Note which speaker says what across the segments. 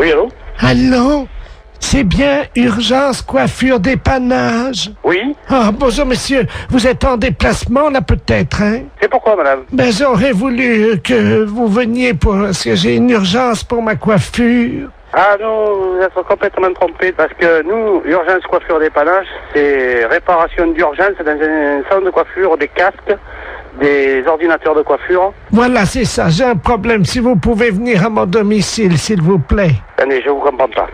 Speaker 1: Oui, allô?
Speaker 2: Allô? C'est bien Urgence Coiffure Dépannage?
Speaker 1: Oui?
Speaker 2: Ah, bonjour monsieur, vous êtes en déplacement là peut-être, hein?
Speaker 1: C'est pourquoi, madame?
Speaker 2: Ben j'aurais voulu que vous veniez parce que j'ai une urgence pour ma coiffure.
Speaker 1: Ah non, vous êtes complètement trompé parce que nous, Urgence Coiffure Dépannage, c'est réparation d'urgence dans un salon de coiffure, des casques, des ordinateurs de coiffure.
Speaker 2: Voilà, c'est ça, j'ai un problème. Si vous pouvez venir à mon domicile, s'il vous plaît.
Speaker 1: Attendez, je vous comprends pas.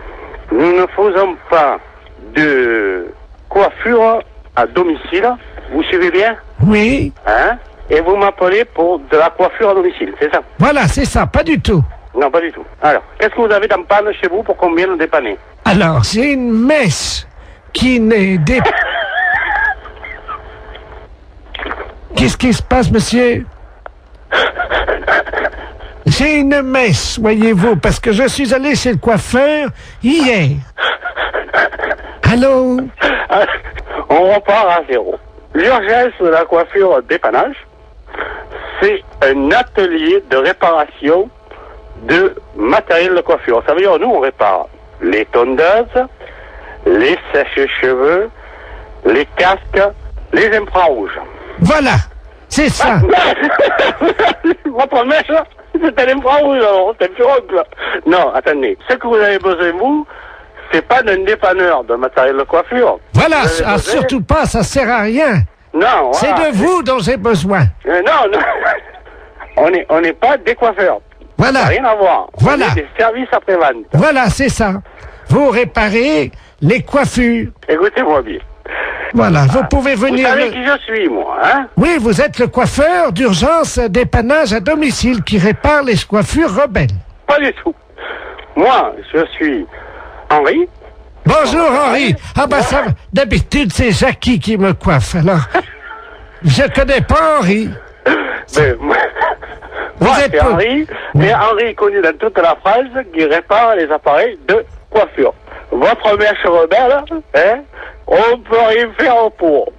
Speaker 1: Nous ne faisons pas de coiffure à domicile. Vous suivez bien?
Speaker 2: Oui?
Speaker 1: Hein? Et vous m'appelez pour de la coiffure à domicile, c'est ça?
Speaker 2: Voilà, c'est ça, pas du tout.
Speaker 1: Non, pas du tout. Alors, qu'est-ce que vous avez dans panne chez vous pour qu'on vienne le dépanner?
Speaker 2: Alors, j'ai une mèche qui n'est Qu'est-ce qui se passe, monsieur? J'ai une mèche, voyez-vous, parce que je suis allé chez le coiffeur hier. Allô?
Speaker 1: On repart à zéro. L'urgence de la coiffure dépannage, c'est un atelier de réparation de matériel de coiffure. Ça veut dire, nous, on répare les tondeuses, les sèches-cheveux, les casques, les infrarouges.
Speaker 2: Voilà, c'est ça.
Speaker 1: Votre mèche, c'est un infrarouge, alors, c'est un furoncle. Non, attendez. Ce que vous avez besoin, vous, c'est pas d'un dépanneur de matériel de coiffure.
Speaker 2: Voilà, surtout pas, ça sert à rien.
Speaker 1: Non, voilà.
Speaker 2: C'est de vous dont j'ai besoin.
Speaker 1: Non. On n'est pas des coiffeurs.
Speaker 2: Voilà.
Speaker 1: Ça n'a rien à voir.
Speaker 2: Voilà.
Speaker 1: On est des services après-vente.
Speaker 2: Voilà, c'est ça. Vous réparez les coiffures.
Speaker 1: Écoutez-moi bien.
Speaker 2: Voilà, vous pouvez venir...
Speaker 1: Vous savez qui je suis, moi, hein?
Speaker 2: Oui, vous êtes le coiffeur d'urgence dépannage à domicile qui répare les coiffures rebelles.
Speaker 1: Pas du tout. Moi, je suis Henri.
Speaker 2: Bonjour Henri. Ah ben ça, d'habitude c'est Jackie qui me coiffe, alors... Je connais pas Henri.
Speaker 1: Ben, moi, c'est Henri, mais Henri est connu dans toute la France qui répare les appareils de coiffure. Votre mèche rebelle, hein, on peut rien faire pour.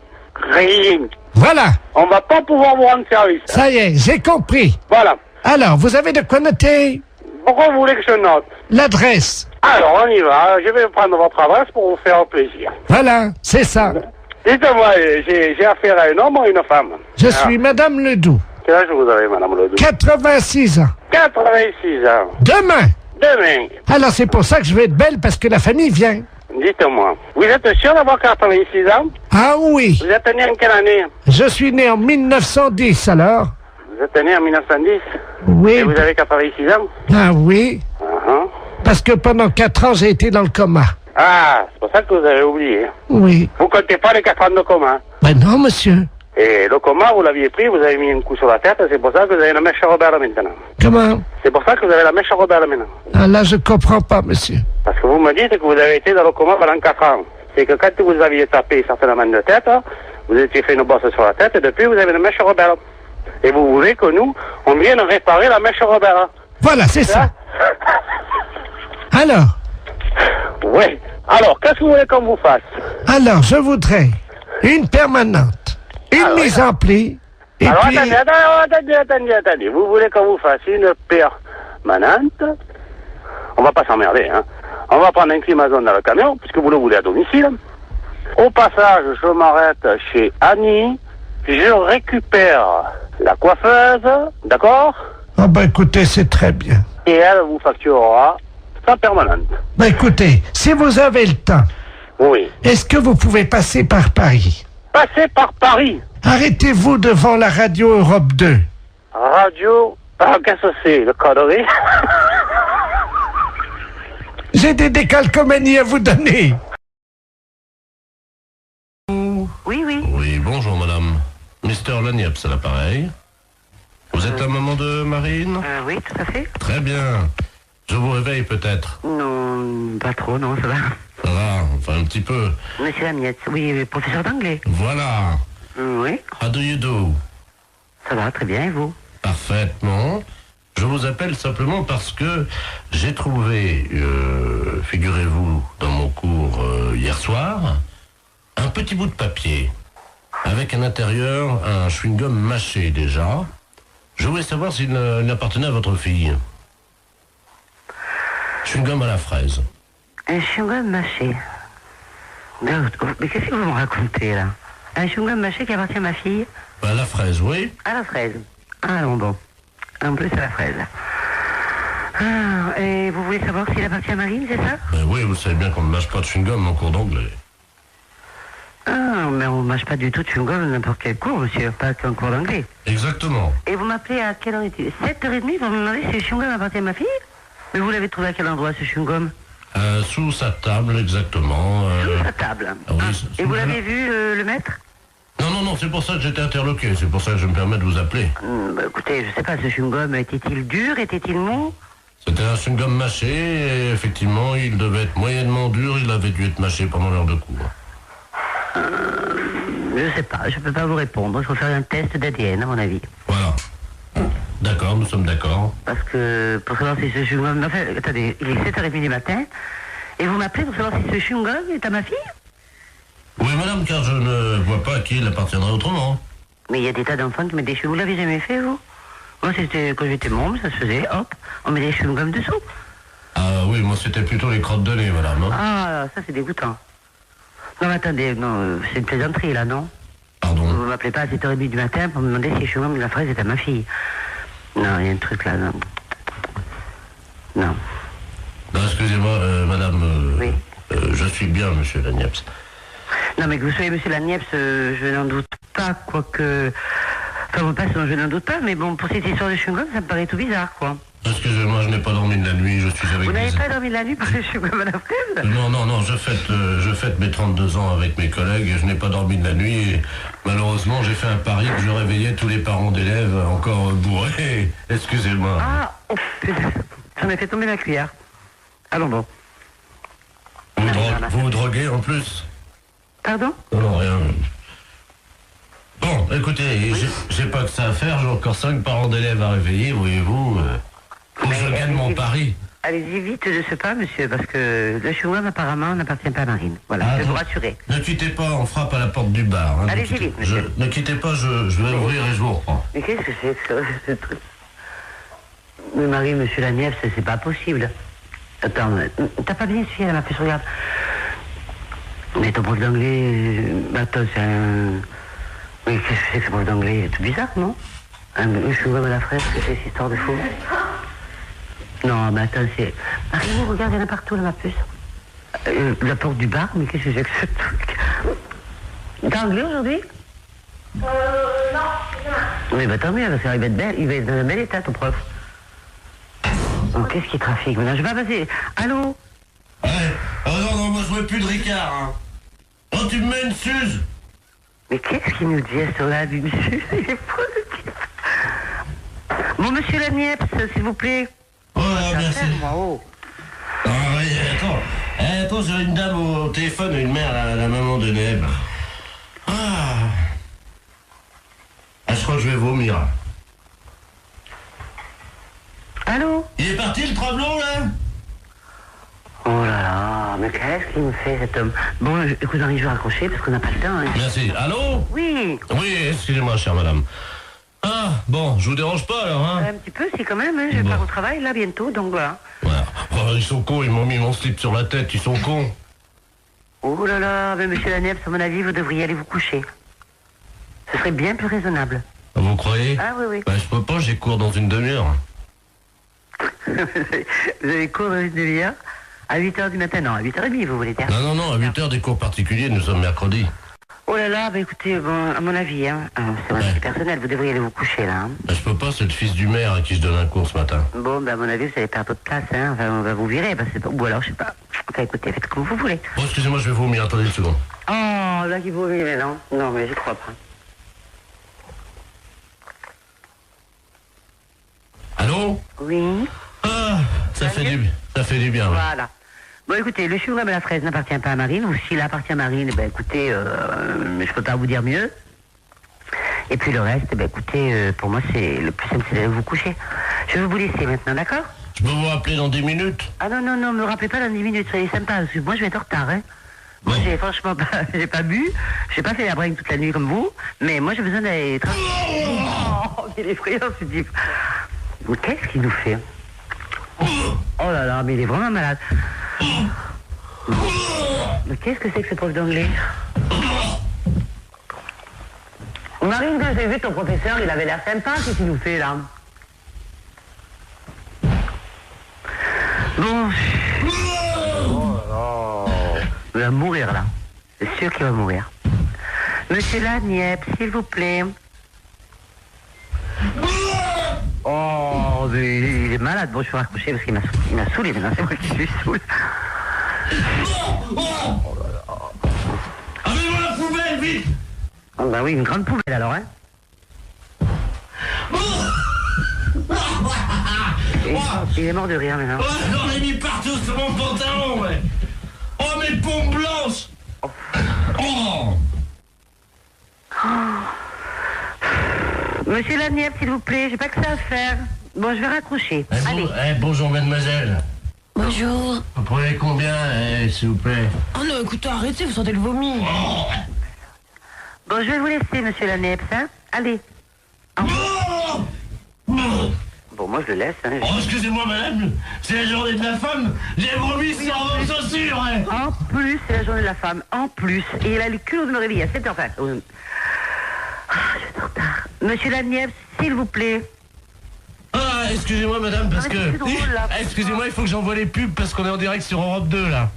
Speaker 1: Rien.
Speaker 2: Voilà.
Speaker 1: On va pas pouvoir vous rendre service.
Speaker 2: Ça y est, j'ai compris.
Speaker 1: Voilà.
Speaker 2: Alors, vous avez de quoi noter?
Speaker 1: Pourquoi vous voulez que je note?
Speaker 2: L'adresse.
Speaker 1: Alors, on y va. Je vais prendre votre adresse pour vous faire plaisir.
Speaker 2: Voilà, c'est ça.
Speaker 1: Dites-moi, j'ai affaire à un homme ou à une femme?
Speaker 2: Je suis Madame Ledoux.
Speaker 1: Quel âge vous avez, Madame Ledoux?
Speaker 2: 86 ans.
Speaker 1: 86 ans.
Speaker 2: Demain.
Speaker 1: Demain.
Speaker 2: Alors, c'est pour ça que je vais être belle, parce que la famille vient.
Speaker 1: Dites-moi, vous êtes sûr d'avoir 86 ans?
Speaker 2: Ah oui.
Speaker 1: Vous êtes né en quelle année?
Speaker 2: Je suis né en 1910, alors.
Speaker 1: Vous êtes né en 1910?
Speaker 2: Oui.
Speaker 1: Et vous avez 86 ans?
Speaker 2: Ah oui.
Speaker 1: Uh-huh.
Speaker 2: Parce que pendant 4 ans, j'ai été dans le coma.
Speaker 1: Ah, c'est pour ça que vous avez oublié.
Speaker 2: Oui.
Speaker 1: Vous comptez pas les 4 ans de coma?
Speaker 2: Ben non, monsieur.
Speaker 1: Et le coma, vous l'aviez pris, vous avez mis un coup sur la tête, c'est pour ça que vous avez la mèche rebelle maintenant.
Speaker 2: Comment?
Speaker 1: C'est pour ça que vous avez la mèche rebelle maintenant.
Speaker 2: Ah là, je comprends pas, monsieur.
Speaker 1: Parce que vous me dites que vous avez été dans le coma pendant 4 ans. C'est que quand vous aviez tapé certainement de tête, vous étiez fait une bosse sur la tête, et depuis vous avez une mèche rebelle. Et vous voulez que nous, on vienne réparer la mèche rebelle.
Speaker 2: Voilà, c'est ça. Alors?
Speaker 1: Oui. Alors, qu'est-ce que vous voulez qu'on vous fasse?
Speaker 2: Alors, je voudrais une permanente, une mise en pli, et
Speaker 1: alors,
Speaker 2: puis...
Speaker 1: attendez. Vous voulez qu'on vous fasse une permanente? On va pas s'emmerder, hein. On va prendre un climazone dans le camion, puisque vous le voulez à domicile. Au passage, je m'arrête chez Annie. Je récupère la coiffeuse, d'accord?
Speaker 2: Ah ben écoutez, c'est très bien.
Speaker 1: Et elle vous facturera sa permanente.
Speaker 2: Ben écoutez, si vous avez le temps,
Speaker 1: Oui.
Speaker 2: est-ce que vous pouvez passer par Paris?
Speaker 1: Passez par Paris.
Speaker 2: Arrêtez-vous devant la radio Europe 2.
Speaker 1: Radio... Ah, qu'est-ce que c'est, le connerie?
Speaker 2: J'ai des décalcomanies à vous donner.
Speaker 3: Oui.
Speaker 4: Oui, bonjour madame. Mister Lagneps à l'appareil. Vous êtes la maman de Marine?
Speaker 3: Oui, tout à fait.
Speaker 4: Très bien. Je vous réveille peut-être.
Speaker 3: Non, pas trop, non, ça va.
Speaker 4: Ça va, enfin un petit peu.
Speaker 3: Monsieur Amiette, oui, professeur d'anglais.
Speaker 4: Voilà.
Speaker 3: Oui,
Speaker 4: How do you do?
Speaker 3: ça va, très bien, et vous?
Speaker 4: Parfaitement. Je vous appelle simplement parce que j'ai trouvé, figurez-vous, dans mon cours hier soir, un petit bout de papier avec à l'intérieur un chewing-gum mâché déjà. Je voulais savoir s'il appartenait à votre fille. chewing-gum à la fraise.
Speaker 3: Un chewing-gum mâché. Mais qu'est-ce que vous me racontez, là? Un chewing-gum mâché qui appartient à ma fille?
Speaker 4: À la fraise, oui.
Speaker 3: À la fraise. Ah non, bon. En plus, à la fraise. Ah, et vous voulez savoir s'il appartient à Marine, c'est ça?
Speaker 4: Ben oui, vous savez bien qu'on ne mâche pas de chewing-gum en cours d'anglais.
Speaker 3: Ah, mais on ne mâche pas du tout de chewing-gum n'importe quel cours, monsieur, pas qu'un cours d'anglais.
Speaker 4: Exactement.
Speaker 3: Et vous m'appelez à quelle heure est-il? 7h30, vous me demandez si le chewing-gum appartient à ma fille? Mais vous l'avez trouvé à quel endroit, ce chewing-gum?
Speaker 4: Sous sa table, exactement.
Speaker 3: Sous sa table.
Speaker 4: Ah oui,
Speaker 3: Et vous l'avez vu, le maître?
Speaker 4: Non, c'est pour ça que j'étais interloqué. C'est pour ça que je me permets de vous appeler.
Speaker 3: Bah, écoutez, je sais pas, ce chewing-gum, était-il dur? Était-il mou?
Speaker 4: C'était un chewing-gum mâché, et effectivement, il devait être moyennement dur. Il avait dû être mâché pendant l'heure de cours.
Speaker 3: Je sais pas, je peux pas vous répondre. Il faut faire un test d'ADN, à mon avis.
Speaker 4: Voilà. D'accord, nous sommes d'accord.
Speaker 3: Parce que, pour savoir si ce chewing-gum... Enfin, attendez, il est 7h30 du matin, et vous m'appelez pour savoir si ce chewing-gum est à ma fille?
Speaker 4: Oui, madame, car je ne vois pas à qui il appartiendrait autrement.
Speaker 3: Mais il y a des tas d'enfants qui mettent des chewing-gums. Vous l'avez jamais fait, vous? Moi, c'était quand j'étais môme, ça se faisait, hop, on met des chewing-gums dessous.
Speaker 4: Ah oui, moi c'était plutôt les crottes de nez, madame. Hein.
Speaker 3: Ah, ça c'est dégoûtant. Non, mais attendez, non, c'est une plaisanterie, là, non?
Speaker 4: Pardon.
Speaker 3: Vous m'appelez pas à 7h30 du matin pour me demander si le chewing-gum de la fraise est à ma fille. Non, il y a un truc là, non. Non.
Speaker 4: Non, excusez-moi, madame.
Speaker 3: Oui.
Speaker 4: Je suis bien, monsieur Lagneps.
Speaker 3: Non, mais que vous soyez monsieur Lagneps, je n'en doute pas, quoique... Enfin, vous passez, je n'en doute pas, mais bon, pour cette histoire de chewing-gum, ça me paraît tout bizarre, quoi.
Speaker 4: Excusez-moi, je n'ai pas dormi de la nuit, je suis avec
Speaker 3: Vous n'avez
Speaker 4: des...
Speaker 3: pas dormi la nuit pour le chewing-gum à la fraise?
Speaker 4: Non, je fête mes 32 ans avec mes collègues et je n'ai pas dormi de la nuit et malheureusement j'ai fait un pari que je réveillais tous les parents d'élèves encore bourrés. Excusez-moi.
Speaker 3: Ah, oh, putain, j'en ai fait tomber la cuillère. Allons bon.
Speaker 4: Vous vous droguez en plus?
Speaker 3: Pardon?
Speaker 4: Non, rien. Bon, écoutez, j'ai pas que ça à faire, j'ai encore 5 parents d'élèves à réveiller, voyez-vous. Faut que je gagne mon pari.
Speaker 3: Allez-y vite de ce pas, monsieur, parce que le chewing-gum apparemment n'appartient pas à Marine. Voilà,
Speaker 4: Ah,
Speaker 3: je vais vous
Speaker 4: non.
Speaker 3: rassurer.
Speaker 4: Ne quittez pas, on frappe à la porte du bar. Hein,
Speaker 3: Allez-y vite, monsieur.
Speaker 4: Ne quittez pas, je vais ouvrir et je vous reprends.
Speaker 3: Mais qu'est-ce que c'est que ça, ce truc? Mais Marie, monsieur Lagneps, c'est pas possible. Attends, t'as pas bien suivi, elle m'a fait regarde. Mais ton prof d'anglais, attends, c'est un... Mais qu'est-ce que c'est que ce prof d'anglais? C'est tout bizarre, non? Un chewing-gum à la fraise, c'est cette histoire de fou. Non, mais attends, c'est... Marie, regarde, il y en a partout, là, ma puce. La porte du bar, mais qu'est-ce que c'est que ce truc? T'as anglais aujourd'hui? Non. Oui, bah tant mieux, parce qu'il va être belle, il va être dans un bel état, ton prof. Oh, qu'est-ce qui trafique maintenant? Je vais passer. Allô?
Speaker 4: Ouais. Oh non, moi je veux plus de Ricard. Hein. Oh, tu me mets une suze.
Speaker 3: Mais qu'est-ce qu'il nous dit à ce là, monsieur? Il est fou, le type. Bon, monsieur Lagneps, s'il vous plaît.
Speaker 4: Oh, merci.
Speaker 3: Moi, oh.
Speaker 4: Ah oui, attends, j'ai une dame au téléphone, une mère, la maman de Neb. Je crois que je vais vomir.
Speaker 3: Allô?
Speaker 4: Il est parti le travelot là?
Speaker 3: Oh là là, mais qu'est-ce qu'il me fait cet homme? Bon, écoute, Henri, je vais raccrocher parce qu'on n'a pas le temps. Hein.
Speaker 4: Merci. Allô?
Speaker 3: Oui.
Speaker 4: Oui, excusez-moi, chère madame. Ah, bon, je vous dérange pas alors, hein?
Speaker 3: Un petit peu, si quand même, hein, je vais pas au travail là bientôt, donc voilà.
Speaker 4: Voilà. Oh, ils sont cons, ils m'ont mis mon slip sur la tête, ils sont cons.
Speaker 3: Oh là là, mais monsieur Lagneps, à mon avis, vous devriez aller vous coucher. Ce serait bien plus raisonnable.
Speaker 4: Vous croyez?
Speaker 3: Ah oui, oui.
Speaker 4: Bah, je peux pas, j'ai cours dans une demi-heure.
Speaker 3: Vous avez cours dans une demi-heure? À 8h du matin? Non, à 8h30, vous voulez dire?
Speaker 4: Non, à 8h des cours particuliers, nous sommes mercredi.
Speaker 3: Oh là là, bah écoutez, bon, à mon avis, hein, c'est mon avis personnel, vous devriez aller vous coucher là. Hein.
Speaker 4: Bah, je peux pas, c'est le fils du maire à qui je donne un cours ce matin.
Speaker 3: Bon, bah à mon avis, vous allez perdre votre place, hein, enfin, on va vous virer, parce que, ou alors, je sais pas. Enfin, écoutez, faites comme vous voulez.
Speaker 4: Bon, excusez-moi, je vais vomir, attendez une seconde.
Speaker 3: Oh, là, qui vous mais non. Non, mais je crois pas.
Speaker 4: Allô?
Speaker 3: Oui.
Speaker 4: Ah, ça fait du bien. Ouais.
Speaker 3: Voilà. Bon, écoutez, le chewing-gum à la fraise n'appartient pas à Marine, ou s'il appartient à Marine, ben écoutez, je peux pas vous dire mieux. Et puis le reste, ben écoutez, pour moi, c'est le plus simple, c'est d'aller vous coucher. Je vais vous laisser maintenant, d'accord?
Speaker 4: Je peux vous rappeler dans 10 minutes?
Speaker 3: Ah non, me rappelez pas dans 10 minutes, soyez sympa, parce que moi, je vais être en retard, hein. Moi, j'ai franchement pas, j'ai pas bu, j'ai pas fait la bringue toute la nuit comme vous, mais moi, j'ai besoin d'aller... Oh, il est effrayant, ce type. Mais qu'est-ce qu'il nous fait? Oh là là là, mais il est vraiment malade. Mais qu'est-ce que c'est que ce prof d'anglais? Marine, quand j'ai vu ton professeur, il avait l'air sympa, qu'est-ce qu'il nous fait là? Bon. Il va mourir là. C'est sûr qu'il va mourir. Monsieur Laniep, s'il vous plaît. Oh, mais il est malade. Bon, je vais raccrocher parce qu'il m'a saoulé maintenant. C'est moi qui suis saoul.
Speaker 4: Avez-moi la poubelle, vite!
Speaker 3: Oh, bah oui, une grande poubelle alors, hein. Il est mort de rire maintenant.
Speaker 4: Oh, j'en ai mis partout sur mon pantalon, ouais. Oh, mes pompes blanches. Oh.
Speaker 3: Monsieur Laniep, s'il vous plaît, j'ai pas que ça à faire. Bon, je vais raccrocher. Allez.
Speaker 4: Bonjour, mademoiselle.
Speaker 5: Bonjour.
Speaker 4: Vous prenez combien, s'il vous plaît?
Speaker 5: Oh non, écoutez, arrêtez, vous sentez le vomi.
Speaker 4: Oh.
Speaker 3: Bon, je vais vous laisser, monsieur Laniep, hein. Allez.
Speaker 4: Oh.
Speaker 3: Bon, moi, je le laisse, hein.
Speaker 4: Oh, excusez-moi, madame, c'est la journée de la femme. J'ai vomi sur vos chaussures, hein.
Speaker 3: En plus, c'est la journée de la femme. En plus. Et il a le culot de me réveiller à 7h. Ah, je suis en retard. Monsieur Laniep, s'il vous plaît.
Speaker 4: Ah, excusez-moi, madame, parce que...
Speaker 3: c'est drôle, là.
Speaker 4: Excusez-moi, il faut que j'envoie les pubs parce qu'on est en direct sur Europe 2, là.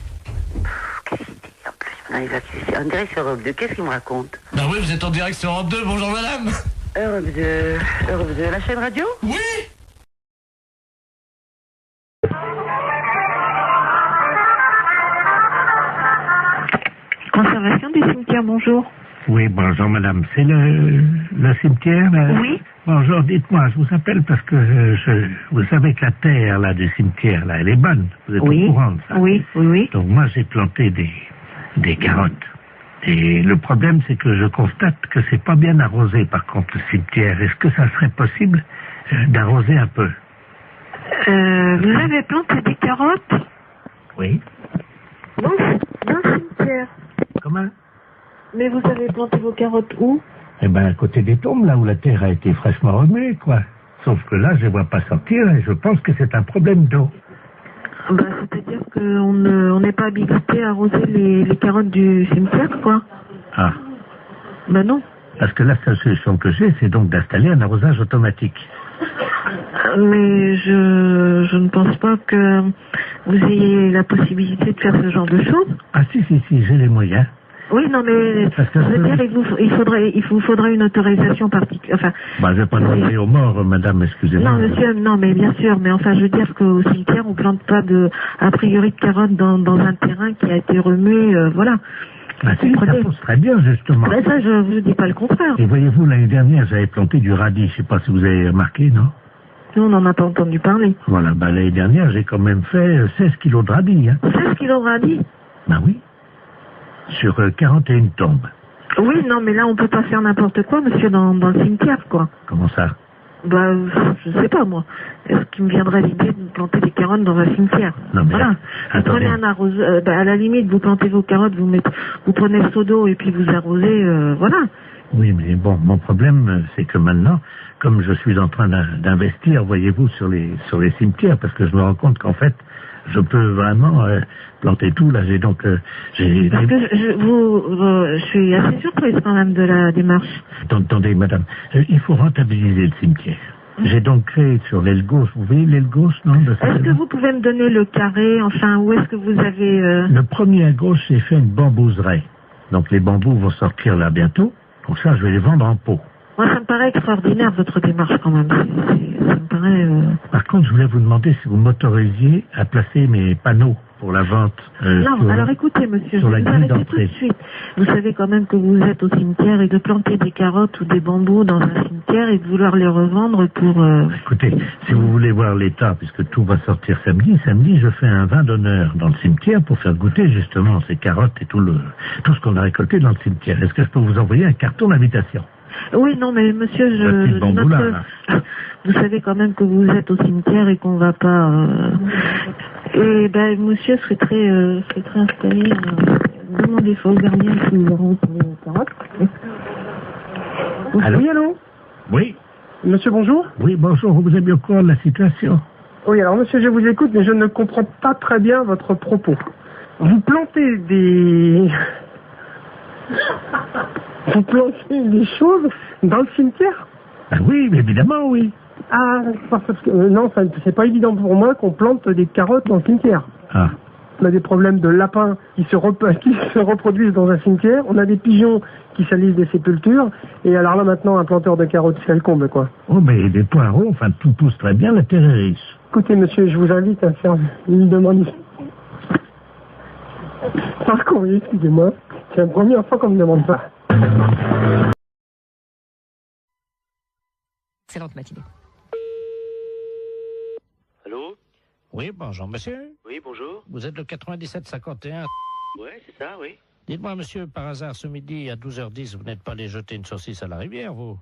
Speaker 3: Qu'est-ce qu'il dit en plus? Non, il va en direct sur Europe 2. Qu'est-ce qu'il me raconte?
Speaker 4: Bah oui, vous êtes en direct sur Europe 2. Bonjour, madame.
Speaker 3: Europe 2, la chaîne radio?
Speaker 4: Oui.
Speaker 6: Conservation du cimetière, bonjour.
Speaker 2: Oui, bonjour madame. C'est le cimetière là?
Speaker 6: Oui.
Speaker 2: Bonjour, dites-moi, je vous appelle parce que vous savez que la terre là du cimetière là, elle est bonne. Vous êtes au courant de ça?
Speaker 6: Oui, oui, oui.
Speaker 2: Donc moi j'ai planté des carottes. Et le problème c'est que je constate que c'est pas bien arrosé par contre le cimetière. Est-ce que ça serait possible d'arroser un peu?
Speaker 6: Vous avez planté des carottes
Speaker 2: Oui.
Speaker 6: dans le cimetière.
Speaker 2: Comment?
Speaker 6: Mais vous avez planté vos carottes où?
Speaker 2: Eh ben, à côté des tombes, là où la terre a été fraîchement remuée, quoi. Sauf que là, je ne vois pas sortir et je pense que c'est un problème d'eau.
Speaker 6: Bah, c'est-à-dire qu'on n'est pas habilité à arroser les carottes du cimetière, quoi.
Speaker 2: Ah.
Speaker 6: Bah non.
Speaker 2: Parce que la seule solution que j'ai, c'est donc d'installer un arrosage automatique.
Speaker 6: Mais je ne pense pas que vous ayez la possibilité de faire ce genre de choses.
Speaker 2: Ah si, j'ai les moyens.
Speaker 6: Oui, non, mais je veux dire, il vous faudrait une autorisation particulière. Enfin,
Speaker 2: bah, je vais pas demander aux morts, madame, excusez-moi.
Speaker 6: Non, monsieur, non, mais bien sûr, mais enfin, je veux dire qu'au cimetière, on plante pas a priori de carottes dans un terrain qui a été remué, voilà.
Speaker 2: Ah si, ça pousse très bien, justement.
Speaker 6: Ben ça, je vous dis pas le contraire.
Speaker 2: Et voyez-vous, l'année dernière, j'avais planté du radis, je sais pas si vous avez remarqué, non?
Speaker 6: Nous, on n'en a pas entendu parler.
Speaker 2: Voilà, bah, l'année dernière, j'ai quand même fait 16 kilos de radis, hein.
Speaker 6: 16 kilos de radis?
Speaker 2: Bah oui. Sur 41 tombes.
Speaker 6: Oui, non, mais là, on peut pas faire n'importe quoi, monsieur, dans le cimetière, quoi.
Speaker 2: Comment ça?
Speaker 6: Bah, je sais pas, moi. Est-ce qu'il me viendrait l'idée de planter des carottes dans un cimetière?
Speaker 2: Non, mais
Speaker 6: voilà. Vous
Speaker 2: attendez.
Speaker 6: prenez un arroseur, à la limite, vous plantez vos carottes, vous prenez le seau d'eau et puis vous arrosez, voilà.
Speaker 2: Oui, mais bon, mon problème, c'est que maintenant, comme je suis en train d'investir, voyez-vous, sur les cimetières, parce que je me rends compte qu'en fait, je peux vraiment planter tout. Là, j'ai donc...
Speaker 6: Parce que je suis assez surprise quand même de la démarche.
Speaker 2: Attendez, madame, il faut rentabiliser le cimetière. J'ai donc créé sur l'aile gauche, vous voyez l'aile gauche, non?
Speaker 6: Est-ce que vous pouvez me donner le carré, enfin, où est-ce que vous avez...
Speaker 2: Le premier à gauche, j'ai fait une bambouserie. Donc les bambous vont sortir là bientôt. Donc ça, je vais les vendre en pot.
Speaker 6: Moi, ça me paraît extraordinaire, votre démarche, quand même. Ça me paraît...
Speaker 2: Par contre, je voulais vous demander si vous m'autorisiez à placer mes panneaux pour la vente.
Speaker 6: Non, alors écoutez, monsieur, je vais vous arrêter tout de suite. Vous savez quand même que vous êtes au cimetière et de planter des carottes ou des bambous dans un cimetière et de vouloir les revendre pour...
Speaker 2: Écoutez, si vous voulez voir l'état, puisque tout va sortir samedi, je fais un vin d'honneur dans le cimetière pour faire goûter justement ces carottes et tout ce qu'on a récolté dans le cimetière. Est-ce que je peux vous envoyer un carton d'invitation?
Speaker 6: Oui, non, mais monsieur, vous savez quand même que vous êtes au cimetière et qu'on va pas... Et ben, monsieur serait très installé. Demandez faut au gardien qui vous auront pour les carottes.
Speaker 2: Allô?
Speaker 7: Oui, allô?
Speaker 2: Oui.
Speaker 7: Monsieur, bonjour?
Speaker 2: Oui, bonjour, vous êtes bien au courant de la situation?
Speaker 7: Oui, alors monsieur, je vous écoute, mais je ne comprends pas très bien votre propos. Vous plantez des... Vous plantez des choses dans le cimetière?
Speaker 2: Ah oui, mais évidemment, oui.
Speaker 7: Ah, parce que non, c'est pas évident pour moi qu'on plante des carottes dans le cimetière.
Speaker 2: Ah.
Speaker 7: On a des problèmes de lapins qui se reproduisent dans un cimetière. On a des pigeons qui salissent des sépultures. Et alors là, maintenant, un planteur de carottes, c'est le comble, quoi.
Speaker 2: Oh, mais des poireaux, enfin, tout pousse très bien, la terre est riche.
Speaker 7: Écoutez, monsieur, je vous invite à faire une demande par courrier, excusez-moi. C'est la première fois qu'on me demande ça.
Speaker 8: Excellente matinée.
Speaker 9: Allô?
Speaker 2: Oui, bonjour, monsieur.
Speaker 9: Oui, bonjour.
Speaker 2: Vous êtes le 9751.
Speaker 9: Ouais, c'est ça, oui.
Speaker 2: Dites-moi, monsieur, par hasard, ce midi, à 12h10, vous n'êtes pas allé jeter une saucisse à la rivière, vous?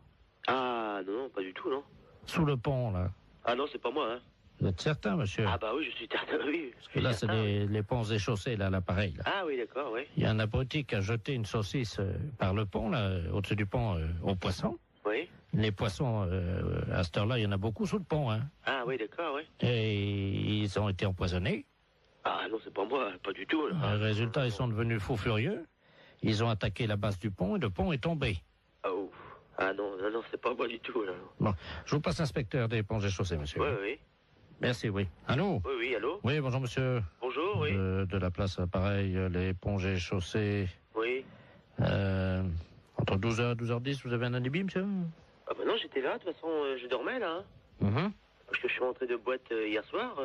Speaker 9: Ah, non, pas du tout, non.
Speaker 2: Sous le pont, là.
Speaker 9: Ah non, c'est pas moi, hein.
Speaker 2: Vous êtes certain, monsieur?
Speaker 9: Ah bah oui, je suis certain, oui.
Speaker 2: Parce que là, c'est les ponts et chaussées, là, l'appareil, là.
Speaker 9: Ah oui, d'accord, oui.
Speaker 2: Il y a un abruti qui a jeté une saucisse par le pont, là, au-dessus du pont, aux poissons.
Speaker 9: Oui.
Speaker 2: Les poissons, à cette heure-là, il y en a beaucoup sous le pont, hein.
Speaker 9: Ah oui, d'accord, oui.
Speaker 2: Et ils ont été empoisonnés.
Speaker 9: Ah non, c'est pas moi, pas du tout, là.
Speaker 2: Résultat, ils sont devenus fous furieux. Ils ont attaqué la base du pont et le pont est tombé.
Speaker 9: Oh. Ah non, non, non, c'est pas moi du tout, là.
Speaker 2: Bon, je vous passe l'inspecteur des ponts et chaussées, monsieur.
Speaker 9: Oui, oui.
Speaker 2: Merci, oui. Allô?
Speaker 9: Oui, oui, allô?
Speaker 2: Oui, bonjour, monsieur.
Speaker 9: Bonjour, oui.
Speaker 2: De la place, pareil, les ponts et chaussées.
Speaker 9: Oui.
Speaker 2: Entre 12h et 12h10, vous avez un alibi, monsieur?
Speaker 9: Ah bah non, j'étais là, de toute façon, je dormais, là.
Speaker 2: Mhm.
Speaker 9: Parce que je suis rentré de boîte hier soir.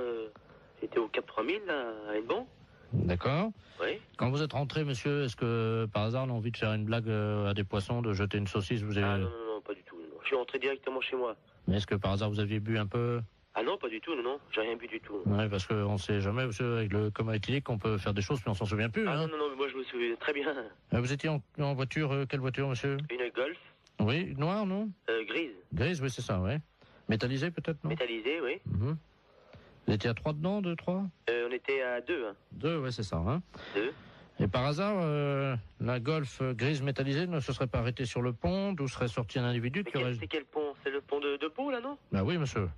Speaker 9: J'étais au Cap 3000, là, à Hennebon.
Speaker 2: D'accord.
Speaker 9: Oui.
Speaker 2: Quand vous êtes rentré, monsieur, est-ce que, par hasard, on a envie de faire une blague à des poissons, de jeter une saucisse, vous avez...
Speaker 9: Ah non, non, non, pas du tout, non. Je suis rentré directement chez moi.
Speaker 2: Mais est-ce que, par hasard, vous aviez bu un peu?
Speaker 9: Ah non, pas du tout, non, non. J'ai rien bu du tout.
Speaker 2: Oui, parce qu'on ne sait jamais, monsieur, avec le coma éthylique, on peut faire des choses, mais on s'en souvient plus.
Speaker 9: Ah
Speaker 2: hein.
Speaker 9: non, non, non, mais moi je me souviens très bien.
Speaker 2: Vous étiez en voiture, quelle voiture, monsieur?
Speaker 9: Une Golf.
Speaker 2: Oui, noire, non?
Speaker 9: Grise.
Speaker 2: Grise, oui, c'est ça, oui. Métallisée, peut-être, non?
Speaker 9: Métallisée, oui.
Speaker 2: Mhm. Vous étiez à 3 dedans, 2, 3?
Speaker 9: On était à 2, hein.
Speaker 2: 2, oui, c'est ça, hein.
Speaker 9: 2.
Speaker 2: Et par hasard, la Golf grise métallisée ne se serait pas arrêtée sur le pont, d'où serait sorti un individu qui aurait...
Speaker 9: C'est quel pont? C'est le pont de Pau, là, non?
Speaker 2: Bah oui, monsieur.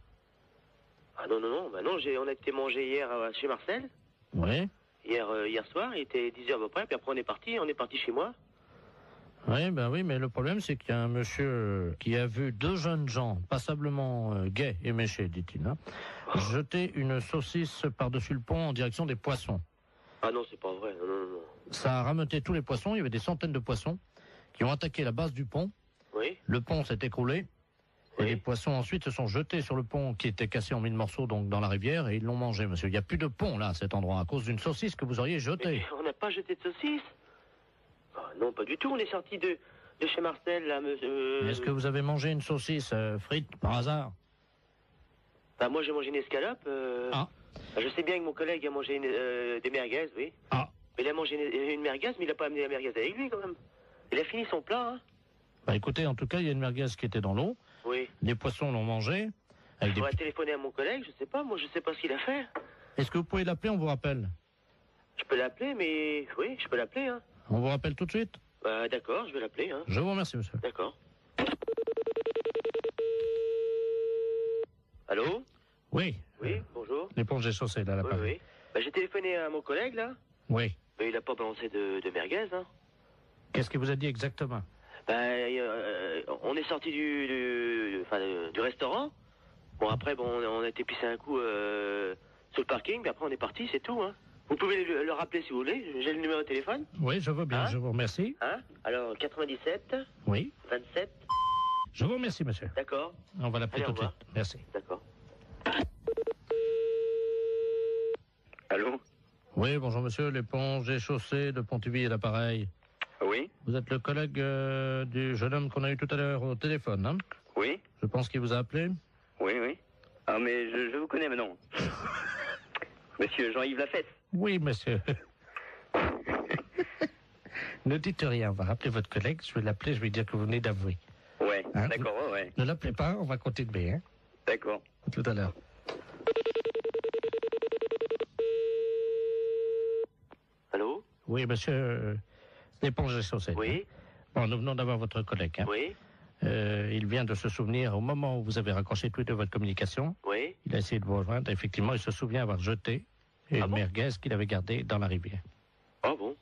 Speaker 9: Ah non, non, non, bah non, on a été manger hier chez Marcel.
Speaker 2: Oui.
Speaker 9: Hier soir, il était 10h à peu près, puis après on est parti chez moi.
Speaker 2: Oui, ben oui, mais le problème, c'est qu'il y a un monsieur qui a vu 2 jeunes gens, passablement gais et méchés, dit-il, hein, jeter une saucisse par-dessus le pont en direction des poissons.
Speaker 9: Ah non, c'est pas vrai, non, non, non.
Speaker 2: Ça a rameuté tous les poissons, il y avait des centaines de poissons qui ont attaqué la base du pont.
Speaker 9: Oui.
Speaker 2: Le pont s'est écroulé. Et les poissons ensuite se sont jetés sur le pont qui était cassé en 1000 morceaux donc dans la rivière et ils l'ont mangé, monsieur. Il n'y a plus de pont là à cet endroit à cause d'une saucisse que vous auriez jetée.
Speaker 9: Mais on n'a pas jeté de saucisse. Ah, non, pas du tout. On est sorti de chez Marcel là, monsieur.
Speaker 2: Est-ce que vous avez mangé une saucisse frite par hasard?
Speaker 9: Bah moi j'ai mangé une escalope.
Speaker 2: Ah.
Speaker 9: Je sais bien que mon collègue a mangé des merguez, oui.
Speaker 2: Ah.
Speaker 9: Mais il a mangé une merguez, mais il n'a pas amené la merguez avec lui quand même. Il a fini son plat, hein.
Speaker 2: Bah écoutez, en tout cas, il y a une merguez qui était dans l'eau.
Speaker 9: Oui.
Speaker 2: Les poissons l'ont mangé.
Speaker 9: Il faudrait téléphoner à mon collègue, je sais pas, moi je sais pas ce qu'il a fait.
Speaker 2: Est-ce que vous pouvez l'appeler, on vous rappelle?
Speaker 9: Je peux l'appeler, mais... Oui, je peux l'appeler, hein.
Speaker 2: On vous rappelle tout de suite?
Speaker 9: Bah d'accord, je vais l'appeler, hein.
Speaker 2: Je vous remercie, monsieur.
Speaker 9: D'accord. Allô?
Speaker 2: Oui.
Speaker 9: Oui, bonjour.
Speaker 2: L'éponge est chaussée, là,
Speaker 9: Oui, oui. Bah j'ai téléphoné à mon collègue, là.
Speaker 2: Oui.
Speaker 9: Mais il a pas balancé de merguez, hein.
Speaker 2: Qu'est-ce qu'il vous a dit exactement?
Speaker 9: On est sorti du restaurant. Bon, après, on a été pisser un coup sur le parking, puis après on est parti, c'est tout, hein. Vous pouvez le rappeler si vous voulez, j'ai le numéro de téléphone.
Speaker 2: Oui, je veux bien, je vous remercie.
Speaker 9: Hein? Alors, 97.
Speaker 2: Oui.
Speaker 9: 27.
Speaker 2: Je vous remercie, monsieur.
Speaker 9: D'accord.
Speaker 2: On va l'appeler tout de suite. Merci.
Speaker 9: D'accord.
Speaker 1: Allô?
Speaker 2: Oui, bonjour monsieur, l'éponge est chaussée de Pontivy et l'appareil.
Speaker 1: Oui?
Speaker 2: Vous êtes le collègue du jeune homme qu'on a eu tout à l'heure au téléphone, hein?
Speaker 1: Oui?
Speaker 2: Je pense qu'il vous a appelé.
Speaker 1: Oui, oui. Ah, mais je vous connais maintenant. Monsieur Jean-Yves Lafesse.
Speaker 2: Oui, monsieur. Ne dites rien, on va rappeler votre collègue, je vais l'appeler, je vais dire que vous venez d'avouer.
Speaker 1: Ouais,
Speaker 2: hein?
Speaker 1: D'accord, ouais.
Speaker 2: Ne l'appelez pas, on va continuer, hein?
Speaker 1: D'accord.
Speaker 2: À tout à l'heure.
Speaker 9: Allô?
Speaker 2: Oui, monsieur, l'éponge est chaussée.
Speaker 9: Oui.
Speaker 2: Hein? Bon, nous venons d'avoir votre collègue, hein?
Speaker 9: Oui.
Speaker 2: Il vient de se souvenir, au moment où vous avez raccroché tous les deux votre communication,
Speaker 9: Oui.
Speaker 2: il a essayé de vous rejoindre. Effectivement, il se souvient avoir jeté une merguez qu'il avait gardée dans la rivière.
Speaker 9: Ah bon?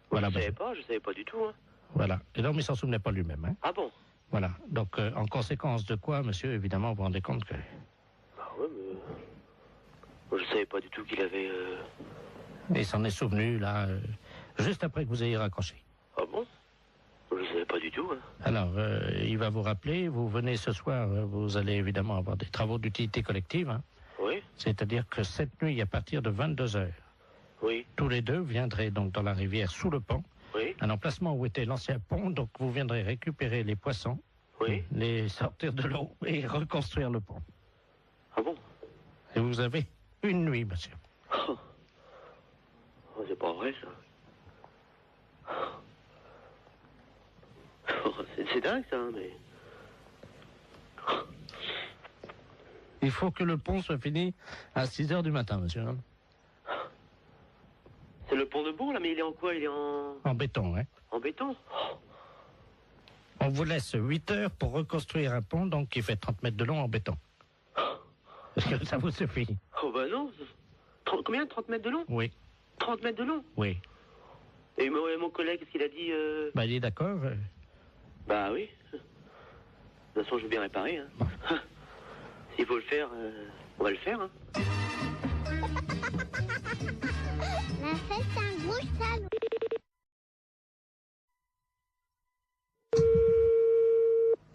Speaker 2: Voilà,
Speaker 9: je savais pas du tout. Hein.
Speaker 2: Voilà. Et donc, il ne s'en souvenait pas lui-même. Hein.
Speaker 9: Ah bon?
Speaker 2: Voilà. Donc, en conséquence de quoi, monsieur, évidemment, vous vous rendez compte que...
Speaker 9: Bah ouais, mais... Moi, je savais pas du tout qu'il avait...
Speaker 2: Et il s'en est souvenu, là, juste après que vous ayez raccroché.
Speaker 9: Ah bon? Je savais pas du tout. Hein.
Speaker 2: Alors, il va vous rappeler, vous venez ce soir, vous allez évidemment avoir des travaux d'utilité collective. Hein.
Speaker 9: Oui.
Speaker 2: C'est-à-dire que cette nuit, à partir de 22h,
Speaker 9: oui.
Speaker 2: Tous les deux viendraient donc dans la rivière sous le pont,
Speaker 9: oui.
Speaker 2: Un emplacement où était l'ancien pont, donc vous viendrez récupérer les poissons,
Speaker 9: oui.
Speaker 2: Les sortir de l'eau et reconstruire le pont.
Speaker 9: Ah bon?
Speaker 2: Et vous avez une nuit, monsieur.
Speaker 9: Oh, c'est pas vrai, ça. C'est dingue, ça, mais...
Speaker 2: Il faut que le pont soit fini à 6h du matin, monsieur.
Speaker 9: C'est le pont de Bourg, là, mais il est en quoi? Il est en
Speaker 2: béton, hein.
Speaker 9: En béton?
Speaker 2: On vous laisse 8 heures pour reconstruire un pont, donc qui fait 30 mètres de long en béton. Est-ce que ça vous suffit?
Speaker 9: Oh bah non. Combien? 30 mètres de long?
Speaker 2: Oui.
Speaker 9: 30 mètres de long?
Speaker 2: Oui.
Speaker 9: Et mon collègue, qu'est-ce qu'il a dit
Speaker 2: Bah, il est d'accord.
Speaker 9: Bah oui. De toute façon, je veux bien réparer. Hein. Bon. S'il faut le faire, on va le faire. Hein.
Speaker 8: La fête, c'est un gros salon.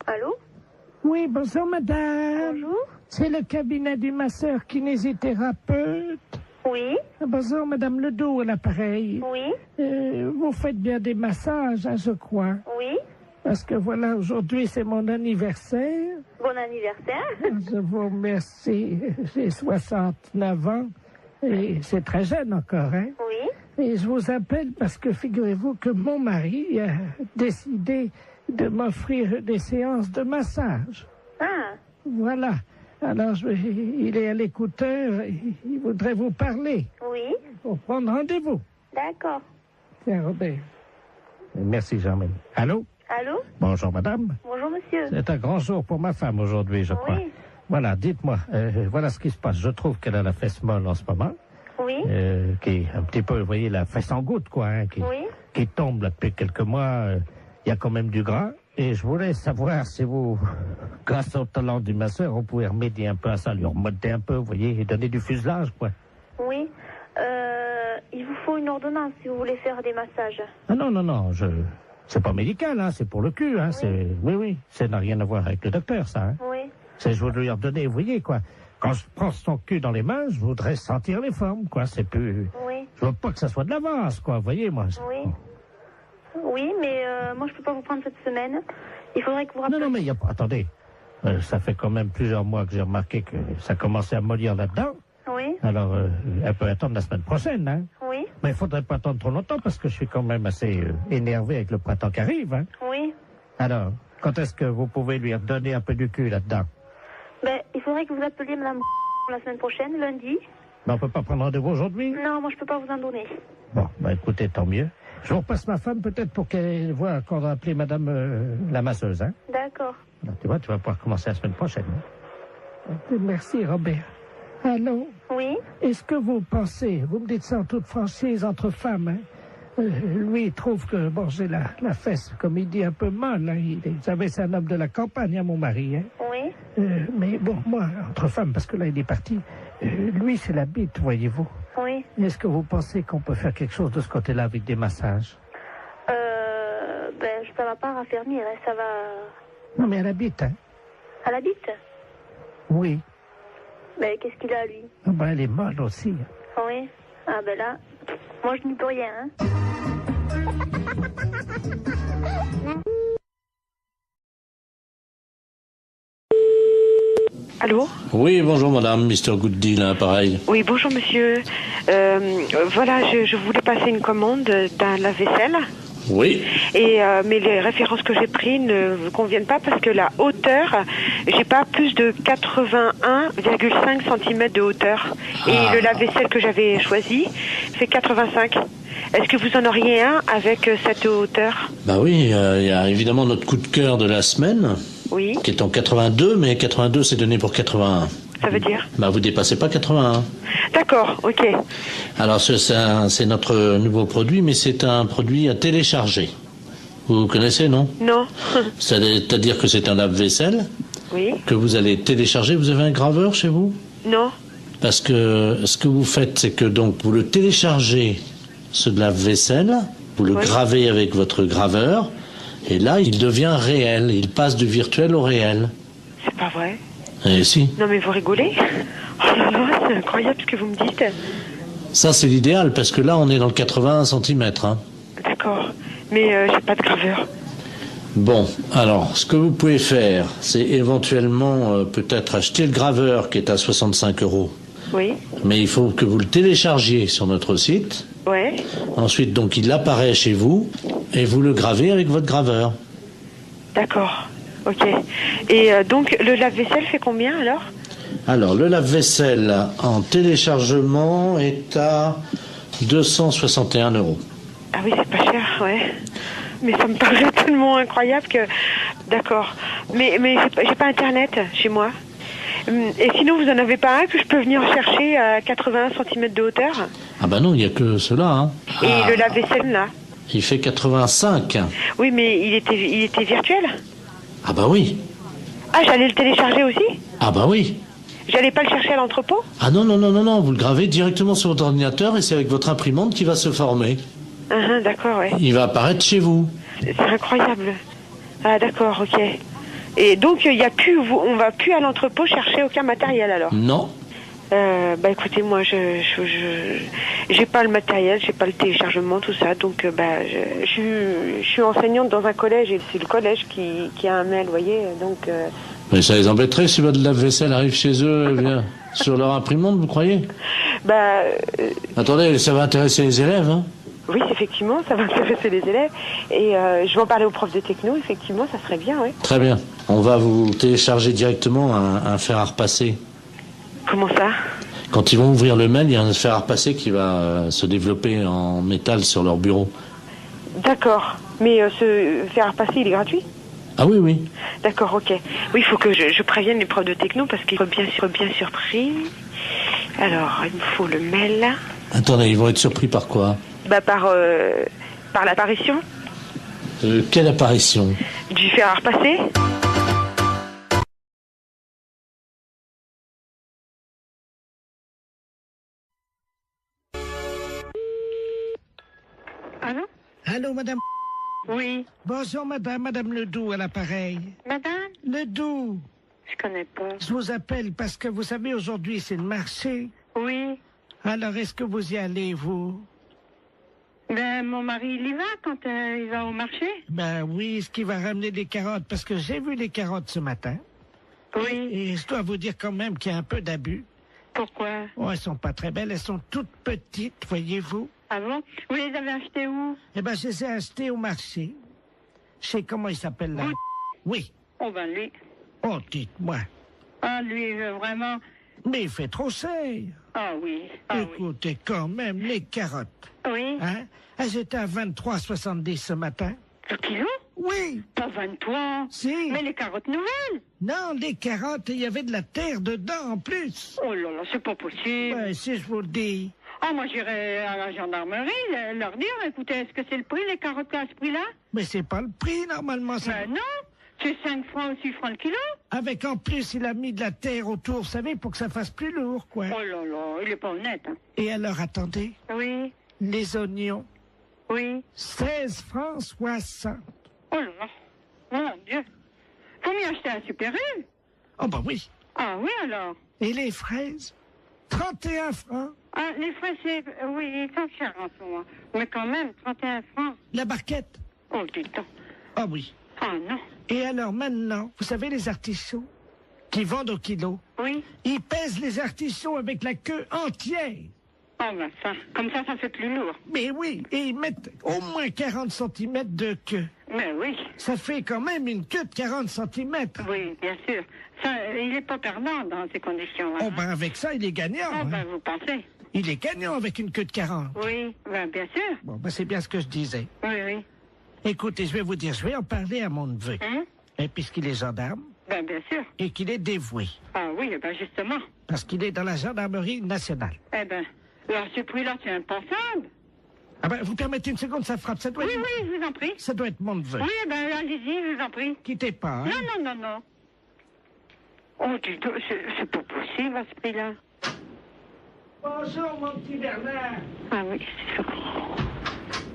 Speaker 10: Allô?
Speaker 11: Oui, bonjour madame.
Speaker 10: Bonjour.
Speaker 11: C'est le cabinet du masseur kinésithérapeute.
Speaker 10: Oui.
Speaker 11: Bonjour madame Ledoux à l'appareil.
Speaker 10: Oui.
Speaker 11: Vous faites bien des massages, hein, je crois.
Speaker 10: Oui.
Speaker 11: Parce que voilà, aujourd'hui c'est mon anniversaire.
Speaker 10: Bon anniversaire.
Speaker 11: Je vous remercie. J'ai 69 ans et c'est très jeune encore, hein?
Speaker 10: Oui.
Speaker 11: Et je vous appelle parce que figurez-vous que mon mari a décidé de m'offrir des séances de massage.
Speaker 10: Ah.
Speaker 11: Voilà. Alors, il est à l'écouteur, il voudrait vous parler.
Speaker 10: Oui.
Speaker 11: Pour prendre rendez-vous.
Speaker 10: D'accord.
Speaker 11: Tiens, Robert. Merci, Germaine. Allô?
Speaker 10: Allô?
Speaker 11: Bonjour, madame.
Speaker 10: Bonjour, monsieur.
Speaker 11: C'est un grand jour pour ma femme aujourd'hui, je crois.
Speaker 10: Oui.
Speaker 11: Voilà, dites-moi, voilà ce qui se passe. Je trouve qu'elle a la fesse molle en ce moment.
Speaker 10: Oui.
Speaker 11: Qui est un petit peu, vous voyez, la fesse en goutte, quoi, hein, qui tombe là depuis quelques mois. Il y a quand même du gras. Et je voulais savoir si vous, grâce au talent du masseur, on pouvait remédier un peu à ça, lui remonter un peu, vous voyez, et donner du fuselage, quoi.
Speaker 10: Oui. Il vous faut une ordonnance si vous voulez faire des massages.
Speaker 11: Ah non, c'est pas médical, hein, c'est pour le cul, hein, oui, ça n'a rien à voir avec le docteur, ça, hein.
Speaker 10: Oui.
Speaker 11: C'est, je veux lui redonner, vous voyez, quoi. Quand je prends son cul dans les mains, je voudrais sentir les formes, quoi, c'est plus...
Speaker 10: Oui.
Speaker 11: Je veux pas que ça soit de l'avance, quoi, vous voyez, moi.
Speaker 10: Oui. Oui, mais moi, je peux pas vous prendre cette semaine. Il faudrait que vous rappeliez...
Speaker 11: Non, mais il y a pas... Attendez. Ça fait quand même plusieurs mois que j'ai remarqué que ça commençait à mollir là-dedans.
Speaker 10: Oui.
Speaker 11: Alors, elle peut attendre la semaine prochaine, hein.
Speaker 10: Oui.
Speaker 11: Mais il faudrait pas attendre trop longtemps parce que je suis quand même assez énervé avec le printemps qui arrive, hein.
Speaker 10: Oui.
Speaker 11: Alors, quand est-ce que vous pouvez lui redonner un peu du cul là-dedans?
Speaker 10: Ben, il faudrait que vous appeliez madame la semaine prochaine, lundi.
Speaker 11: Mais on peut pas prendre rendez-vous aujourd'hui?
Speaker 10: Non, moi, je peux pas vous en donner.
Speaker 11: Bon, bah écoutez, tant mieux. Je vous repasse ma femme peut-être pour qu'elle voit qu'on va appeler madame la masseuse, hein.
Speaker 10: D'accord.
Speaker 11: Tu vois, tu vas pouvoir commencer la semaine prochaine. Hein? Merci, Robert. Allô?
Speaker 10: Oui?
Speaker 11: Est-ce que vous pensez, vous me dites ça en toute franchise, entre femmes, hein? Lui, il trouve que, bon, j'ai la fesse, comme il dit, un peu molle, hein? Vous savez, c'est un homme de la campagne, hein, mon mari, hein?
Speaker 10: Oui?
Speaker 11: Mais bon, moi, entre femmes, parce que là, il est parti, lui, c'est la bite, voyez-vous.
Speaker 10: Oui.
Speaker 11: Est-ce que vous pensez qu'on peut faire quelque chose de ce côté-là avec des massages?
Speaker 10: Ben, ça va pas raffermir, hein, ça va...
Speaker 11: Non, mais à la bite, hein?
Speaker 10: À la bite?
Speaker 11: Oui.
Speaker 10: Ben, qu'est-ce qu'il a, lui?
Speaker 11: Oh, ben, elle est molle aussi.
Speaker 10: Oui. Ah, ben là, moi, je n'y peux rien, hein.
Speaker 12: Allô?
Speaker 4: Oui, bonjour madame, Mr. Gooddeal, hein, pareil.
Speaker 12: Oui, bonjour monsieur. Voilà, je voulais passer une commande d'un lave-vaisselle.
Speaker 4: Oui.
Speaker 12: Mais les références que j'ai prises ne vous conviennent pas parce que la hauteur, j'ai pas plus de 81,5 cm de hauteur. Et le lave-vaisselle que j'avais choisi fait 85. Est-ce que vous en auriez un avec cette hauteur?
Speaker 4: Bah oui, il y a évidemment notre coup de cœur de la semaine.
Speaker 12: Oui.
Speaker 4: Qui est en 82, mais 82 c'est donné pour 81.
Speaker 12: Ça veut dire?
Speaker 4: Bah vous dépassez pas 81.
Speaker 12: D'accord, ok.
Speaker 4: Alors c'est notre nouveau produit, mais c'est un produit à télécharger. Vous connaissez, non?
Speaker 12: Non.
Speaker 4: C'est-à-dire que c'est un lave-vaisselle.
Speaker 12: Oui.
Speaker 4: Que vous allez télécharger. Vous avez un graveur chez vous?
Speaker 12: Non.
Speaker 4: Parce que ce que vous faites, c'est que donc vous le téléchargez, ce lave-vaisselle, vous le gravez avec votre graveur, et là il devient réel. Il passe du virtuel au réel.
Speaker 12: C'est pas vrai?
Speaker 4: Eh si.
Speaker 12: Non mais vous rigolez? Oh là là, c'est incroyable ce que vous me dites.
Speaker 4: Ça c'est l'idéal parce que là on est dans le 81 cm. Hein.
Speaker 12: D'accord, mais j'ai pas de graveur.
Speaker 4: Bon, alors ce que vous pouvez faire, c'est éventuellement peut-être acheter le graveur qui est à 65 €.
Speaker 12: Oui.
Speaker 4: Mais il faut que vous le téléchargiez sur notre site.
Speaker 12: Ouais.
Speaker 4: Ensuite donc il apparaît chez vous et vous le gravez avec votre graveur.
Speaker 12: D'accord. Ok. Et donc, le lave-vaisselle fait combien, alors? Alors,
Speaker 4: le lave-vaisselle en téléchargement est à 261 €.
Speaker 12: Ah oui, c'est pas cher, ouais. Mais ça me paraît tellement incroyable que... D'accord. Mais j'ai pas Internet chez moi. Et sinon, vous en avez pas un que je peux venir chercher à 81 cm de hauteur?
Speaker 4: Ah bah non, il n'y a que cela. Hein.
Speaker 12: Et le lave-vaisselle, là?
Speaker 4: Il fait 85.
Speaker 12: Oui, mais il était virtuel?
Speaker 4: Ah bah oui.
Speaker 12: Ah, j'allais le télécharger aussi?
Speaker 4: Ah bah oui.
Speaker 12: J'allais pas le chercher à l'entrepôt?
Speaker 4: Ah non, vous le gravez directement sur votre ordinateur et c'est avec votre imprimante qui va se former.
Speaker 12: D'accord, ouais.
Speaker 4: Il va apparaître chez vous.
Speaker 12: C'est incroyable. Ah d'accord, ok. Et donc, on va plus à l'entrepôt chercher aucun matériel alors?
Speaker 4: Non.
Speaker 12: Bah écoutez, moi j'ai pas le matériel, j'ai pas le téléchargement, tout ça, donc je suis enseignante dans un collège et c'est le collège qui a un mail, vous voyez, donc...
Speaker 4: Mais ça les embêterait si votre lave-vaisselle arrive chez eux sur leur imprimante, vous croyez? Attendez, ça va intéresser les élèves, hein?
Speaker 12: Oui, effectivement, ça va intéresser les élèves et je vais en parler aux profs de techno, effectivement, ça serait bien, oui.
Speaker 4: Très bien, on va vous télécharger directement un fer à repasser.
Speaker 12: Comment ça?
Speaker 4: Quand ils vont ouvrir le mail, il y a un fer à repasser qui va se développer en métal sur leur bureau.
Speaker 12: D'accord. Mais ce fer à repasser, il est gratuit?
Speaker 4: Ah oui, oui.
Speaker 12: D'accord, ok. Oui, il faut que je prévienne les profs de techno parce qu'ils sont bien surpris. Alors, il me faut le mail.
Speaker 4: Attendez, ils vont être surpris par quoi?
Speaker 12: Par l'apparition.
Speaker 4: Quelle apparition?
Speaker 12: Du fer à repasser.
Speaker 10: Allô?
Speaker 11: Allô, madame?
Speaker 10: Oui.
Speaker 11: Bonjour, madame Ledoux à l'appareil.
Speaker 10: Madame?
Speaker 11: Ledoux.
Speaker 10: Je connais pas.
Speaker 11: Je vous appelle parce que vous savez, aujourd'hui, c'est le marché.
Speaker 10: Oui.
Speaker 11: Alors, est-ce que vous y allez, vous?
Speaker 10: Ben, mon mari, il y va quand il va au marché?
Speaker 11: Ben oui, est-ce qu'il va ramener des carottes? Parce que j'ai vu les carottes ce matin.
Speaker 10: Oui.
Speaker 11: Et je dois vous dire quand même qu'il y a un peu d'abus.
Speaker 10: Pourquoi?
Speaker 11: Oh, elles sont pas très belles, elles sont toutes petites, voyez-vous.
Speaker 10: Ah bon? Vous les avez achetées où?
Speaker 11: Eh ben, je les ai achetées au marché. Je sais comment il s'appelle là. Oui.
Speaker 10: Oh ben lui.
Speaker 11: Oh, dites-moi.
Speaker 10: Ah, lui, vraiment...
Speaker 11: Mais il fait trop cher.
Speaker 10: Ah oui. Ah,
Speaker 11: écoutez, quand même, les carottes.
Speaker 10: Oui.
Speaker 11: Hein? Elles étaient à 23,70 ce matin.
Speaker 10: Le kilo?
Speaker 11: Oui.
Speaker 10: Pas 23.
Speaker 11: Si.
Speaker 10: Mais les carottes nouvelles?
Speaker 11: Non, les carottes, il y avait de la terre dedans en plus.
Speaker 10: Oh là là, c'est pas possible.
Speaker 11: Ouais, si je vous le dis.
Speaker 10: Ah, moi, j'irai à la gendarmerie leur dire, écoutez, est-ce que c'est le prix, les carottes à ce prix-là?
Speaker 11: Mais c'est pas le prix, normalement. Ça...
Speaker 10: Ben non, c'est 5 francs ou 6 francs le kilo.
Speaker 11: Avec en plus, il a mis de la terre autour, vous savez, pour que ça fasse plus lourd, quoi.
Speaker 10: Oh là là, il est pas honnête, hein.
Speaker 11: Et alors, attendez.
Speaker 10: Oui.
Speaker 11: Les oignons.
Speaker 10: Oui.
Speaker 11: 16 francs 60.
Speaker 10: Oh là là, mon Dieu. Faut m'y acheter un Super U.
Speaker 11: Oh bah oui.
Speaker 10: Ah oui, alors.
Speaker 11: Et les fraises? 31 francs.
Speaker 10: Ah, les fraises, oui, ils sont chers en ce moment. Mais quand même, 31 francs.
Speaker 11: La barquette?
Speaker 10: Oh, dis donc.
Speaker 11: Ah oui.
Speaker 10: Ah non.
Speaker 11: Et alors maintenant, vous savez les artichauts qui vendent au kilo?
Speaker 10: Oui.
Speaker 11: Ils pèsent les artichauts avec la queue entière.
Speaker 13: Oh, ben ça, comme ça fait plus lourd.
Speaker 11: Mais oui, et ils mettent au moins 40 cm de queue.
Speaker 13: Mais oui.
Speaker 11: Ça fait quand même une queue de 40 cm.
Speaker 13: Oui, bien sûr. Ça, il n'est pas perdant dans ces conditions-là.
Speaker 11: Oh, ben avec ça, il est gagnant.
Speaker 13: Oh, ben vous pensez?
Speaker 11: Il est gagnant avec une queue de 40.
Speaker 13: Oui, ben bien sûr.
Speaker 11: Bon, ben c'est bien ce que je disais.
Speaker 13: Oui, oui.
Speaker 11: Écoutez, je vais vous dire, je vais en parler à mon neveu. Et puisqu'il est gendarme.
Speaker 13: Ben bien sûr.
Speaker 11: Et qu'il est dévoué.
Speaker 13: Ah oui, ben justement.
Speaker 11: Parce qu'il est dans la gendarmerie nationale.
Speaker 13: Eh ben, à ce prix-là, c'est impensable.
Speaker 11: Ah ben, vous permettez une seconde, ça frappe. Ça doit
Speaker 13: Oui,
Speaker 11: être...
Speaker 13: oui, je vous en prie.
Speaker 11: Ça doit être mon neveu.
Speaker 13: Oui, ben allez-y, je vous en prie.
Speaker 11: Quittez pas, hein.
Speaker 13: Non, non, non, non. Oh, dis donc, c'est pas possible à ce prix-là.
Speaker 11: Bonjour, mon petit Bernard.
Speaker 13: Ah oui, c'est ça.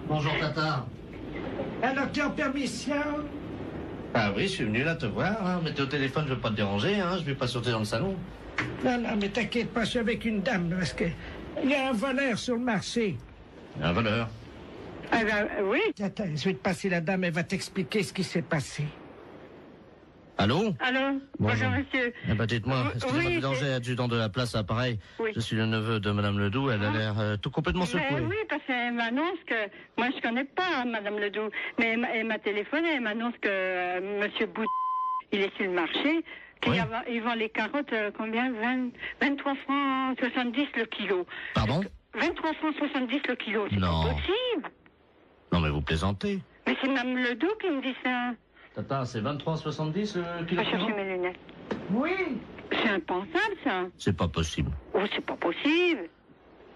Speaker 4: Bonjour, Tata.
Speaker 11: Alors, tu es en permission?
Speaker 4: Ah oui, je suis venu là te voir, hein. Mais t'es au téléphone, je veux pas te déranger, hein. Je vais pas sauter dans le salon.
Speaker 11: Non, non, mais t'inquiète pas, je suis avec une dame, parce que il y a un voleur sur le marché.
Speaker 4: Un voleur?
Speaker 13: Ah ben, oui.
Speaker 11: Attends, je vais te passer la dame, elle va t'expliquer ce qui s'est passé.
Speaker 4: Allô?
Speaker 13: Allô? Bonjour, monsieur.
Speaker 4: Eh ben, dites-moi, excusez-moi du danger, adjudant de la place à Pareil.
Speaker 13: Oui.
Speaker 4: Je suis le neveu de Madame Ledoux, elle a l'air tout complètement secouée.
Speaker 13: Oui, parce qu'elle m'annonce que... Moi, je connais pas Madame Ledoux, mais elle m'a téléphoné, elle m'annonce que Monsieur Bout, il est sur le marché, qu'il vend les carottes, combien? 23 francs 70 le kilo.
Speaker 4: Pardon?
Speaker 13: 23 francs 70 le kilo, c'est
Speaker 4: Non.
Speaker 13: pas possible.
Speaker 4: Non, mais vous plaisantez.
Speaker 13: Mais c'est Mme Ledoux qui me dit ça.
Speaker 4: Tata, c'est 23,70 le
Speaker 13: Je vais chercher mes lunettes.
Speaker 11: Oui.
Speaker 13: C'est impensable, ça.
Speaker 4: C'est pas possible.
Speaker 13: Oh, c'est pas possible.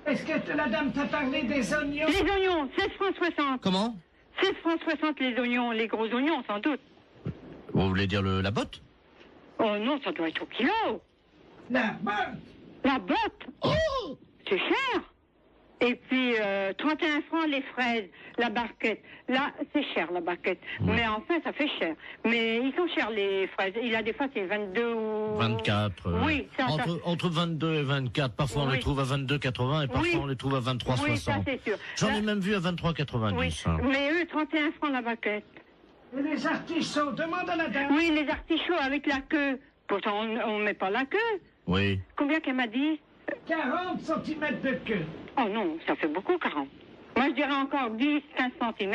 Speaker 11: Est-ce que la dame t'a parlé des oignons?
Speaker 13: Les oignons, 16 francs 60.
Speaker 4: Comment?
Speaker 13: 16 francs 60 les oignons, les gros oignons, sans doute.
Speaker 4: Vous voulez dire la botte?
Speaker 13: Oh non, ça doit être au kilo.
Speaker 11: La botte?
Speaker 13: La botte?
Speaker 4: Oh!
Speaker 13: C'est cher. Et puis, 31 francs les fraises, la barquette. Là, c'est cher, la barquette. Mais enfin, ça fait cher. Mais ils sont chers, les fraises. Il a des fois, c'est 22 ou...
Speaker 4: 24.
Speaker 13: Oui, ça...
Speaker 4: Entre 22 et 24. Parfois, on les trouve à 22,80 et parfois, on les trouve à 23,60.
Speaker 13: Oui, ça, c'est sûr.
Speaker 4: J'en ai même vu à 23,90.
Speaker 13: Oui, mais eux, 31 francs la barquette.
Speaker 11: Et les artichauts, demande à la dame.
Speaker 13: Oui, les artichauts avec la queue. Pourtant, on ne met pas la queue.
Speaker 4: Oui.
Speaker 13: Combien qu'elle m'a dit?
Speaker 11: 40 cm de queue.
Speaker 13: Oh non, ça fait beaucoup, 40. Moi, je dirais encore 10, 15 cm.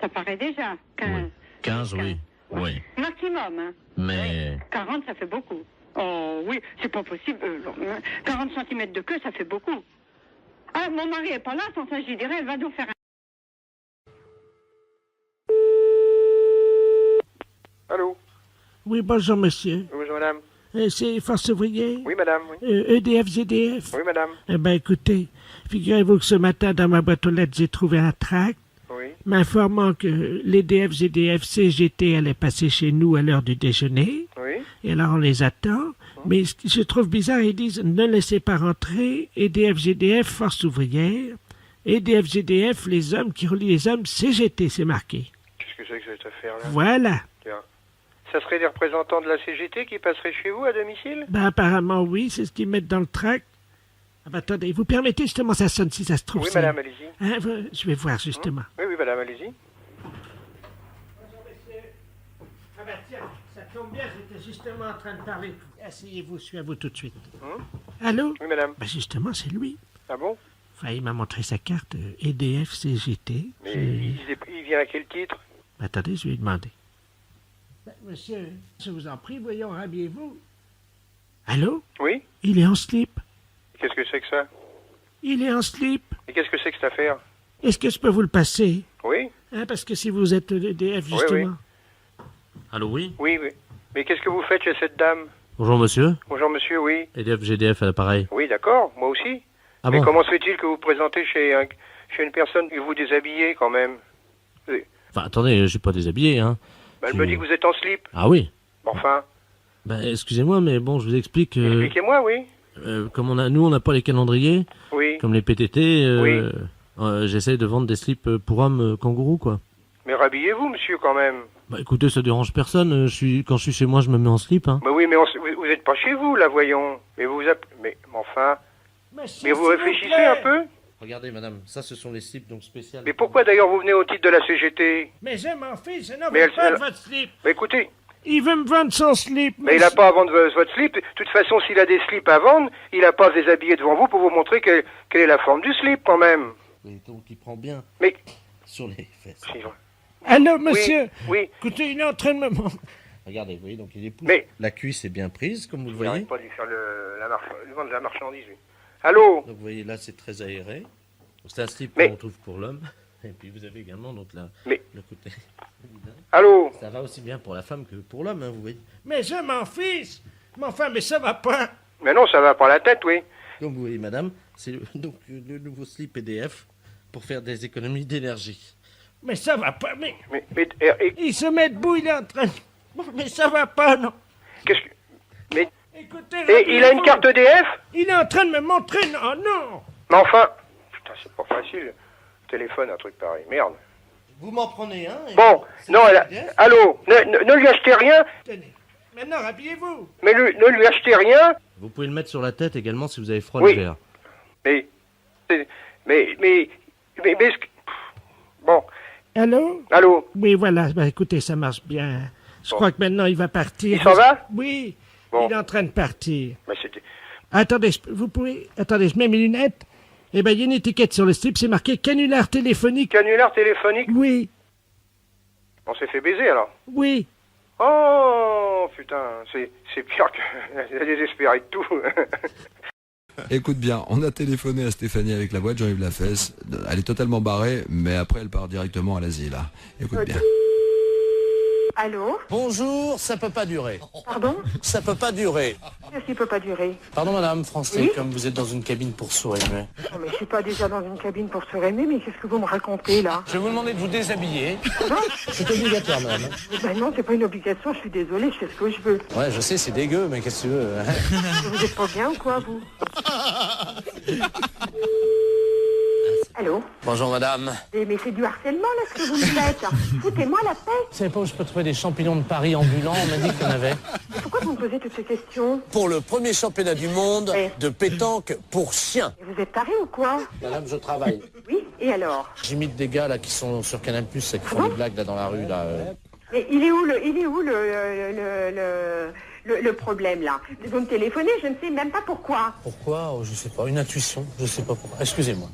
Speaker 13: Ça paraît déjà. 15.
Speaker 4: Oui. 15, oui. Oui.
Speaker 13: Maximum, hein.
Speaker 4: Mais...
Speaker 13: 40, ça fait beaucoup. Oh oui, c'est pas possible. 40 cm de queue, ça fait beaucoup. Ah, mon mari est pas là, sans ça, je lui dirais, elle va nous faire un...
Speaker 14: Allô?
Speaker 11: Oui, bonjour, monsieur.
Speaker 14: Bonjour, madame.
Speaker 11: C'est Force ouvrière?
Speaker 14: Oui, madame. Oui,
Speaker 11: EDF, GDF?
Speaker 14: oui madame.
Speaker 11: Eh bien, écoutez, figurez-vous que ce matin, dans ma boîte aux lettres, j'ai trouvé un tract
Speaker 14: Oui.
Speaker 11: m'informant que l'EDF, GDF, CGT allait passer chez nous à l'heure du déjeuner.
Speaker 14: Oui.
Speaker 11: Et alors, on les attend. Mais ce que je trouve bizarre, ils disent « Ne laissez pas rentrer, EDF, GDF, Force ouvrière. EDF, GDF, les hommes qui relient les hommes, CGT, c'est marqué. »
Speaker 14: Qu'est-ce que c'est que cette affaire-là?
Speaker 11: Voilà.
Speaker 14: Tiens. Ça serait des représentants de la CGT qui passeraient chez vous à domicile?
Speaker 11: Ben, apparemment, oui, c'est ce qu'ils mettent dans le tract. Ah ben, attendez, vous permettez justement, ça sonne si ça se trouve.
Speaker 14: Oui,
Speaker 11: c'est-
Speaker 14: madame, allez-y.
Speaker 11: Hein, je vais voir justement.
Speaker 14: Oui, oui, madame, allez-y.
Speaker 11: Bonjour, monsieur. Ah ben tiens, ça tombe bien, j'étais justement en train de parler. Asseyez-vous, je suis à vous tout de suite. Allô?
Speaker 14: Oui, madame.
Speaker 11: Ben justement, c'est lui.
Speaker 14: Ah bon?
Speaker 11: Enfin, il m'a montré sa carte EDF CGT.
Speaker 14: Mais il vient à quel titre?
Speaker 11: Ben, attendez, je vais lui demander. Ben, monsieur, je vous en prie, voyons, habillez-vous. Allô?
Speaker 14: Oui?
Speaker 11: Il est en slip.
Speaker 14: Qu'est-ce que c'est que ça?
Speaker 11: Il est en slip.
Speaker 14: Et qu'est-ce que c'est que cette affaire?
Speaker 11: Est-ce que je peux vous le passer?
Speaker 14: Oui?
Speaker 11: Hein, parce que si vous êtes EDF,
Speaker 14: Oui,
Speaker 11: justement.
Speaker 14: oui.
Speaker 4: Allô, oui?
Speaker 14: Oui, oui. Mais qu'est-ce que vous faites chez cette dame?
Speaker 4: Bonjour, monsieur.
Speaker 14: Bonjour, monsieur, oui.
Speaker 4: EDF, GDF à l'appareil.
Speaker 14: Oui, d'accord, moi aussi.
Speaker 4: Ah
Speaker 14: Mais
Speaker 4: bon?
Speaker 14: comment se fait-il que vous vous présentez chez une personne et vous déshabillez quand même? Oui.
Speaker 4: Enfin, attendez, je suis pas déshabillé, hein.
Speaker 14: Ben, elle me dit que vous êtes en slip.
Speaker 4: Ah oui?
Speaker 14: Enfin,
Speaker 4: Ben, excusez-moi, mais bon, je vous explique...
Speaker 14: expliquez-moi, oui.
Speaker 4: Comme nous, on n'a pas les calendriers,
Speaker 14: Oui.
Speaker 4: comme les PTT,
Speaker 14: Oui.
Speaker 4: j'essaye de vendre des slips pour hommes kangourous, quoi.
Speaker 14: Mais rhabillez-vous, monsieur, quand même.
Speaker 4: Bah écoutez, ça dérange personne, quand je suis chez moi, je me mets en slip, hein.
Speaker 14: Mais oui, mais vous êtes pas chez vous, là, voyons. Mais vous mais enfin...
Speaker 11: Monsieur,
Speaker 14: Mais vous
Speaker 11: s'il vous
Speaker 14: réfléchissez
Speaker 11: plaît.
Speaker 14: un peu?
Speaker 4: Regardez, madame, ça, ce sont les slips, donc spéciaux.
Speaker 14: Mais pourquoi, d'ailleurs, vous venez au titre de la CGT?
Speaker 11: Mais je m'en fiche, je n'en
Speaker 14: Mais
Speaker 11: veux pas
Speaker 14: elle-
Speaker 11: de votre slip.
Speaker 14: Bah, écoutez,
Speaker 15: Il veut me vendre son slip.
Speaker 14: Mais il n'a pas à vendre votre slip. De toute façon, s'il a des slips à vendre, il n'a pas à se déshabiller devant vous pour vous montrer quelle est la forme du slip, quand même.
Speaker 4: Oui, donc il prend bien
Speaker 14: Mais...
Speaker 4: sur les fesses.
Speaker 15: Allô, monsieur?
Speaker 14: Oui.
Speaker 15: Écoutez, il est en train de me...
Speaker 4: Regardez, vous voyez, donc il épouse.
Speaker 14: Mais...
Speaker 4: La cuisse est bien prise, comme vous le
Speaker 14: Il
Speaker 4: voyez.
Speaker 14: n'arrête pas de lui faire le vendre de la marchandise, lui. Allô?
Speaker 4: Donc vous voyez, là, c'est très aéré. C'est un slip qu'on trouve pour l'homme. Et puis vous avez également donc le côté...
Speaker 14: Allô?
Speaker 4: Ça va aussi bien pour la femme que pour l'homme, hein, vous voyez.
Speaker 15: Mais je m'en fiche. Mais enfin, mais ça va pas.
Speaker 14: Mais non, ça va pas la tête, oui.
Speaker 4: Comme vous voyez, madame, c'est donc le nouveau slip EDF pour faire des économies d'énergie.
Speaker 15: Mais ça va pas, mais il se met debout, il est en train... Mais ça va pas, non.
Speaker 14: Qu'est-ce que... Mais...
Speaker 15: Écoutez,
Speaker 14: et il a une carte EDF?
Speaker 15: Il est en train de me montrer, non, non.
Speaker 14: Mais enfin... Putain, c'est pas facile. Téléphone, un truc pareil. Merde.
Speaker 4: Vous m'en prenez un.
Speaker 14: Bon, non, allô, ne lui achetez rien.
Speaker 15: Tenez, maintenant, habillez-vous.
Speaker 14: Mais ne lui achetez rien.
Speaker 4: Vous pouvez le mettre sur la tête également si vous avez froid
Speaker 14: Oui.
Speaker 4: l'hiver.
Speaker 14: Mais... Bon.
Speaker 15: Allô?
Speaker 14: Allô?
Speaker 15: Oui, voilà, ben, écoutez, ça marche bien. Je crois que maintenant, il va partir.
Speaker 14: Il s'en va?
Speaker 15: Oui,
Speaker 14: bon.
Speaker 15: Il est en train de partir.
Speaker 14: Mais c'était...
Speaker 15: Attendez, vous pouvez... Attendez, je mets mes lunettes. Eh ben, il y a une étiquette sur le slip, c'est marqué canular téléphonique.
Speaker 14: Canular téléphonique?
Speaker 15: Oui.
Speaker 14: On s'est fait baiser, alors?
Speaker 15: Oui.
Speaker 14: Oh, putain, c'est pire que... Elle est désespérée de tout.
Speaker 16: Écoute bien, on a téléphoné à Stéphanie avec la boîte Jean-Yves Lafesse. Elle est totalement barrée, mais après elle part directement à l'asile. Écoute bien.
Speaker 17: Allô?
Speaker 11: Bonjour, ça peut pas durer.
Speaker 17: Pardon?
Speaker 11: Ça peut pas durer.
Speaker 17: Qu'est-ce qui peut pas durer?
Speaker 11: Pardon madame, Français,
Speaker 17: Oui
Speaker 11: comme vous êtes dans une cabine pour sourds aimés.
Speaker 17: Oh, mais je suis pas déjà dans une cabine pour se aimer, mais qu'est-ce que vous me racontez là?
Speaker 11: Je vais vous demander de vous déshabiller.
Speaker 17: Pardon?
Speaker 11: C'est obligatoire madame.
Speaker 17: Ben non, c'est pas une obligation, je suis désolée, je fais ce que je veux.
Speaker 11: Ouais, je sais, c'est dégueu, mais qu'est-ce que tu veux?
Speaker 17: Vous êtes pas bien ou quoi, vous? Allô?
Speaker 11: Bonjour madame.
Speaker 17: Mais c'est du harcèlement là ce que vous me faites. Foutez-moi la paix.
Speaker 11: Vous savez pas où je peux trouver des champignons de Paris ambulants? On m'a dit qu'il y en avait.
Speaker 17: Mais pourquoi vous me posez toutes ces questions?
Speaker 11: Pour le premier championnat du monde de pétanque pour chiens.
Speaker 17: Et vous êtes taré ou quoi?
Speaker 11: Madame, je travaille.
Speaker 17: Oui, et alors?
Speaker 11: J'imite des gars là qui sont sur Canal+, qui font des blagues là dans la rue là.
Speaker 17: Mais il est où le problème là? Vous me téléphonez, je ne sais même pas pourquoi.
Speaker 11: Pourquoi? Je sais pas, une intuition, je sais pas pourquoi. Excusez-moi.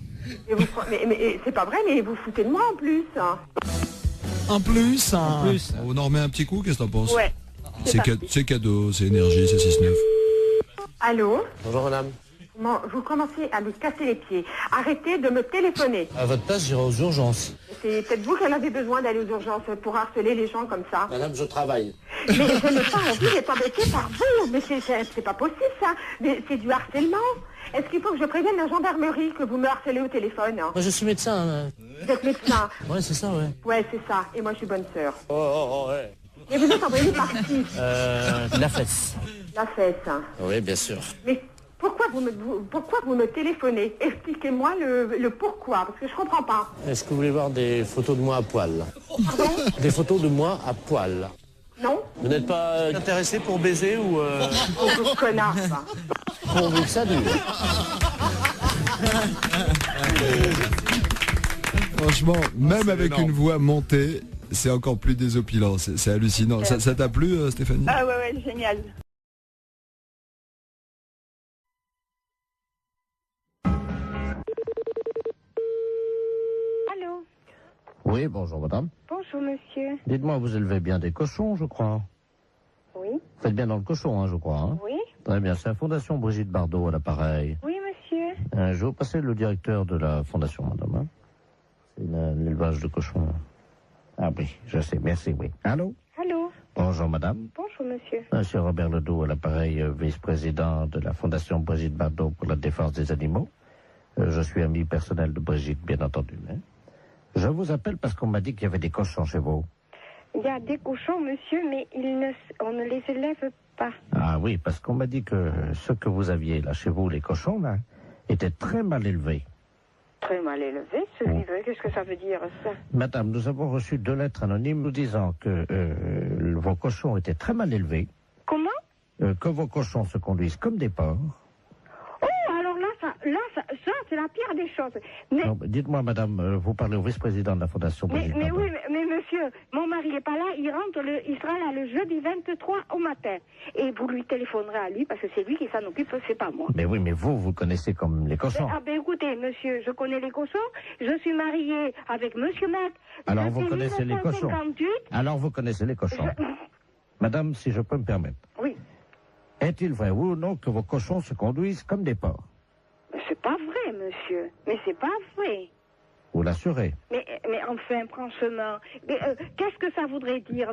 Speaker 17: Mais c'est pas vrai, mais vous foutez de moi en plus.
Speaker 16: En plus, on en remet un petit coup, qu'est-ce que t'en penses?
Speaker 17: Ouais.
Speaker 16: C'est cadeau, c'est énergie, c'est 6-9.
Speaker 17: Allô?
Speaker 11: Bonjour madame.
Speaker 17: Vous commencez à me casser les pieds. Arrêtez de me téléphoner.
Speaker 11: À votre place, j'irai aux urgences.
Speaker 17: C'est peut-être vous qui en avez besoin d'aller aux urgences pour harceler les gens comme ça.
Speaker 11: Madame, je travaille.
Speaker 17: Mais je n'ai pas envie d'être embêtée par vous. Mais c'est pas possible ça. Mais c'est du harcèlement. Est-ce qu'il faut que je prévienne la gendarmerie que vous me harcelez au téléphone?
Speaker 11: Moi, je suis médecin.
Speaker 17: Vous êtes médecin?
Speaker 11: Ouais, c'est ça, ouais.
Speaker 17: Ouais, c'est ça. Et moi, je suis bonne sœur.
Speaker 11: Ouais.
Speaker 17: Et vous êtes envoyé par qui?
Speaker 11: La fesse.
Speaker 17: La fesse.
Speaker 11: Oui, bien sûr.
Speaker 17: Mais pourquoi vous me téléphonez? Expliquez-moi le pourquoi, parce que je comprends pas.
Speaker 11: Est-ce que vous voulez voir des photos de moi à poil?
Speaker 17: Pardon?
Speaker 11: Des photos de moi à poil.
Speaker 17: Non?
Speaker 11: Vous n'êtes pas intéressé pour baiser ou...
Speaker 17: Oh, connard, ça.
Speaker 11: Pourvu que ça dure.
Speaker 16: Franchement, même avec une voix montée, c'est encore plus désopilant, c'est hallucinant. Ça t'a plu, Stéphanie?
Speaker 17: Ah ouais, génial.
Speaker 10: Allô?
Speaker 11: Oui, bonjour madame.
Speaker 10: Bonjour monsieur.
Speaker 11: Dites-moi, vous élevez bien des cochons, je crois.
Speaker 10: Oui.
Speaker 11: Vous faites bien dans le cochon, je crois. Hein?
Speaker 10: Oui.
Speaker 11: Très bien, c'est la Fondation Brigitte Bardot à l'appareil.
Speaker 10: Oui monsieur.
Speaker 11: Je vais vous passer le directeur de la Fondation, madame. Hein? C'est l'élevage de cochons. Ah oui, je sais, merci, oui. Allô?
Speaker 10: Allô?
Speaker 11: Bonjour madame.
Speaker 10: Bonjour monsieur.
Speaker 11: Monsieur Robert Ledoux à l'appareil, vice-président de la Fondation Brigitte Bardot pour la défense des animaux. Je suis ami personnel de Brigitte, bien entendu. Hein? Je vous appelle parce qu'on m'a dit qu'il y avait des cochons chez vous.
Speaker 10: Il y a des cochons monsieur, mais on ne les élève pas.
Speaker 11: Ah oui, parce qu'on m'a dit que ce que vous aviez là chez vous, les cochons, là, étaient très mal élevés.
Speaker 10: Très mal élevé, ce vivre. Qu'est-ce que ça veut dire, ça?
Speaker 11: Madame, nous avons reçu 2 lettres anonymes nous disant que vos cochons étaient très mal élevés.
Speaker 10: Comment?
Speaker 11: Que vos cochons se conduisent comme des porcs.
Speaker 10: Oh, alors là, ce
Speaker 17: ça, c'est la pire des choses. Mais,
Speaker 11: non, dites-moi, madame, vous parlez au vice-président de la Fondation Brigitte
Speaker 17: mais
Speaker 11: Bardot.
Speaker 17: oui, mais monsieur, mon mari est pas là, il sera là le jeudi 23 au matin. Et vous lui téléphonerez à lui, parce que c'est lui qui s'en occupe, c'est pas moi.
Speaker 11: Mais oui, mais vous connaissez comme les cochons.
Speaker 17: Écoutez, monsieur, je connais les cochons, je suis mariée avec monsieur Mac.
Speaker 11: Alors vous connaissez les cochons. Alors vous connaissez les cochons. Madame, si je peux me permettre.
Speaker 17: Oui.
Speaker 11: Est-il vrai ou non que vos cochons se conduisent comme des porcs?
Speaker 17: C'est pas vrai, monsieur. Mais c'est pas vrai.
Speaker 11: Vous l'assurez?
Speaker 17: Mais enfin, franchement, qu'est-ce que ça voudrait dire?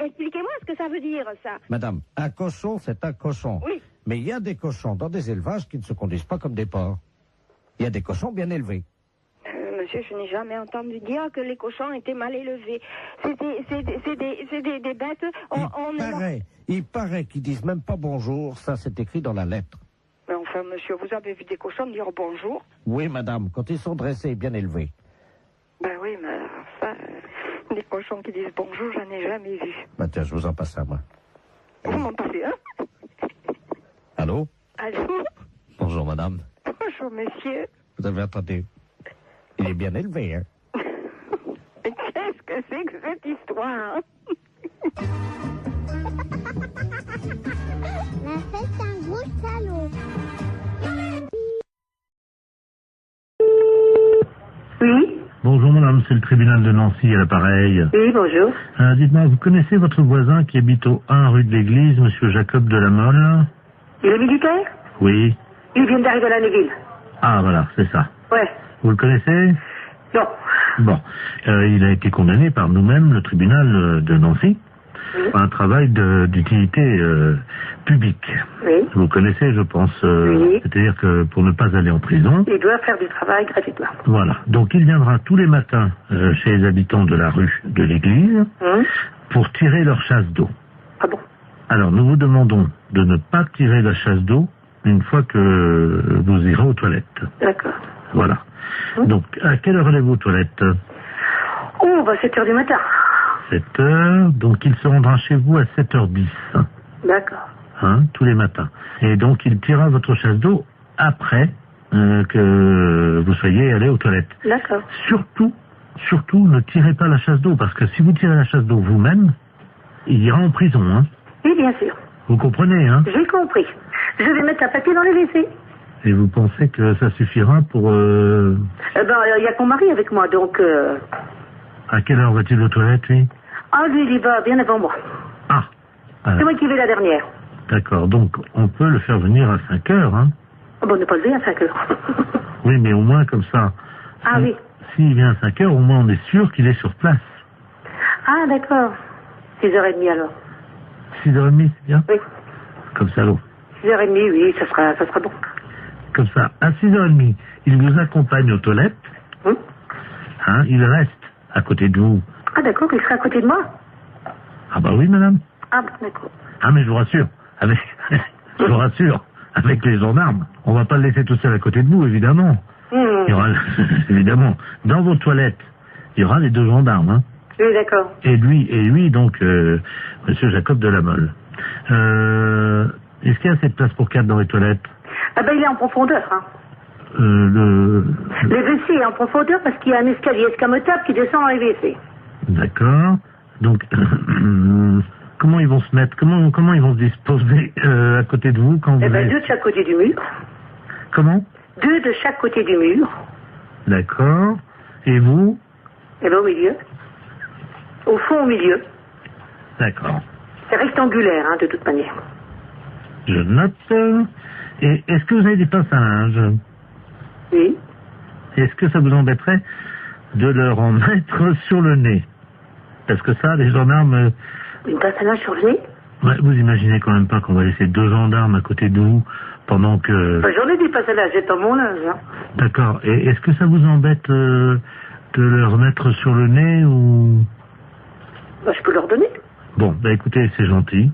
Speaker 17: Expliquez-moi ce que ça veut dire, ça.
Speaker 11: Madame, un cochon, c'est un cochon.
Speaker 17: Oui.
Speaker 11: Mais il y a des cochons dans des élevages qui ne se conduisent pas comme des porcs. Il y a des cochons bien élevés.
Speaker 17: Monsieur, je n'ai jamais entendu dire que les cochons étaient mal élevés. C'est des bêtes.
Speaker 11: Il paraît qu'ils disent même pas bonjour. Ça, c'est écrit dans la lettre.
Speaker 17: Mais enfin, monsieur, vous avez vu des cochons dire bonjour?
Speaker 11: Oui, madame, quand ils sont dressés et bien élevés.
Speaker 17: Ben oui, mais enfin, des cochons qui disent bonjour, j'en ai jamais vu.
Speaker 11: Bah tiens, je vous en passe un, moi.
Speaker 17: Vous m'en passez un?
Speaker 11: Allô?
Speaker 17: Allô?
Speaker 11: Bonjour, madame.
Speaker 17: Bonjour, monsieur.
Speaker 11: Vous avez entendu? Il est bien élevé, hein?
Speaker 17: Mais qu'est-ce que c'est que cette histoire?
Speaker 8: La fête, c'est un gros salaud.
Speaker 2: Oui. Bonjour madame, c'est le tribunal de Nancy à l'appareil.
Speaker 6: Oui, bonjour.
Speaker 2: Dites-moi, vous connaissez votre voisin qui habite au 1 rue de l'Église, monsieur Jacob de la Mole?
Speaker 6: Il est militaire?
Speaker 2: Oui.
Speaker 6: Il vient d'arriver à la Neuville.
Speaker 2: Ah voilà, c'est ça.
Speaker 6: Ouais.
Speaker 2: Vous le connaissez?
Speaker 6: Non.
Speaker 2: Bon, il a été condamné par nous-mêmes, le tribunal de Nancy, pour un travail d'utilité publique.
Speaker 6: Oui.
Speaker 2: Vous connaissez, je pense.
Speaker 6: Oui.
Speaker 2: C'est-à-dire que pour ne pas aller en prison...
Speaker 6: Il doit faire du travail gratuitement.
Speaker 2: Voilà. Donc il viendra tous les matins chez les habitants de la rue de l'église pour tirer leur chasse d'eau.
Speaker 6: Ah bon?
Speaker 2: Alors nous vous demandons de ne pas tirer la chasse d'eau une fois que vous irez aux toilettes.
Speaker 6: D'accord.
Speaker 2: Voilà. Donc, à quelle heure allez-vous aux toilettes?
Speaker 6: Oh, 7h du matin.
Speaker 2: 7h, donc il se rendra chez vous à 7h10.
Speaker 6: D'accord.
Speaker 2: Hein, tous les matins. Et donc il tirera votre chasse d'eau après que vous soyez allé aux toilettes.
Speaker 6: D'accord.
Speaker 2: Surtout, ne tirez pas la chasse d'eau, parce que si vous tirez la chasse d'eau vous-même, il ira en prison. Hein.
Speaker 6: Oui, bien sûr.
Speaker 2: Vous comprenez, hein?
Speaker 6: J'ai compris. Je vais mettre un papier dans les WC.
Speaker 2: Et vous pensez que ça suffira pour...
Speaker 6: il y a que mon mari avec moi, donc...
Speaker 2: À quelle heure va-t-il aux toilettes, lui?
Speaker 6: Ah, lui, il y va bien avant moi.
Speaker 2: Ah.
Speaker 6: C'est moi qui vais la dernière.
Speaker 2: D'accord, donc on peut le faire venir à 5 heures, hein?
Speaker 6: Ah bon, on ne pas lever à 5 heures.
Speaker 2: Oui, mais au moins comme ça.
Speaker 6: Ah oui.
Speaker 2: S'il vient à 5 heures, au moins on est sûr qu'il est sur place.
Speaker 6: Ah, d'accord. 6h30 alors.
Speaker 2: 6h30, c'est bien?
Speaker 6: Oui.
Speaker 2: Comme ça, l'eau.
Speaker 6: 6h30, oui, ça sera bon.
Speaker 2: Comme ça, à 6h30, il vous accompagne aux toilettes. Hein, il reste à côté de vous.
Speaker 6: Ah d'accord, il sera à côté de moi?
Speaker 2: Ah bah oui, madame.
Speaker 6: Ah bon, d'accord.
Speaker 2: Ah mais je vous rassure, avec les gendarmes, on va pas le laisser tout seul à côté de vous, évidemment. Il y aura, évidemment, dans vos toilettes, il y aura les 2 gendarmes. Hein.
Speaker 6: Oui, d'accord.
Speaker 2: Et lui, donc, monsieur Jacob de la Mole. Est-ce qu'il y a assez de place pour 4 dans les toilettes?
Speaker 6: Ah ben il est en profondeur, hein.
Speaker 2: Le
Speaker 6: WC est en profondeur parce qu'il y a un escalier escamotable qui descend dans les WC.
Speaker 2: D'accord. Donc, comment ils vont se mettre, comment ils vont se disposer à côté de vous quand vous...
Speaker 6: 2 de chaque côté du mur.
Speaker 2: Comment?
Speaker 6: 2 de chaque côté du mur.
Speaker 2: D'accord. Et vous?
Speaker 6: Au milieu. Au fond, au milieu.
Speaker 2: D'accord.
Speaker 6: C'est rectangulaire, hein, de toute manière.
Speaker 2: Je note. Et est-ce que vous avez des passages?
Speaker 6: Oui.
Speaker 2: Est-ce que ça vous embêterait de leur en mettre sur le nez? Parce que ça, les gendarmes...
Speaker 6: Une passage sur le nez?
Speaker 2: Ouais, vous imaginez quand même pas qu'on va laisser 2 gendarmes à côté de vous pendant que...
Speaker 6: J'en ai des passages, j'ai pas mon linge. Hein.
Speaker 2: D'accord. Et est-ce que ça vous embête de leur mettre sur le nez ou...
Speaker 6: Je peux leur donner.
Speaker 2: Bon, écoutez, c'est gentil.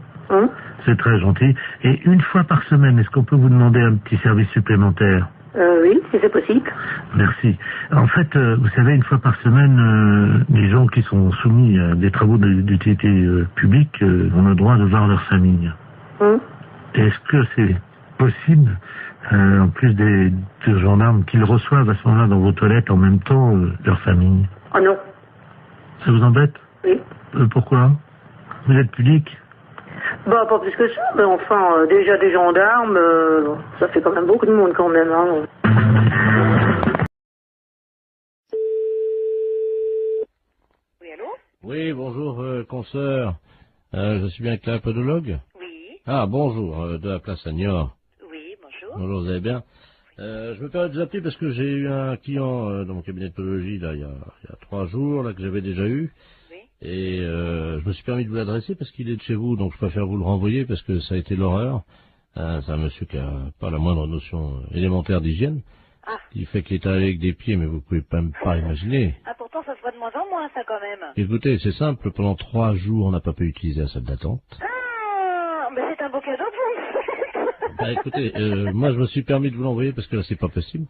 Speaker 2: C'est très gentil. Et une fois par semaine, est-ce qu'on peut vous demander un petit service supplémentaire?
Speaker 6: Oui, si c'est possible.
Speaker 2: Merci. En fait, vous savez, une fois par semaine, les gens qui sont soumis à des travaux d'utilité publique ont le droit de voir leur famille. Est-ce que c'est possible En plus des gendarmes qu'ils reçoivent à ce moment-là dans vos toilettes en même temps leur famille.
Speaker 18: Oh non.
Speaker 2: Ça vous embête?
Speaker 18: Oui.
Speaker 2: Pourquoi? Vous êtes pudique?
Speaker 18: Bah, pas plus que ça, mais enfin, déjà des gendarmes, ça fait quand même beaucoup de monde quand même, hein.
Speaker 12: Oui, allô?
Speaker 11: Oui, bonjour, consoeur. Je suis bien avec la podologue?
Speaker 12: Oui.
Speaker 11: Ah, bonjour, de la place à Niort.
Speaker 12: Oui, bonjour.
Speaker 11: Bonjour, vous allez bien? Je me permets de vous appeler parce que j'ai eu un client dans mon cabinet de podologie, là, il y a 3 jours, là, que j'avais déjà eu.
Speaker 12: Oui.
Speaker 11: Et je me suis permis de vous l'adresser parce qu'il est de chez vous, donc je préfère vous le renvoyer parce que ça a été l'horreur. C'est un monsieur qui a pas la moindre notion élémentaire d'hygiène.
Speaker 12: Ah.
Speaker 11: Il fait qu'il est allé avec des pieds, mais vous pouvez même pas imaginer.
Speaker 12: Ah, pourtant, ça se voit de moins en moins, ça, quand même.
Speaker 11: Écoutez, c'est simple, pendant 3 jours, on n'a pas pu utiliser la salle d'attente.
Speaker 12: Ah, mais c'est un beau cadeau pour vous.
Speaker 11: Bah, écoutez, moi je me suis permis de vous l'envoyer parce que là c'est pas possible.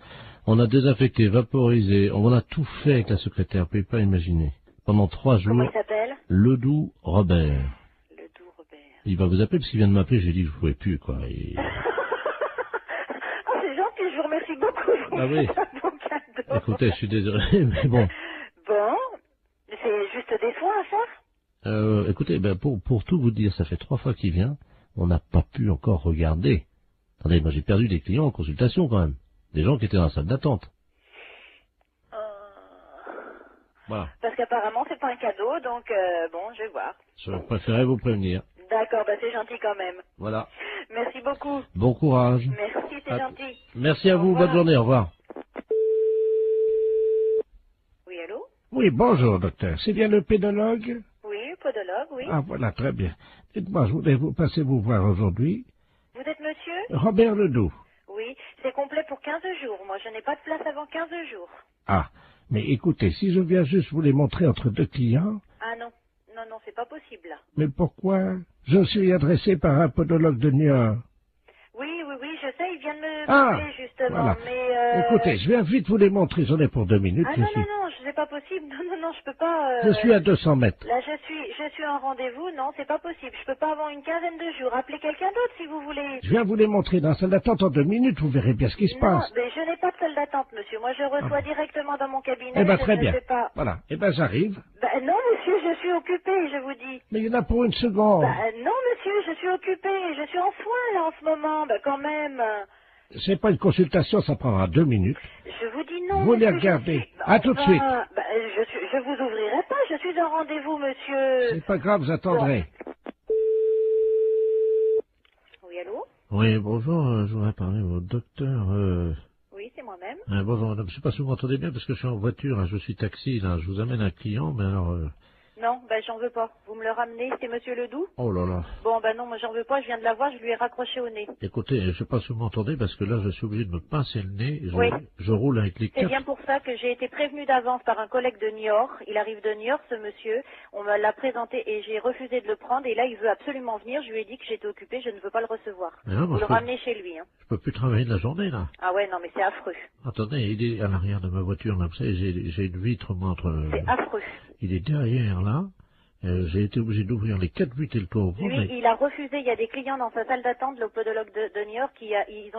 Speaker 11: On a désinfecté, vaporisé, on a tout fait avec la secrétaire, vous pouvez pas imaginer. Pendant 3 jours.
Speaker 12: Comment il s'appelle?
Speaker 11: Ledoux Robert.
Speaker 12: Ledoux Robert.
Speaker 11: Il va vous appeler parce qu'il vient de m'appeler, j'ai dit que je pouvais plus, quoi. Et...
Speaker 12: Oh, c'est gentil, je vous remercie beaucoup.
Speaker 11: Ah oui.
Speaker 12: C'est un beau cadeau.
Speaker 11: Écoutez, je suis désolé, mais bon.
Speaker 12: Bon, c'est juste des soins à faire?
Speaker 11: Écoutez, ben pour tout vous dire, ça fait 3 fois qu'il vient, on n'a pas pu encore regarder. Attendez, moi j'ai perdu des clients en consultation quand même. Des gens qui étaient dans la salle d'attente. Voilà.
Speaker 12: Parce qu'apparemment c'est pas un cadeau, donc bon, je vais voir.
Speaker 11: Je préférais vous prévenir.
Speaker 12: D'accord, bah c'est gentil quand même.
Speaker 11: Voilà.
Speaker 12: Merci beaucoup.
Speaker 11: Bon courage.
Speaker 12: Merci, c'est gentil.
Speaker 11: Merci à vous, bonne journée, au revoir.
Speaker 12: Oui, allô?
Speaker 15: Oui, bonjour, docteur. C'est bien le pédologue?
Speaker 12: Oui, podologue, oui.
Speaker 15: Ah, voilà, très bien. Dites-moi, je voulais vous passer vous voir aujourd'hui.
Speaker 12: Vous êtes monsieur?
Speaker 15: Robert Ledoux.
Speaker 12: Oui, c'est complet pour 15 jours. Moi, je n'ai pas de place avant 15 jours.
Speaker 15: Ah, mais écoutez, si je viens juste vous les montrer entre 2 clients...
Speaker 12: Ah non, non, c'est pas possible, là.
Speaker 15: Mais pourquoi? Je suis adressé par un podologue de Niort.
Speaker 12: Oui, je sais, il vient de me
Speaker 15: Ah,
Speaker 12: appeler, justement,
Speaker 15: voilà.
Speaker 12: mais...
Speaker 15: Écoutez, je viens vite vous les montrer, j'en ai pour 2 minutes.
Speaker 12: Ah non, c'est pas possible. Non, je peux pas...
Speaker 15: Je suis à 200 mètres.
Speaker 12: Là, je suis en rendez-vous. Non, c'est pas possible. Je peux pas avoir une quinzaine de jours. Appelez quelqu'un d'autre, si vous voulez.
Speaker 15: Je viens vous les montrer dans la salle d'attente en 2 minutes, vous verrez bien ce qui se
Speaker 12: Non,
Speaker 15: passe.
Speaker 12: mais je n'ai pas de salle d'attente, monsieur. Moi, je reçois directement dans mon cabinet.
Speaker 15: Eh ben,
Speaker 12: je
Speaker 15: très
Speaker 12: ne
Speaker 15: bien.
Speaker 12: sais pas.
Speaker 15: Voilà. Eh ben, j'arrive.
Speaker 12: Ben, non, monsieur, je suis occupée, je vous dis.
Speaker 15: Mais il y en a pour 1 seconde.
Speaker 12: Ben, non, monsieur, je suis occupée. Je suis en soins, là, en ce moment. Ben, quand même.
Speaker 15: C'est pas une consultation, ça prendra 2 minutes.
Speaker 12: Je vous dis non,
Speaker 15: Vous les
Speaker 12: monsieur,
Speaker 15: regardez. À tout de suite.
Speaker 12: Ben, je vous ouvrirai pas. Je suis en rendez-vous, monsieur.
Speaker 15: C'est pas grave, j'attendrai.
Speaker 12: Oui, allô?
Speaker 11: Oui, bonjour, je voudrais parler au docteur...
Speaker 12: Oui, c'est moi-même.
Speaker 11: Bonjour madame, je sais pas si vous m'entendez bien parce que je suis en voiture, hein, je suis taxi, là, je vous amène un client, mais alors...
Speaker 12: Non, ben j'en veux pas. Vous me le ramenez, c'est monsieur Ledoux?
Speaker 11: Oh là là.
Speaker 12: Bon, ben non, moi j'en veux pas, je viens de la voir, je lui ai raccroché au nez.
Speaker 11: Écoutez, je sais pas si vous m'entendez parce que là, je suis obligé de me pincer le nez,
Speaker 12: Oui.
Speaker 11: je roule avec les
Speaker 12: C'est
Speaker 11: 4...
Speaker 12: bien pour ça que j'ai été prévenue d'avance par un collègue de Niort. Il arrive de Niort, ce monsieur. On me l'a présenté et j'ai refusé de le prendre. Et là, il veut absolument venir. Je lui ai dit que j'étais occupée, je ne veux pas le recevoir.
Speaker 11: Non,
Speaker 12: Vous le ramenez chez lui. Hein.
Speaker 11: Je peux plus travailler de la journée, là.
Speaker 12: Ah ouais, non, mais c'est affreux.
Speaker 11: Attendez, il est à l'arrière de ma voiture, là, vous savez, j'ai une vitre, moi, entre...
Speaker 12: C'est affreux.
Speaker 11: Il est derrière, là. J'ai été obligé d'ouvrir les 4 vitres et le toit au fond.
Speaker 12: Lui, il a refusé. Il y a des clients dans sa salle d'attente, le podologue de New York, ils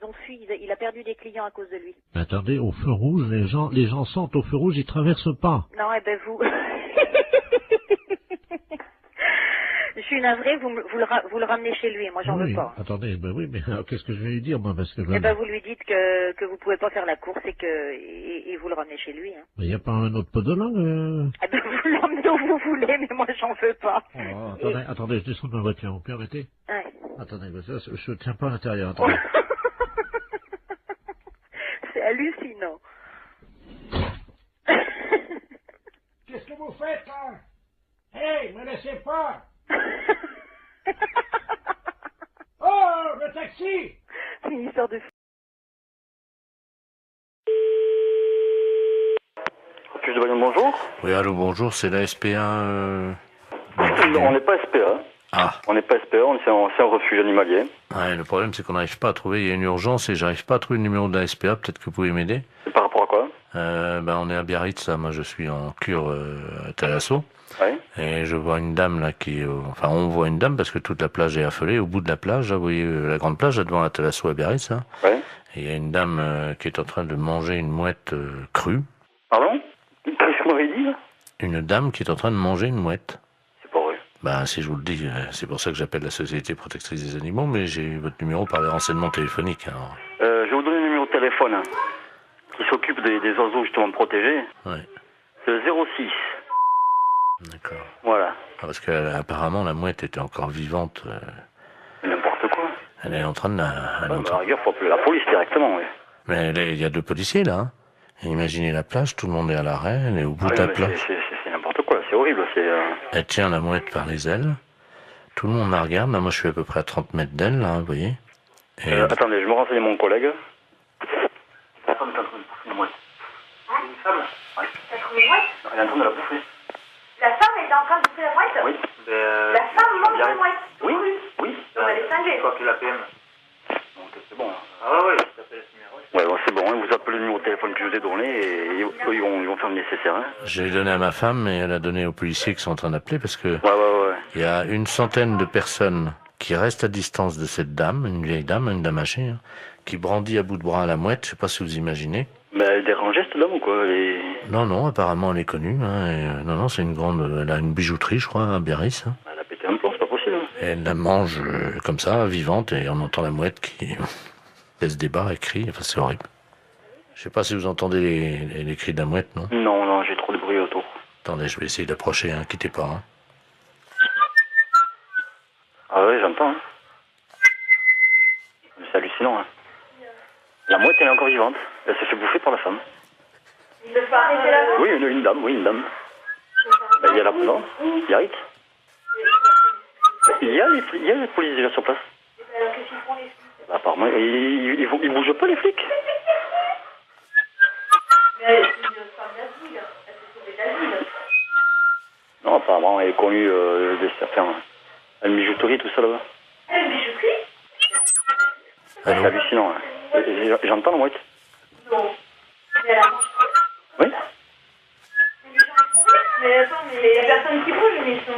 Speaker 12: ont fui. Il a perdu des clients à cause de lui.
Speaker 11: Mais attendez, au feu rouge, les gens sentent au feu rouge, ils traversent pas.
Speaker 12: Non, eh ben vous. Je suis navrée, vous le ramenez chez lui, moi j'en veux pas.
Speaker 11: Attendez, ben oui, mais qu'est-ce que je vais lui dire, moi, parce que...
Speaker 12: Eh ben vous lui dites que vous pouvez pas faire la course et vous le ramenez chez lui. Hein.
Speaker 11: Mais il n'y a pas un autre podologue
Speaker 12: Eh ben vous l'emmenez où vous voulez, mais moi j'en veux pas.
Speaker 11: Oh, attendez, je descends de ma voiture, vous permettez?
Speaker 12: Ouais.
Speaker 11: Attendez, je tiens pas à l'intérieur, attendez.
Speaker 12: C'est hallucinant.
Speaker 15: Qu'est-ce que vous faites, là? Hey, me laissez pas! Oh, le taxi!
Speaker 12: C'est une histoire de...
Speaker 1: Refuge de Bayonne, bonjour.
Speaker 4: Oui, allô, bonjour, c'est la SPA...
Speaker 1: On n'est pas SPA.
Speaker 4: Ah.
Speaker 1: On n'est pas SPA, c'est un refuge animalier.
Speaker 4: Ouais, le problème, c'est qu'on n'arrive pas à trouver, il y a une urgence et j'arrive pas à trouver le numéro de la SPA, peut-être que vous pouvez m'aider.
Speaker 1: Par rapport à quoi?
Speaker 4: On est à Biarritz, là, moi je suis en cure à Thalasso.
Speaker 1: Ouais.
Speaker 4: Et je vois une dame là enfin on voit une dame parce que toute la plage est affolée. Au bout de la plage, là, vous voyez la grande plage là, devant la Thalasso à Biarritz. Hein.
Speaker 1: Ouais.
Speaker 4: Et il y a une dame qui est en train de manger une mouette crue.
Speaker 1: Pardon? Qu'est-ce que vous m'avez dit là?
Speaker 4: Une dame qui est en train de manger une mouette.
Speaker 1: C'est pas vrai.
Speaker 4: Ben si je vous le dis, c'est pour ça que j'appelle la Société protectrice des animaux, mais j'ai votre numéro par les renseignements téléphoniques. Alors.
Speaker 1: Je vais vous donner le numéro de téléphone hein, qui s'occupe des oiseaux justement protégés.
Speaker 4: Ouais.
Speaker 1: C'est le 06.
Speaker 4: D'accord.
Speaker 1: Voilà.
Speaker 4: Ah, parce qu'apparemment la mouette était encore vivante.
Speaker 1: N'importe quoi.
Speaker 4: Elle est en train de la...
Speaker 1: À la rigueur, faut appeler la police directement, oui.
Speaker 4: Mais il y a 2 policiers là. Hein. Et imaginez la plage, tout le monde est à l'arrêt, elle est au bout de la plage.
Speaker 1: C'est n'importe quoi, c'est horrible.
Speaker 4: Elle tient la mouette par les ailes. Tout le monde la regarde. Là, moi, je suis à peu près à 30 mètres d'elle, là, vous voyez. Et
Speaker 1: attendez, je me renseigne mon collègue. La femme est en train de bouffer une mouette. Une femme? Oui. Elle a trouvé une mouette? Elle est en train de la bouffer.
Speaker 17: La femme est en train de bouffer la mouette?
Speaker 1: Oui.
Speaker 17: La femme mange la mouette?
Speaker 1: Oui, oui.
Speaker 17: Donc elle est cinglée.
Speaker 1: Je crois que la PM. Donc c'est bon. Ah oui, tout à fait. Ouais, bon, c'est bon, hein, vous appelez le numéro de téléphone que je vous ai donné et ils vont faire le nécessaire. Hein.
Speaker 4: J'ai donné à ma femme et elle a donné aux policiers qui sont en train d'appeler parce que il y a une centaine de personnes qui restent à distance de cette dame, une vieille dame, une dame âgée, hein, qui brandit à bout de bras la mouette, je sais pas si vous imaginez.
Speaker 1: Mais elle dérange cette dame ou quoi?
Speaker 4: Non, apparemment elle est connue. Hein, non, c'est une grande... Elle a une bijouterie, je crois, à Biarritz. Hein.
Speaker 1: Elle a pété un plomb, c'est pas possible.
Speaker 4: Et elle la mange comme ça, vivante, et on entend la mouette qui laisse des barres et crie. Enfin, c'est horrible. Je sais pas si vous entendez les cris de la mouette, non?
Speaker 1: Non, j'ai trop de bruit autour.
Speaker 4: Attendez, je vais essayer d'approcher, hein, quittez pas. Hein.
Speaker 1: Ah oui, j'entends. Hein. C'est hallucinant. Hein. La mouette, elle est encore vivante. Elle s'est fait bouffer par la femme.
Speaker 17: Il ne faut arrêter la mouette?
Speaker 1: Oui, une dame. Ben, il y a la non, Biarritz. Il y a les policiers déjà sur place.
Speaker 17: Alors qu'est-ce qu'ils font les flics?
Speaker 1: Apparemment, ils bougent pas les flics.
Speaker 17: Mais elle est une femme d'asile. Elle s'est sauvée d'asile.
Speaker 1: Non, apparemment, elle est connue de certains. Une bijouterie, tout ça là-bas.
Speaker 17: Elle a une bijouterie?
Speaker 1: C'est hallucinant. Hein. J'entends la mouette.
Speaker 17: Non. Mais elle a mangé.
Speaker 1: Oui.
Speaker 17: Mais attends, mais il y a personne qui bouge, mais ils sont...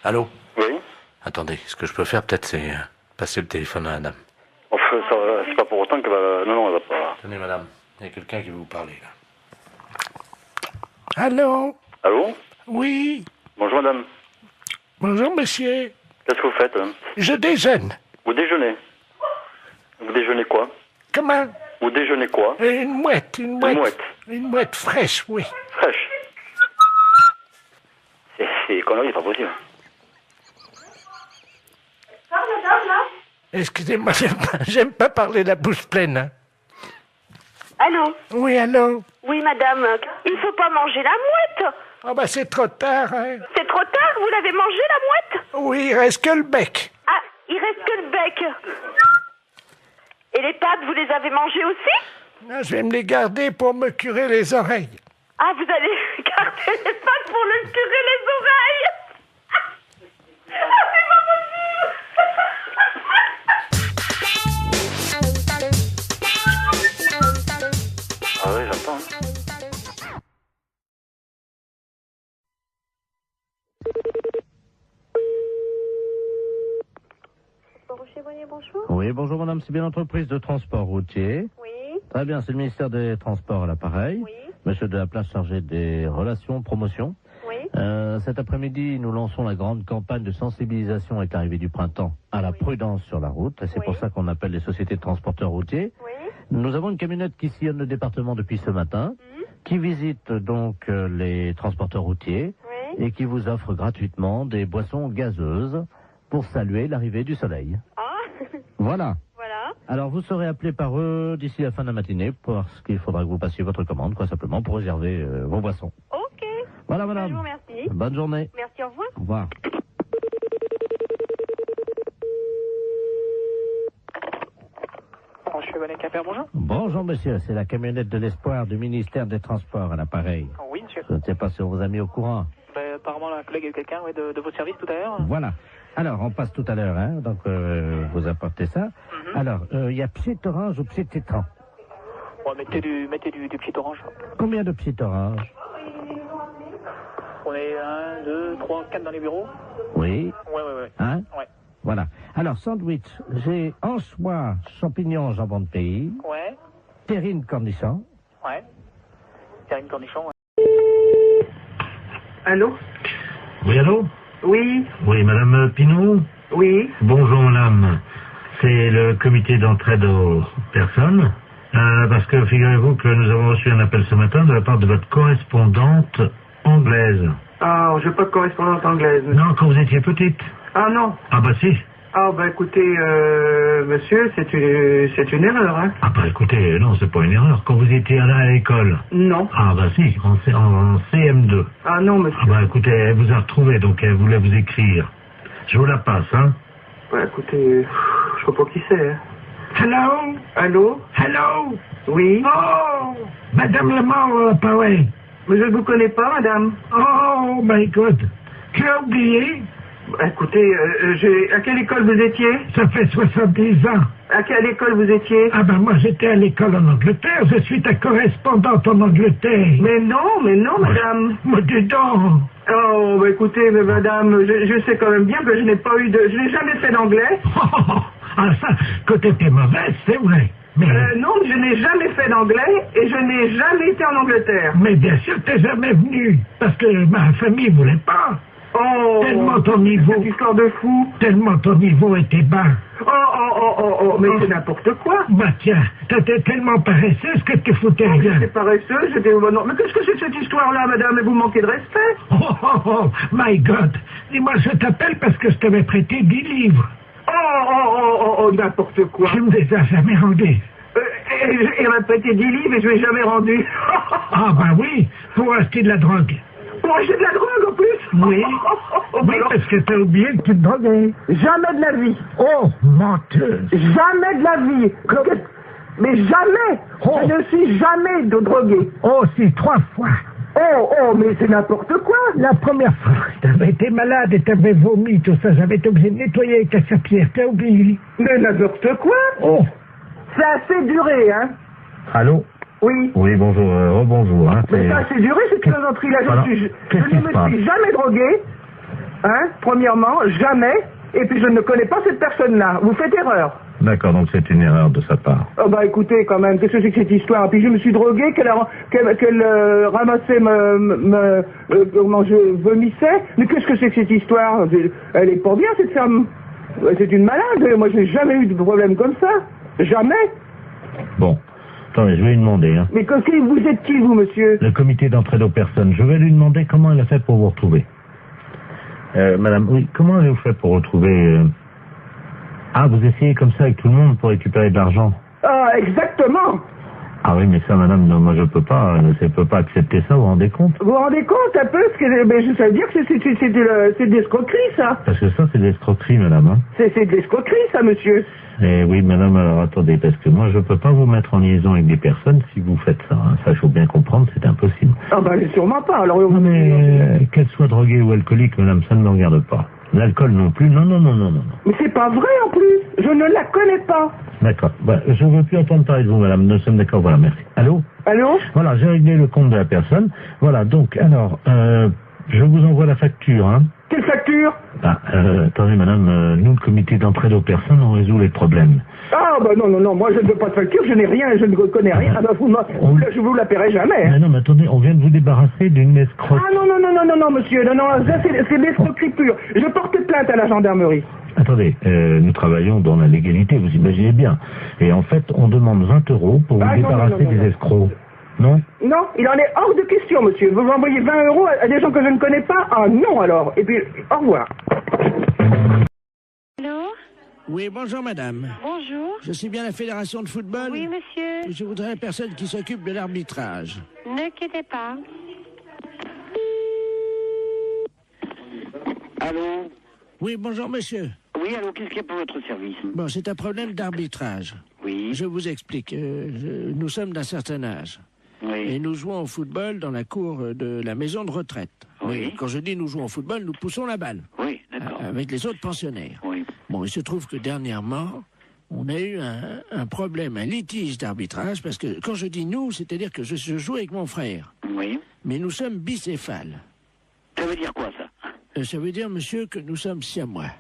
Speaker 4: Allô?
Speaker 1: Oui.
Speaker 4: Attendez, ce que je peux faire peut-être c'est passer le téléphone à la dame.
Speaker 1: Enfin, c'est pas pour autant qu'elle va... Non, elle va pas...
Speaker 4: Tenez madame, il y a quelqu'un qui veut vous parler là.
Speaker 15: Allô?
Speaker 1: Allô?
Speaker 15: Oui.
Speaker 1: Bonjour madame.
Speaker 15: Bonjour monsieur.
Speaker 1: Qu'est-ce que vous faites? Hein?
Speaker 15: Je déjeune.
Speaker 1: Vous déjeunez? Vous déjeunez quoi?
Speaker 15: Comment?
Speaker 1: Vous déjeunez quoi?
Speaker 15: Une mouette.
Speaker 1: Une mouette?
Speaker 15: Une mouette fraîche, oui.
Speaker 1: Fraîche? C'est conneries, c'est pas possible.
Speaker 17: Parle, madame, là?
Speaker 15: Excusez-moi, j'aime pas parler la bouche pleine. Hein.
Speaker 17: Allô?
Speaker 15: Oui, allô?
Speaker 17: Oui, madame. Il faut pas manger la mouette.
Speaker 15: Oh, bah, c'est trop tard, hein.
Speaker 17: C'est trop tard, vous l'avez mangé, la mouette?
Speaker 15: Oui, il reste que le bec.
Speaker 17: Ah, il reste que le bec. Et les pattes, vous les avez mangées aussi?
Speaker 15: Non, je vais me les garder pour me curer les oreilles.
Speaker 17: Ah, vous allez garder les pattes pour le curer les oreilles? Ah, c'est pas possible!
Speaker 1: Ah oui, j'entends.
Speaker 17: Bonjour.
Speaker 11: Oui, bonjour madame, c'est bien l'entreprise de transport routier.
Speaker 17: Oui.
Speaker 11: Très bien, c'est le ministère des Transports à l'appareil.
Speaker 17: Oui.
Speaker 11: Monsieur de la place chargé des relations, promotion.
Speaker 17: Oui.
Speaker 11: Cet après-midi, nous lançons la grande campagne de sensibilisation avec l'arrivée du printemps à la prudence sur la route. Et c'est pour ça qu'on appelle les sociétés de transporteurs routiers.
Speaker 17: Oui.
Speaker 11: Nous avons une camionnette qui sillonne le département depuis ce matin, qui visite donc les transporteurs routiers et qui vous offre gratuitement des boissons gazeuses pour saluer l'arrivée du soleil.
Speaker 17: Ah.
Speaker 11: Voilà.
Speaker 17: Voilà.
Speaker 11: Alors, vous serez appelé par eux d'ici la fin de la matinée parce qu'il faudra que vous passiez votre commande, quoi, simplement, pour réserver vos boissons.
Speaker 17: Ok.
Speaker 11: Voilà, madame.
Speaker 17: Je vous remercie.
Speaker 11: Bonne journée.
Speaker 17: Merci, au revoir.
Speaker 11: Au revoir.
Speaker 19: Bonjour.
Speaker 11: Bonjour, monsieur. C'est la camionnette de l'espoir du ministère des Transports à l'appareil.
Speaker 19: Oui, monsieur.
Speaker 11: Je ne sais pas si on vous a mis au courant.
Speaker 19: Ben, apparemment, la collègue a eu quelqu'un de votre service tout à l'heure.
Speaker 11: Voilà. Alors, on passe tout à l'heure, hein, donc vous apportez ça. Alors, il y a pied orange ou pied tétran?
Speaker 19: Bon, mettez du pied orange.
Speaker 11: Combien de pieds orange?
Speaker 19: On est 1, 2, 3, 4 dans les bureaux.
Speaker 11: Oui.
Speaker 19: Ouais.
Speaker 11: Hein?
Speaker 19: Ouais.
Speaker 11: Voilà. Alors, sandwich, j'ai anchois, champignons, jambon de pays.
Speaker 19: Ouais.
Speaker 11: Terrine cornichon.
Speaker 19: Ouais. Terrine cornichon. Ouais.
Speaker 7: Allô?
Speaker 2: Oui, allô?
Speaker 7: Oui.
Speaker 2: Oui, madame Pinault?
Speaker 7: Oui.
Speaker 2: Bonjour, madame. C'est le comité d'entraide aux personnes. Parce que figurez-vous que nous avons reçu un appel ce matin de la part de votre correspondante anglaise.
Speaker 7: Ah, j'ai pas de correspondante anglaise.
Speaker 2: Non, quand vous étiez petite.
Speaker 7: Ah non.
Speaker 2: Ah bah si.
Speaker 7: Ah bah écoutez, monsieur, c'est une erreur, hein.
Speaker 2: Ah bah écoutez, non, c'est pas une erreur. Quand vous étiez là à l'école.
Speaker 7: Non.
Speaker 2: Ah bah si, en CM2.
Speaker 7: Ah non, monsieur.
Speaker 2: Ah bah écoutez, elle vous a retrouvé, donc elle voulait vous écrire. Je vous la passe, hein.
Speaker 7: Bah écoutez, je sais pas qui c'est, hein.
Speaker 2: Hello?
Speaker 7: Allô?
Speaker 2: Hello?
Speaker 7: Oui?
Speaker 2: Oh! Madame Lamar, pareil.
Speaker 7: Mais je ne vous connais pas, madame.
Speaker 2: Oh my God. Tu as oublié?
Speaker 7: Bah, écoutez, à quelle école vous étiez?
Speaker 2: Ça fait 70 ans.
Speaker 7: À quelle école vous étiez?
Speaker 2: Ah ben moi j'étais à l'école en Angleterre, je suis ta correspondante en Angleterre.
Speaker 7: Mais non, madame.
Speaker 2: Mais dis donc.
Speaker 7: Oh, bah écoutez, mais madame, je sais quand même bien que je n'ai jamais fait d'anglais.
Speaker 2: Ah ça, que t'étais mauvaise, c'est vrai. Mais...
Speaker 7: non, je n'ai jamais fait d'anglais et je n'ai jamais été en Angleterre.
Speaker 2: Mais bien sûr t'es jamais venu, parce que ma famille voulait pas.
Speaker 7: Oh,
Speaker 2: tellement ton niveau...
Speaker 7: Cette histoire de fou.
Speaker 2: Tellement ton niveau était bas.
Speaker 7: Mais c'est n'importe quoi.
Speaker 2: Bah tiens, t'étais tellement paresseuse que tu foutais rien.
Speaker 7: J'étais paresseuse, non. Mais qu'est-ce que c'est que cette histoire-là, madame? Vous manquez de respect.
Speaker 2: Oh, my God. Dis-moi, je t'appelle parce que je t'avais prêté 10 livres.
Speaker 7: N'importe quoi.
Speaker 2: Tu me les as jamais rendus.
Speaker 7: Il m'a prêté 10 livres et je ne l'ai jamais rendu.
Speaker 2: Ah bah oui, pour acheter de la drogue.
Speaker 7: Pour acheter de la drogue en plus?
Speaker 2: Oui. Oui, parce que t'as oublié que tu te droguais.
Speaker 7: Jamais de la vie.
Speaker 2: Oh, menteuse.
Speaker 7: Jamais de la vie. Mais jamais.
Speaker 2: Oh.
Speaker 7: Je ne suis jamais drogué.
Speaker 2: Oh, si, 3 fois.
Speaker 7: Mais c'est n'importe quoi.
Speaker 2: La première fois, t'avais été malade et t'avais vomi, tout ça. J'avais été obligé de nettoyer avec ta serpillère. T'as oublié.
Speaker 7: Mais n'importe quoi.
Speaker 2: Oh.
Speaker 7: Ça a assez duré, hein.
Speaker 2: Allô?
Speaker 7: Oui.
Speaker 2: Oui, bonjour, rebonjour. Hein,
Speaker 7: mais ça a assez duré, cette plaisanterie-là. Je ne me suis jamais drogué, hein, premièrement, jamais, et puis je ne connais pas cette personne-là. Vous faites erreur.
Speaker 2: D'accord, donc c'est une erreur de sa part.
Speaker 7: Oh bah écoutez, quand même, qu'est-ce que c'est que cette histoire? Puis je me suis drogué, qu'elle ramassait comment je vomissais. Mais qu'est-ce que c'est que cette histoire? Elle est pas bien, cette femme. C'est une malade. Moi, je n'ai jamais eu de problème comme ça. Jamais.
Speaker 2: Bon. Attendez, je vais lui demander. Hein.
Speaker 7: Mais vous êtes qui, vous, monsieur?
Speaker 2: Le comité d'entraide aux personnes. Je vais lui demander comment elle a fait pour vous retrouver. Madame, oui, comment avez-vous fait pour retrouver... Ah, vous essayez comme ça avec tout le monde pour récupérer de l'argent?
Speaker 7: Ah, exactement.
Speaker 2: Ah oui, mais ça, madame, non, moi je peux pas accepter ça, vous vous rendez compte?
Speaker 7: Vous vous rendez compte un peu? Ça veut dire que c'est de l'escroquerie, ça.
Speaker 2: Parce que ça, c'est de l'escroquerie, madame. Hein.
Speaker 7: C'est de l'escroquerie, ça, monsieur.
Speaker 2: Eh oui, madame, alors attendez, parce que moi je peux pas vous mettre en liaison avec des personnes si vous faites ça. Hein. Ça, il faut bien comprendre, c'est impossible.
Speaker 7: Ah ben, sûrement pas. Alors,
Speaker 2: non, mais qu'elle soit droguée ou alcoolique, madame, ça ne me regarde pas. L'alcool non plus, non.
Speaker 7: Mais c'est pas vrai, en plus. Je ne la connais pas.
Speaker 2: D'accord. Bah, je ne veux plus entendre parler de vous, madame. Nous sommes d'accord, voilà, merci. Allô?
Speaker 7: Allô?
Speaker 2: Voilà, j'ai réglé le compte de la personne. Voilà, donc, alors, je vous envoie la facture, hein.
Speaker 7: Quelle facture?
Speaker 2: Attendez, madame, nous, le comité d'entraide aux personnes, on résout les problèmes.
Speaker 7: Ah, bah non, moi, je ne veux pas de facture, je n'ai rien, je ne connais rien. Ah, bah, je vous la paierai jamais.
Speaker 2: Mais non, mais attendez, on vient de vous débarrasser d'une escroque.
Speaker 7: Ah, non, monsieur, non, ça, c'est de l'escroquerie pure. Je porte plainte à la gendarmerie.
Speaker 2: Attendez, nous travaillons dans la légalité, vous imaginez bien. Et en fait, on demande 20 € pour vous débarrasser des escrocs. Non?
Speaker 7: Non, il en est hors de question, monsieur. Vous m'envoyez 20 € à des gens que je ne connais pas? Ah non, alors. Et puis, au revoir.
Speaker 10: Allô?
Speaker 15: Oui, bonjour, madame.
Speaker 10: Bonjour.
Speaker 15: Je suis bien la fédération de football?
Speaker 10: Oui, monsieur.
Speaker 15: Je voudrais la personne qui s'occupe de l'arbitrage.
Speaker 10: Ne quittez pas.
Speaker 3: Allô?
Speaker 15: Oui, bonjour, monsieur.
Speaker 3: Oui, allô, qu'est-ce qu'il y a pour votre service?
Speaker 15: Bon, c'est un problème d'arbitrage.
Speaker 3: Oui.
Speaker 15: Je vous explique. Nous sommes d'un certain âge.
Speaker 3: Oui.
Speaker 15: Et nous jouons au football dans la cour de la maison de retraite.
Speaker 3: Oui.
Speaker 15: Et quand je dis nous jouons au football, nous poussons la balle.
Speaker 3: Oui, d'accord.
Speaker 15: Avec les autres pensionnaires.
Speaker 3: Oui.
Speaker 15: Bon, il se trouve que dernièrement, on a eu un problème, un litige d'arbitrage, parce que quand je dis nous, c'est-à-dire que je joue avec mon frère.
Speaker 3: Oui.
Speaker 15: Mais nous sommes bicéphales.
Speaker 3: Ça veut dire quoi, ça?
Speaker 15: Ça veut dire, monsieur, que nous sommes siamois.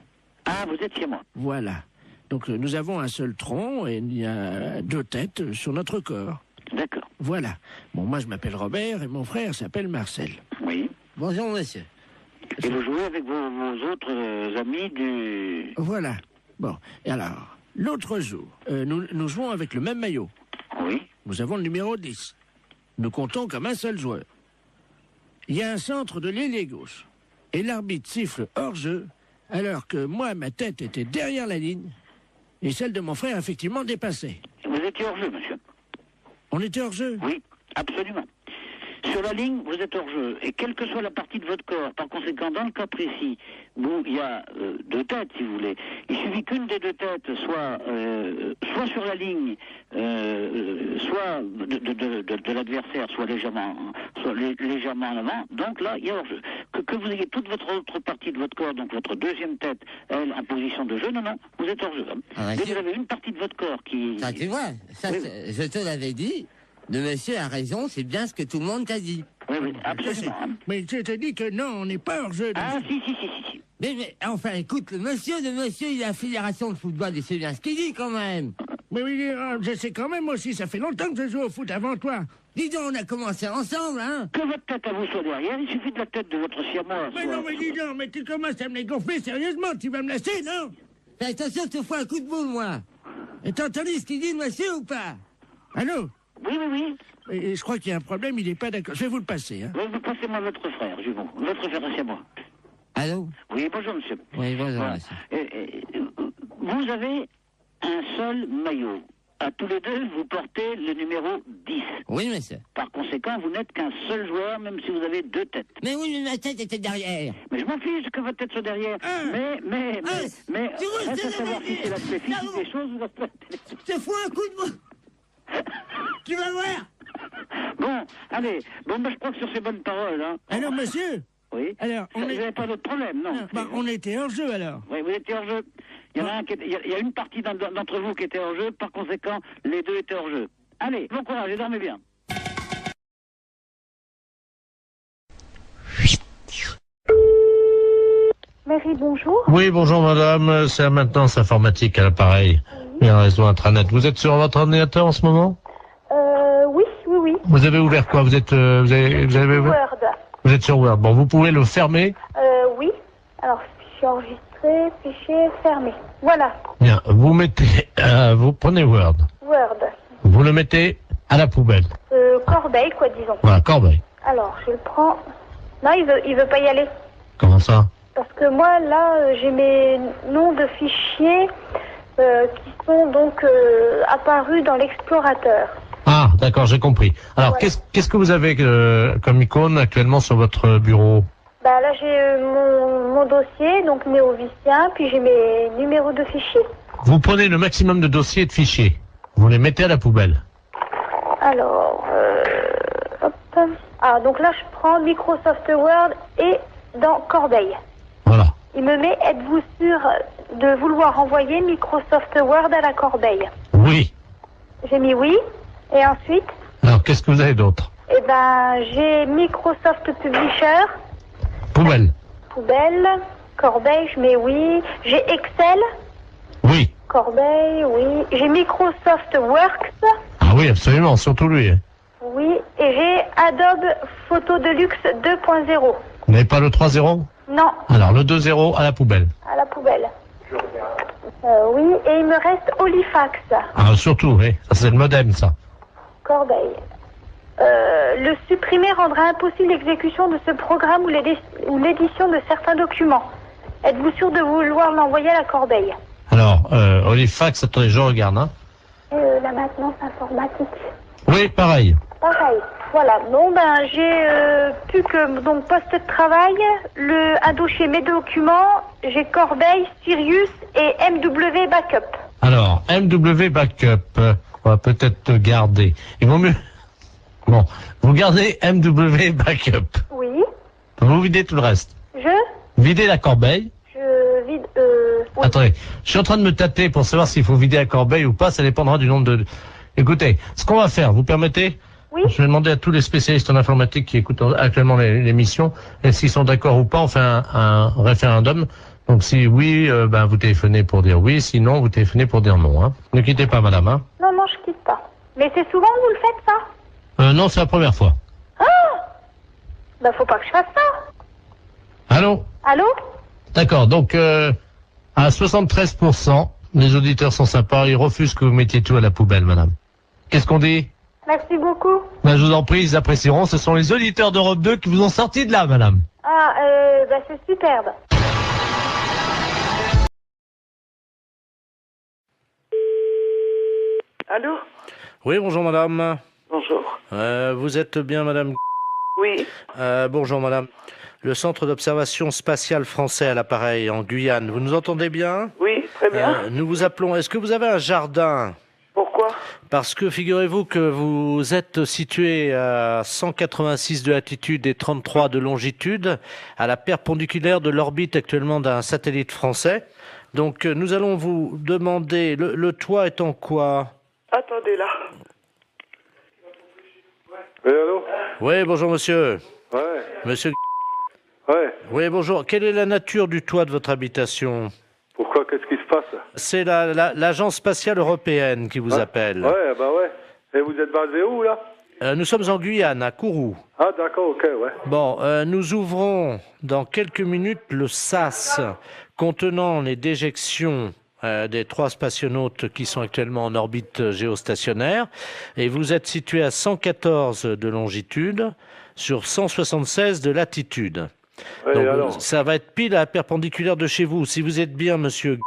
Speaker 20: Ah, vous êtes siamois.
Speaker 15: Voilà. Donc nous avons un seul tronc et il y a 2 têtes sur notre corps.
Speaker 20: D'accord.
Speaker 15: Voilà. Bon, moi je m'appelle Robert et mon frère s'appelle Marcel.
Speaker 20: Oui.
Speaker 3: Bonjour, monsieur.
Speaker 20: Et vous jouez avec vos autres amis du...
Speaker 15: Voilà. Bon, et alors, l'autre jour, nous jouons avec le même maillot.
Speaker 20: Oui.
Speaker 15: Nous avons le numéro 10. Nous comptons comme un seul joueur. Il y a un centre de l'ailier gauche. Et l'arbitre siffle hors-jeu, alors que moi, ma tête était derrière la ligne, et celle de mon frère, effectivement, dépassait.
Speaker 20: Vous étiez hors-jeu, monsieur.
Speaker 15: On était hors-jeu?
Speaker 20: Oui, absolument. Sur la ligne, vous êtes hors-jeu. Et quelle que soit la partie de votre corps, par conséquent, dans le cas précis, où il y a 2 têtes, si vous voulez, il suffit qu'une des 2 têtes soit sur la ligne, soit de l'adversaire, soit légèrement en avant. Donc là, il y a hors-jeu. Que vous ayez toute votre autre partie de votre corps, donc votre deuxième tête, elle, en position de jeu, non, vous êtes hors-jeu.
Speaker 3: Ah,
Speaker 20: dès que vous avez une partie de votre corps qui...
Speaker 3: Ça, tu vois, ça,
Speaker 20: oui.
Speaker 3: Je te l'avais dit. Le monsieur a raison, c'est bien ce que tout le monde t'a dit.
Speaker 20: Oui, absolument.
Speaker 15: Mais je te dis que non, on n'est pas hors-jeu.
Speaker 20: Ah, si.
Speaker 3: Mais enfin, écoute, le monsieur, il a la fédération de football, il sait bien ce qu'il dit quand même.
Speaker 15: Mais oui, je sais quand même aussi, ça fait longtemps que je joue au foot avant toi.
Speaker 3: Dis donc, on a commencé ensemble, hein.
Speaker 20: Que votre tête à vous soit derrière, il suffit de la tête de votre siamois.
Speaker 15: Mais non, mais dis donc, mais tu commences à me les gonfler sérieusement, tu vas me laisser, non?
Speaker 3: Fais attention, je te fous un coup de boule, moi. Et t'as entendu ce qu'il dit, le monsieur, ou pas?
Speaker 15: Allô?
Speaker 20: Oui.
Speaker 15: Et je crois qu'il y a un problème, il n'est pas d'accord. Je vais vous le passer, hein.
Speaker 20: Oui, vous passez-moi votre frère, Jumeau. Votre frère, c'est moi.
Speaker 3: Allô?
Speaker 20: Oui, bonjour, monsieur.
Speaker 3: Oui, bonjour,
Speaker 20: bon.
Speaker 3: monsieur.
Speaker 20: Vous avez un seul maillot. À tous les deux, vous portez le numéro 10.
Speaker 3: Oui, monsieur.
Speaker 20: Par conséquent, vous n'êtes qu'un seul joueur, même si vous avez 2 têtes.
Speaker 3: Mais oui, mais ma tête était derrière.
Speaker 20: Mais je m'en fiche que votre tête soit derrière. Mais, reste à savoir si c'est l'aspect physique des choses ou l'aspect...
Speaker 3: Je te fous un coup de boule. Tu vas voir.
Speaker 20: Bon, allez. Bon, je crois que sur ces bonnes paroles, hein...
Speaker 15: Alors, monsieur?
Speaker 20: Oui.
Speaker 15: Alors,
Speaker 20: vous n'avez pas d'autre problème, non?
Speaker 15: On était hors jeu, alors.
Speaker 20: Oui, vous étiez hors jeu. Il y a une partie d'entre vous qui était hors jeu, par conséquent, les 2 étaient hors jeu. Allez, bon courage et dormez bien.
Speaker 10: Marie, bonjour.
Speaker 4: Oui, bonjour madame, c'est la maintenance informatique à l'appareil. Et un réseau intranet. Vous êtes sur votre ordinateur en ce moment?
Speaker 10: Oui.
Speaker 4: Vous avez ouvert quoi? Vous avez ouvert
Speaker 10: Word.
Speaker 4: Vous êtes sur Word. Bon, vous pouvez le fermer?
Speaker 10: Oui. Alors, fichier enregistré, fichier fermé. Voilà.
Speaker 4: Bien, vous mettez, vous prenez Word.
Speaker 10: Word.
Speaker 4: Vous le mettez à la poubelle.
Speaker 10: Corbeille, quoi, disons.
Speaker 4: Voilà, corbeille.
Speaker 10: Alors, je le prends. Non, il veut pas y aller.
Speaker 4: Comment ça?
Speaker 10: Parce que moi, là, j'ai mes noms de fichiers qui sont donc apparus dans l'explorateur.
Speaker 4: Ah, d'accord, j'ai compris. Alors,
Speaker 10: voilà.
Speaker 4: qu'est-ce que vous avez comme icône actuellement sur votre bureau?
Speaker 10: Bah là, j'ai mon dossier, donc néovicien, puis j'ai mes numéros de fichiers.
Speaker 4: Vous prenez le maximum de dossiers et de fichiers. Vous les mettez à la poubelle.
Speaker 10: Alors, hop. Ah, donc là, je prends Microsoft Word et dans Corbeille.
Speaker 4: Voilà.
Speaker 10: Il me met, êtes-vous sûr de vouloir envoyer Microsoft Word à la corbeille?
Speaker 4: Oui.
Speaker 10: J'ai mis oui. Et ensuite?
Speaker 4: Alors, qu'est-ce que vous avez d'autre?
Speaker 10: Eh ben, j'ai Microsoft Publisher.
Speaker 4: Poubelle.
Speaker 10: Poubelle. Corbeille, je mets oui. J'ai Excel.
Speaker 4: Oui.
Speaker 10: Corbeille, oui. J'ai Microsoft Works.
Speaker 4: Ah oui, absolument, surtout lui. Hein.
Speaker 10: Oui. Et j'ai Adobe Photo Deluxe 2.0.
Speaker 4: Vous n'avez pas le 3.0?
Speaker 10: Non.
Speaker 4: Alors, le 2.0 à la poubelle.
Speaker 10: À la poubelle. Oui, et il me reste Olifax.
Speaker 4: Ah, surtout, oui. Ça, c'est le modem, ça.
Speaker 10: Corbeille. Le supprimer rendra impossible l'exécution de ce programme ou l'édition de certains documents. Êtes-vous sûr de vouloir l'envoyer à la corbeille?
Speaker 4: Alors, Olifax, attendez, je regarde. Hein.
Speaker 10: La maintenance informatique.
Speaker 4: Oui, pareil.
Speaker 10: Pareil. Voilà. Bon, ben, j'ai plus que donc poste de travail, un dossier mes documents, j'ai Corbeille, Sirius et MW Backup.
Speaker 4: Alors, MW Backup, on va peut-être garder. Il vaut mieux... Bon, vous gardez MW Backup.
Speaker 10: Oui.
Speaker 4: Vous videz tout le reste. Videz la corbeille.
Speaker 10: Je vide... Oui.
Speaker 4: Attendez, je suis en train de me tâter pour savoir s'il faut vider la corbeille ou pas, ça dépendra du nombre de... Écoutez, ce qu'on va faire, vous permettez?
Speaker 10: Oui.
Speaker 4: Je vais demander à tous les spécialistes en informatique qui écoutent actuellement l'émission, est-ce qu'ils sont d'accord ou pas, on fait un référendum. Donc si oui, vous téléphonez pour dire oui, sinon vous téléphonez pour dire non. Hein. Ne quittez pas, madame. Hein.
Speaker 10: Non, je quitte pas. Mais c'est souvent que vous le faites, ça?
Speaker 4: Non, c'est la première fois.
Speaker 10: Ah, faut pas que je fasse ça.
Speaker 4: Allô?
Speaker 10: Allô?
Speaker 4: D'accord, donc à 73%, les auditeurs sont sympas, ils refusent que vous mettiez tout à la poubelle, madame. Qu'est-ce qu'on dit?
Speaker 10: Merci beaucoup.
Speaker 4: Je vous en prie, ils apprécieront. Ce sont les auditeurs d'Europe 2 qui vous ont sorti de là, madame.
Speaker 10: Ah, c'est superbe.
Speaker 21: Allô?
Speaker 4: Oui, bonjour, madame.
Speaker 21: Bonjour.
Speaker 4: Vous êtes bien, madame?
Speaker 21: Oui.
Speaker 4: Bonjour, madame. Le centre d'observation spatiale français à l'appareil en Guyane. Vous nous entendez bien?
Speaker 21: Oui, très bien.
Speaker 4: Nous vous appelons. Est-ce que vous avez un jardin?
Speaker 21: Pourquoi?
Speaker 4: Parce que figurez-vous que vous êtes situé à 186 de latitude et 33 de longitude, à la perpendiculaire de l'orbite actuellement d'un satellite français. Donc nous allons vous demander, le toit est en quoi?
Speaker 21: Attendez là.
Speaker 22: Oui, allô?
Speaker 4: Oui, bonjour monsieur.
Speaker 22: Ouais.
Speaker 4: Monsieur.
Speaker 22: Ouais.
Speaker 4: Oui, bonjour. Quelle est la nature du toit de votre habitation?
Speaker 22: Pourquoi? Qu'est-ce qui se passe?
Speaker 4: C'est l'agence spatiale européenne qui vous appelle.
Speaker 22: Ouais. Et vous êtes basé où, là?
Speaker 4: Nous sommes en Guyane, à Kourou.
Speaker 22: Ah, d'accord, ok, ouais.
Speaker 4: Bon, nous ouvrons dans quelques minutes le SAS contenant les déjections des 3 spationautes qui sont actuellement en orbite géostationnaire. Et vous êtes situé à 114 de longitude sur 176 de latitude.
Speaker 22: Ouais,
Speaker 4: donc,
Speaker 22: alors
Speaker 4: ça va être pile à la perpendiculaire de chez vous. Si vous êtes bien, monsieur...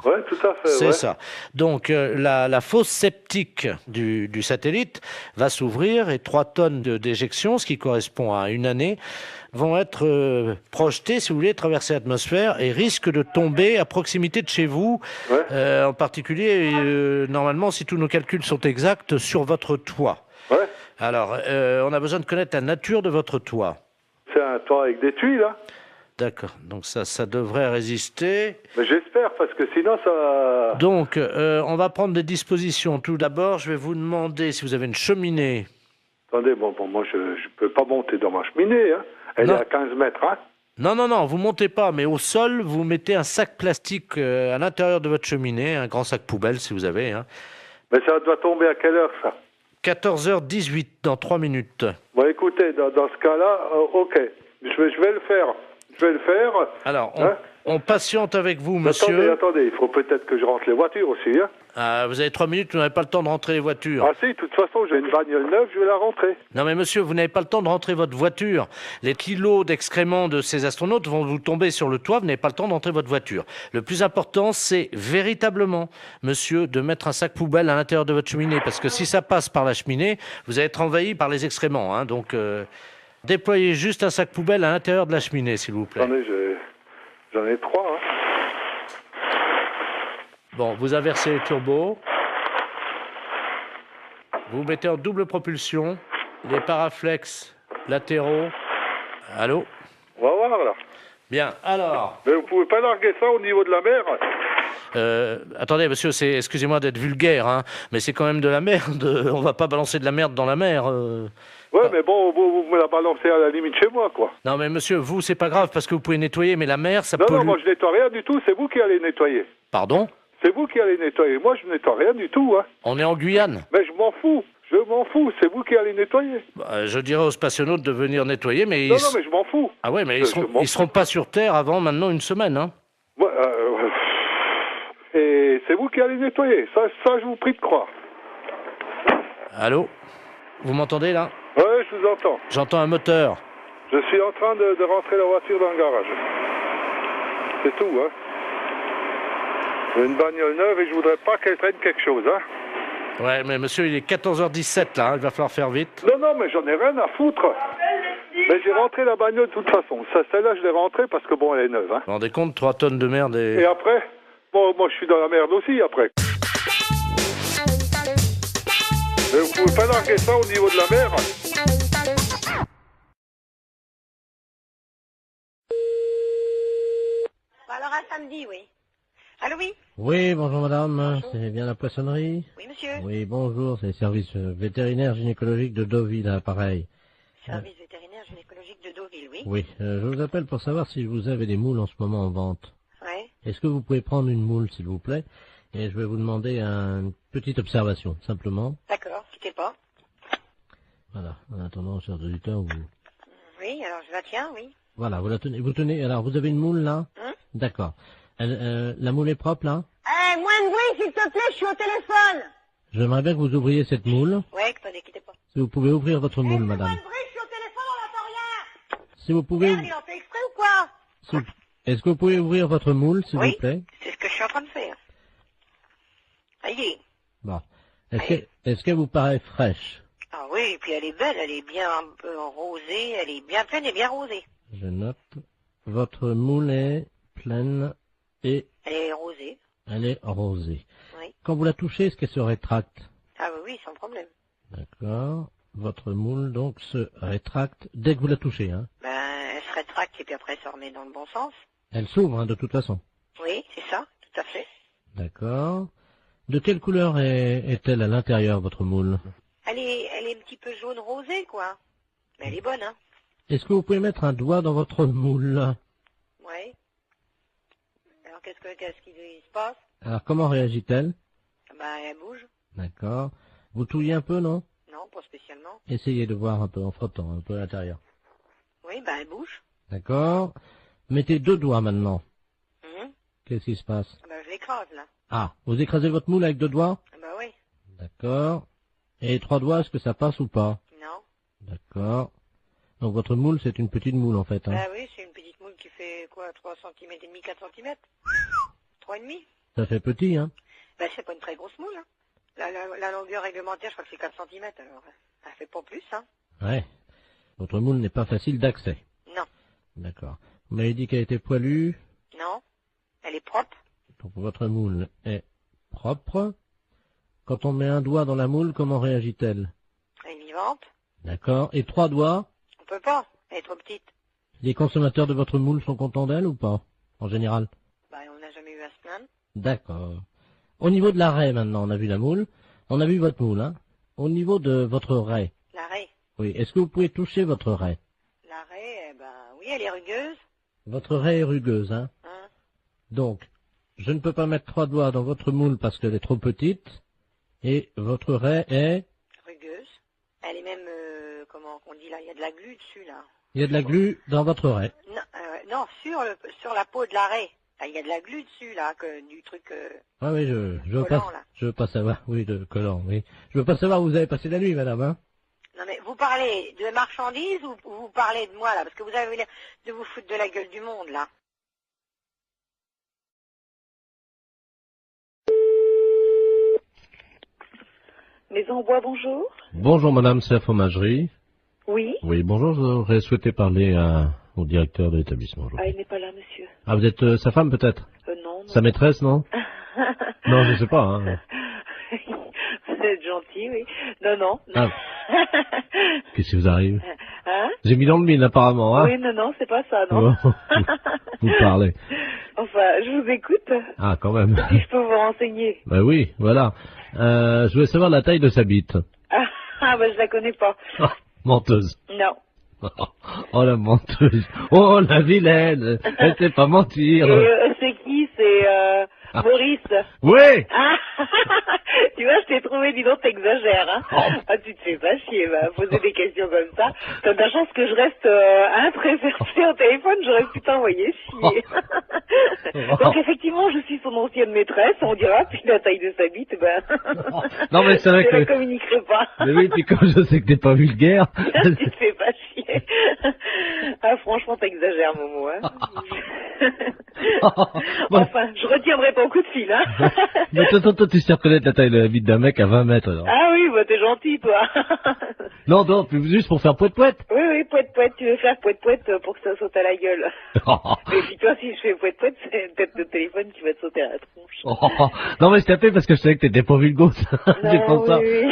Speaker 22: Oui, tout à fait.
Speaker 4: C'est ça. Donc, la fosse septique du satellite va s'ouvrir et 3 tonnes de déjection, ce qui correspond à une année, vont être projetées, si vous voulez, traverser l'atmosphère et risquent de tomber à proximité de chez vous, en particulier, normalement, si tous nos calculs sont exacts, sur votre toit.
Speaker 22: Ouais.
Speaker 4: Alors, on a besoin de connaître la nature de votre toit.
Speaker 22: C'est un toit avec des tuiles, là.
Speaker 4: D'accord, donc ça devrait résister.
Speaker 22: Mais j'espère, parce que sinon ça...
Speaker 4: Donc, on va prendre des dispositions. Tout d'abord, je vais vous demander si vous avez une cheminée.
Speaker 22: Attendez, moi je peux pas monter dans ma cheminée, hein. Elle est à 15 mètres, hein.
Speaker 4: Non, vous montez pas, mais au sol, vous mettez un sac plastique à l'intérieur de votre cheminée, un grand sac poubelle si vous avez. Hein.
Speaker 22: Mais ça doit tomber à quelle heure, ça?
Speaker 4: 14h18, dans 3 minutes.
Speaker 22: Bon, écoutez, dans ce cas-là, ok, je vais le faire.
Speaker 4: Alors, on patiente avec vous, monsieur.
Speaker 22: Attendez, il faut peut-être que je rentre les voitures aussi, hein.
Speaker 4: Vous avez 3 minutes, vous n'avez pas le temps de rentrer les voitures.
Speaker 22: Ah si, de toute façon, j'ai une bagnole neuve, je vais la rentrer.
Speaker 4: Non mais monsieur, vous n'avez pas le temps de rentrer votre voiture. Les kilos d'excréments de ces astronautes vont vous tomber sur le toit, vous n'avez pas le temps de rentrer votre voiture. Le plus important, c'est véritablement, monsieur, de mettre un sac poubelle à l'intérieur de votre cheminée, parce que si ça passe par la cheminée, vous allez être envahi par les excréments, hein, donc... Déployez juste un sac poubelle à l'intérieur de la cheminée, s'il vous plaît.
Speaker 22: Attendez, j'en ai 3. Hein.
Speaker 4: Bon, vous inversez les turbos. Vous mettez en double propulsion les paraflex latéraux. Allô?
Speaker 22: On va voir, là.
Speaker 4: Bien, alors...
Speaker 22: Mais vous pouvez pas larguer ça au niveau de la mer?
Speaker 4: Attendez, monsieur, excusez-moi d'être vulgaire, hein, mais c'est quand même de la merde. On va pas balancer de la merde dans la mer.
Speaker 22: Ouais, mais bon, vous me la balancez à la limite chez moi, quoi.
Speaker 4: Non, mais monsieur, vous, c'est pas grave parce que vous pouvez nettoyer, mais la mer, ça pollue.
Speaker 22: Non, moi, je nettoie rien du tout. C'est vous qui allez nettoyer.
Speaker 4: Pardon?
Speaker 22: C'est vous qui allez nettoyer. Moi, je nettoie rien du tout, hein.
Speaker 4: On est en Guyane.
Speaker 22: Mais je m'en fous. C'est vous qui allez nettoyer.
Speaker 4: Je dirais aux spationautes de venir nettoyer, mais...
Speaker 22: Non, mais je m'en fous.
Speaker 4: Ah ouais, mais ils seront pas sur Terre avant maintenant une semaine, hein.
Speaker 22: Ouais, et c'est vous qui allez nettoyer. Ça, je vous prie de croire.
Speaker 4: Allô? Vous m'entendez, là?
Speaker 22: Ouais, je vous entends.
Speaker 4: J'entends un moteur.
Speaker 22: Je suis en train de rentrer la voiture dans le garage. C'est tout, hein. J'ai une bagnole neuve et je voudrais pas qu'elle traîne quelque chose, hein.
Speaker 4: Ouais, mais monsieur, il est 14h17, là, hein. Il va falloir faire vite.
Speaker 22: Non, mais j'en ai rien à foutre. Mais j'ai rentré la bagnole de toute façon. Celle-là, je l'ai rentrée parce que, bon, elle est neuve, hein.
Speaker 4: Vous vous rendez compte, 3 tonnes de merde et...
Speaker 22: Et après? Bon, moi, je suis dans la merde aussi, après. Mais vous pouvez pas larguer ça au niveau de la mer?
Speaker 17: Alors, à samedi, oui.
Speaker 5: Allô, oui?
Speaker 11: Oui, bonjour madame, c'est bien la poissonnerie?
Speaker 5: Oui, monsieur.
Speaker 11: Oui, bonjour, c'est le service vétérinaire gynécologique de Deauville, à pareil.
Speaker 5: Service vétérinaire gynécologique de Deauville, oui?
Speaker 11: Oui, je vous appelle pour savoir si vous avez des moules en ce moment en vente.
Speaker 5: Ouais.
Speaker 11: Est-ce que vous pouvez prendre une moule, s'il vous plaît? Et je vais vous demander une petite observation, simplement.
Speaker 5: D'accord, quittez pas.
Speaker 11: Voilà, en attendant, chers auditeurs, vous...
Speaker 5: Oui, alors je la tiens, oui.
Speaker 11: Voilà, vous la tenez, alors vous avez une moule là? D'accord. La moule est propre là?
Speaker 17: Eh, moins de bruit, s'il te plaît, je suis au téléphone.
Speaker 11: J'aimerais bien que vous ouvriez cette moule.
Speaker 5: Ouais, attendez, quittez pas.
Speaker 11: Si vous pouvez ouvrir votre moule, madame.
Speaker 17: Moins de bruit, je suis au téléphone, on n'entend rien.
Speaker 11: Si vous pouvez...
Speaker 5: Merde, il en fait exprès ou quoi?
Speaker 11: Est-ce que vous pouvez ouvrir votre moule, s'il vous plaît?
Speaker 5: C'est ce que je suis en train de faire. Allez.
Speaker 11: Bon. Est-ce qu'elle vous paraît fraîche?
Speaker 5: Ah oui, et puis elle est belle, elle est bien un peu rosée, elle est bien pleine et bien rosée.
Speaker 11: Je note. Votre moule est pleine et...
Speaker 5: Elle est rosée.
Speaker 11: Elle est rosée.
Speaker 5: Oui.
Speaker 11: Quand vous la touchez, est-ce qu'elle se rétracte?
Speaker 5: Ah oui, sans problème.
Speaker 11: D'accord. Votre moule, donc, se rétracte dès que vous la touchez, hein?
Speaker 5: Ben, elle se rétracte et puis après elle se remet dans le bon sens.
Speaker 11: Elle s'ouvre, hein, de toute façon.
Speaker 5: Oui, c'est ça, tout à fait.
Speaker 11: D'accord. De quelle couleur est-elle à l'intérieur, votre moule?
Speaker 5: Elle est un petit peu jaune rosée, quoi. Mais elle est bonne, hein.
Speaker 11: Est-ce que vous pouvez mettre un doigt dans votre moule?
Speaker 5: Oui. Alors qu'est-ce qui se passe?
Speaker 11: Alors, comment réagit-elle?
Speaker 5: Ben, elle bouge.
Speaker 11: D'accord. Vous touillez un peu, non?
Speaker 5: Non, pas spécialement.
Speaker 11: Essayez de voir un peu en frottant, un peu à l'intérieur.
Speaker 5: Oui, ben, elle bouge.
Speaker 11: D'accord. Mettez 2 doigts maintenant. Qu'est-ce qui se passe?
Speaker 5: Ben, je l'écrase, là.
Speaker 11: Ah, vous écrasez votre moule avec 2 doigts?
Speaker 5: Ben oui.
Speaker 11: D'accord. Et 3 doigts, est-ce que ça passe ou pas?
Speaker 5: Non.
Speaker 11: D'accord. Donc votre moule, c'est une petite moule en fait. Hein.
Speaker 5: Ben oui, c'est une petite moule qui fait quoi, 3 cm et demi, 4 cm 3,5.
Speaker 11: Ça fait petit, hein?
Speaker 5: Ben c'est pas une très grosse moule, hein. La longueur réglementaire, je crois que c'est 4 cm, alors elle fait pas plus, hein.
Speaker 11: Ouais. Votre moule n'est pas facile d'accès.
Speaker 5: Non.
Speaker 11: D'accord. Vous m'avez dit qu'elle était poilue?
Speaker 5: Non. Elle est propre.
Speaker 11: Donc votre moule est propre. Quand on met un doigt dans la moule, comment réagit-elle?
Speaker 5: Elle est vivante.
Speaker 11: D'accord. Et 3 doigts?
Speaker 5: On peut pas, elle est trop petite.
Speaker 11: Les consommateurs de votre moule sont contents d'elle ou pas? En général?
Speaker 5: Ben on n'a jamais eu à se plaindre.
Speaker 11: D'accord. Au niveau de la raie maintenant, on a vu la moule. On a vu votre moule, hein? Au niveau de votre raie.
Speaker 5: La raie?
Speaker 11: Oui. Est-ce que vous pouvez toucher votre raie?
Speaker 5: La raie, ben oui, elle est rugueuse.
Speaker 11: Votre raie est rugueuse, hein? Donc, je ne peux pas mettre 3 doigts dans votre moule parce qu'elle est trop petite. Et votre raie est...
Speaker 5: rugueuse. Elle est même, comment on dit là, il y a de la glu dessus, là.
Speaker 11: Il y a de la glu dans votre raie.
Speaker 5: Non, non, sur la peau de la raie. Là, il y a de la glu dessus, là, du truc...
Speaker 11: Ah oui, je veux pas savoir, oui, de collant, oui. Je veux pas savoir où vous avez passé la nuit, madame, hein?
Speaker 5: Non, mais vous parlez de marchandises ou vous parlez de moi, là? Parce que vous avez l'air de vous foutre de la gueule du monde, là.
Speaker 21: Maison Bois, bonjour.
Speaker 11: Bonjour madame, c'est la fromagerie.
Speaker 21: Oui.
Speaker 11: Oui, bonjour, j'aurais souhaité parler au directeur de l'établissement.
Speaker 21: Ah, il n'est pas là, monsieur.
Speaker 11: Ah, vous êtes sa femme peut-être?
Speaker 21: Non.
Speaker 11: Sa maîtresse, non? Non, je sais pas, hein.
Speaker 21: Vous êtes gentil, oui. Non.
Speaker 11: Ah. Qu'est-ce qui vous arrive?
Speaker 21: Hein?
Speaker 11: J'ai mis dans le mille apparemment, hein?
Speaker 21: Oui, non, c'est pas ça, non.
Speaker 11: Vous parlez.
Speaker 21: Enfin, je vous écoute.
Speaker 11: Ah, quand même.
Speaker 21: Si je peux vous renseigner.
Speaker 11: Ben oui, voilà. Je voulais savoir la taille de sa bite.
Speaker 21: Ben je la connais pas.
Speaker 11: Oh, menteuse.
Speaker 21: Non.
Speaker 11: Oh, la menteuse. Oh, la vilaine. Elle sait pas mentir.
Speaker 21: C'est qui? C'est Maurice.
Speaker 11: Oui.
Speaker 21: Ah, tu vois, je t'ai trouvé, dis donc, t'exagères, hein.
Speaker 11: Oh.
Speaker 21: Ah, tu te fais pas chier, poser des questions comme ça. T'as de la chance que je reste très versée au téléphone, j'aurais pu t'envoyer chier. Donc, effectivement, je suis son ancienne maîtresse, on dira, puis la taille de sa bite,
Speaker 11: Non, mais c'est vrai
Speaker 21: je
Speaker 11: que...
Speaker 21: la communiquerai pas.
Speaker 11: Mais oui, puis comme je sais que t'es pas vulgaire...
Speaker 21: Tu te fais pas chier. Ah, franchement, t'exagères, Momo, hein. Enfin, je retiendrai ton coup de fil, hein.
Speaker 11: Mais toi, tu sais reconnaître la taille de la bite d'un mec à 20 mètres, alors.
Speaker 21: Ah oui, t'es gentil, toi.
Speaker 11: Non, juste pour faire poète-poète.
Speaker 21: Oui, poète-poète, tu veux faire poète-poète pour que ça saute à la gueule. Et puis toi, si je fais poète-poète, c'est peut-être le téléphone qui va te sauter à la tronche.
Speaker 11: Non, mais je t'appelais parce que je savais que t'étais pas vulgose. C'est pour ça.
Speaker 21: Oui.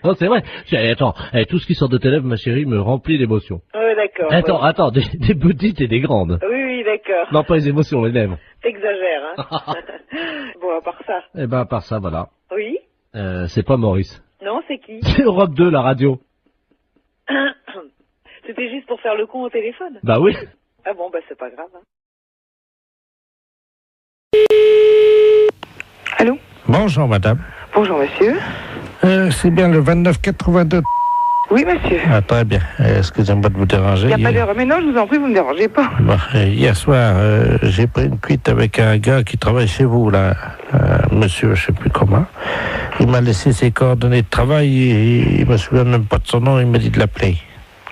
Speaker 11: Non, c'est vrai. Attends, tout ce qui sort de tes lèvres, ma chérie, me remplit d'émotions.
Speaker 21: Oui, d'accord.
Speaker 11: Attends, des petites et des grandes.
Speaker 21: Oui, d'accord.
Speaker 11: Non, pas les émotions, les lèvres.
Speaker 21: T'exagères, hein. Bon, à part ça.
Speaker 9: Eh ben, à part ça, voilà.
Speaker 21: Oui.
Speaker 9: C'est pas Maurice.
Speaker 21: Non, c'est qui?
Speaker 9: C'est Europe 2, la radio.
Speaker 21: C'était juste pour faire le con au téléphone.
Speaker 9: Bah oui.
Speaker 21: Ah bon, bah c'est pas grave. Hein.
Speaker 11: Allô? Bonjour, madame.
Speaker 21: Bonjour, monsieur.
Speaker 11: C'est bien le 2982.
Speaker 21: Oui, monsieur.
Speaker 11: Ah, très bien. Excusez-moi de vous déranger.
Speaker 21: Il n'y a pas d'heure. Mais non, je vous en prie, vous ne me dérangez pas.
Speaker 11: Bon, hier soir, j'ai pris une cuite avec un gars qui travaille chez vous, là. Monsieur, je sais plus comment. Il m'a laissé ses coordonnées de travail et il me souvient même pas de son nom. Il m'a dit de l'appeler.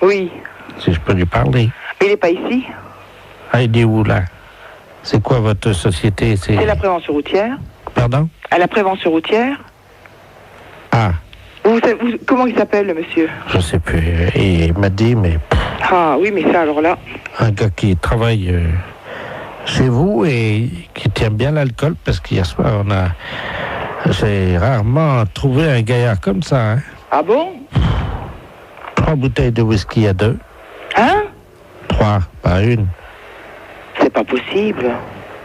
Speaker 21: Oui.
Speaker 11: Si je peux lui parler.
Speaker 21: Mais il n'est pas ici.
Speaker 11: Ah, il est où, là? C'est quoi votre société?
Speaker 21: C'est la prévention routière.
Speaker 11: Pardon?
Speaker 21: À la prévention routière.
Speaker 11: Ah.
Speaker 21: Comment il s'appelle, le monsieur?
Speaker 11: Je sais plus. Et il m'a dit, mais...
Speaker 21: Ah oui, mais ça, alors là...
Speaker 11: Un gars qui travaille chez vous et qui tient bien l'alcool, parce qu'hier soir, j'ai rarement trouvé un gaillard comme ça. Hein.
Speaker 21: Ah bon?
Speaker 11: 3 bouteilles de whisky à 2.
Speaker 21: Hein?
Speaker 11: 3, pas une.
Speaker 21: C'est pas possible.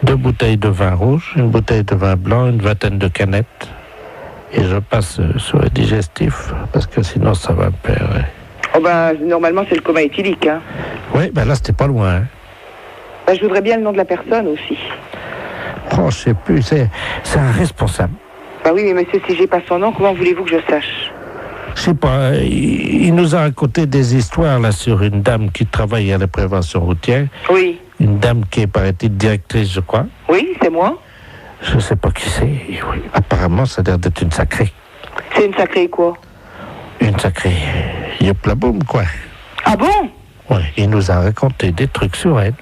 Speaker 11: 2 bouteilles de vin rouge, une bouteille de vin blanc, une vingtaine de canettes. Et je passe sur le digestif, parce que sinon ça va me perdre.
Speaker 21: Oh ben, normalement c'est le coma éthylique, hein.
Speaker 11: Oui, ben là c'était pas loin. Hein.
Speaker 21: Ben, je voudrais bien le nom de la personne aussi.
Speaker 11: Oh, je sais plus, c'est un responsable.
Speaker 21: Ben oui, mais monsieur, si j'ai pas son nom, comment voulez-vous que je sache?
Speaker 11: Je sais pas, il nous a raconté des histoires là sur une dame qui travaille à la prévention routière.
Speaker 21: Oui.
Speaker 11: Une dame qui est, paraît-il, directrice, je crois.
Speaker 21: Oui, c'est moi.
Speaker 11: Je sais pas qui c'est. Oui. Apparemment, ça a l'air d'être une sacrée.
Speaker 21: C'est une sacrée quoi? Une
Speaker 11: sacrée yop-la-boum, quoi.
Speaker 21: Ah bon?
Speaker 11: Oui, il nous a raconté des trucs sur elle.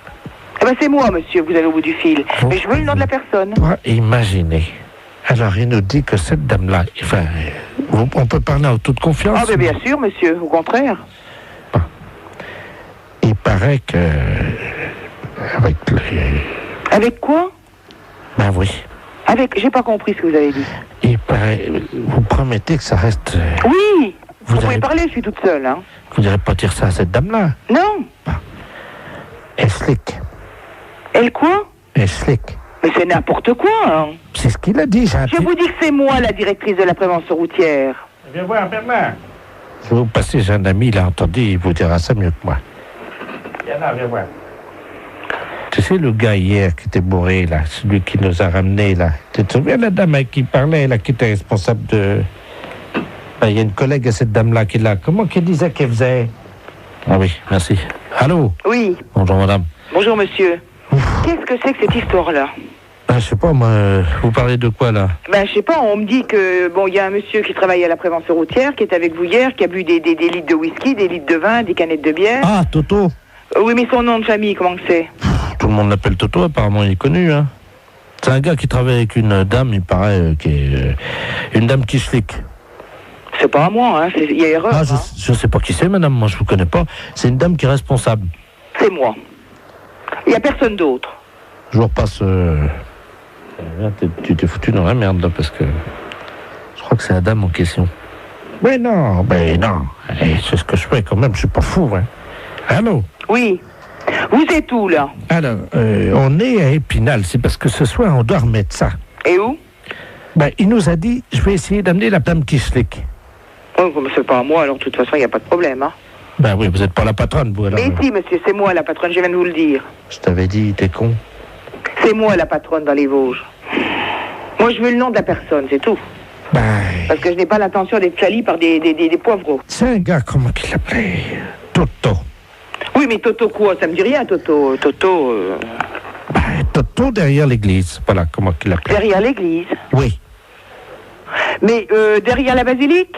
Speaker 21: Eh ben c'est moi, monsieur, vous allez au bout du fil. Mais je veux le nom de la personne.
Speaker 11: Imaginez. Alors, il nous dit que cette dame-là... Enfin, on peut parler en toute confiance.
Speaker 21: Ah ben bien sûr, monsieur, au contraire.
Speaker 11: Bon. Il paraît que...
Speaker 21: Avec quoi?
Speaker 11: Ben oui.
Speaker 21: J'ai pas compris ce que vous avez dit.
Speaker 11: Il paraît... Vous promettez que ça reste...
Speaker 21: Oui. Vous pouvez parler, je suis toute seule, hein.
Speaker 11: Vous n'irez pas dire ça à cette dame-là?
Speaker 21: Non.
Speaker 11: Bon. Elle slick.
Speaker 21: Elle quoi?
Speaker 11: Elle slick.
Speaker 21: Mais c'est n'importe quoi, hein.
Speaker 11: C'est ce qu'il a dit,
Speaker 21: Je vous dis que c'est moi, la directrice de la prévention routière.
Speaker 11: Viens voir, Bernard. Je vais vous passer, j'ai un ami, il a entendu, il vous dira ça mieux que moi. Viens là, viens voir. Tu sais, le gars hier qui était bourré, là, celui qui nous a ramenés, là. Tu te souviens de la dame avec qui parlait, là, qui était responsable de... Il y a une collègue à cette dame-là qui est là. Comment qu'elle disait qu'elle faisait? Ah oui, merci. Allô?
Speaker 21: Oui.
Speaker 11: Bonjour, madame.
Speaker 21: Bonjour, monsieur. Qu'est-ce que c'est que cette histoire-là?
Speaker 11: Je sais pas, moi, vous parlez de quoi, là?
Speaker 21: Ben, je sais pas, on me dit que, bon, il y a un monsieur qui travaille à la prévention routière, qui est avec vous hier, qui a bu des litres de whisky, des litres de vin, des canettes de bière.
Speaker 11: Ah, Toto?
Speaker 21: Oui, mais son nom de famille, comment que c'est?
Speaker 11: Tout le monde l'appelle Toto, apparemment, il est connu, hein. C'est un gars qui travaille avec une dame, il paraît, qui est une dame qui slick.
Speaker 21: C'est pas à moi, hein, il y a erreur.
Speaker 11: Ah, je sais pas qui c'est, madame, moi, je vous connais pas. C'est une dame qui est responsable.
Speaker 21: C'est moi. Il y a personne d'autre.
Speaker 11: Je vous repasse... Tu t'es foutu dans la merde, là, parce que... Je crois que c'est la dame en question. Mais non. C'est ce que je fais, quand même, je suis pas fou, hein. Allô?
Speaker 21: Oui. Vous êtes où, là?
Speaker 11: Alors, on est à Épinal, c'est parce que ce soir, on doit remettre ça.
Speaker 21: Et où?
Speaker 11: Ben, il nous a dit, je vais essayer d'amener la dame qui slick.
Speaker 21: Oh, comme c'est pas à moi, alors de toute façon, il n'y a pas de problème, hein.
Speaker 11: Ben oui, vous n'êtes pas la patronne, vous, alors.
Speaker 21: Mais si, monsieur, c'est moi la patronne, je viens de vous le dire.
Speaker 11: Je t'avais dit, t'es con.
Speaker 21: C'est moi la patronne dans les Vosges. Moi, je veux le nom de la personne, c'est tout.
Speaker 11: Ben...
Speaker 21: Parce que je n'ai pas l'intention d'être salie par des poivreaux.
Speaker 11: C'est un gars, comment qu'il l'appelait? Toto.
Speaker 21: Oui, mais Toto quoi? Ça me dit rien, Toto.
Speaker 11: Ben, Toto derrière l'église. Voilà, comment qu'il l'appelait.
Speaker 21: Derrière l'église?
Speaker 11: Oui.
Speaker 21: Mais derrière la basilique?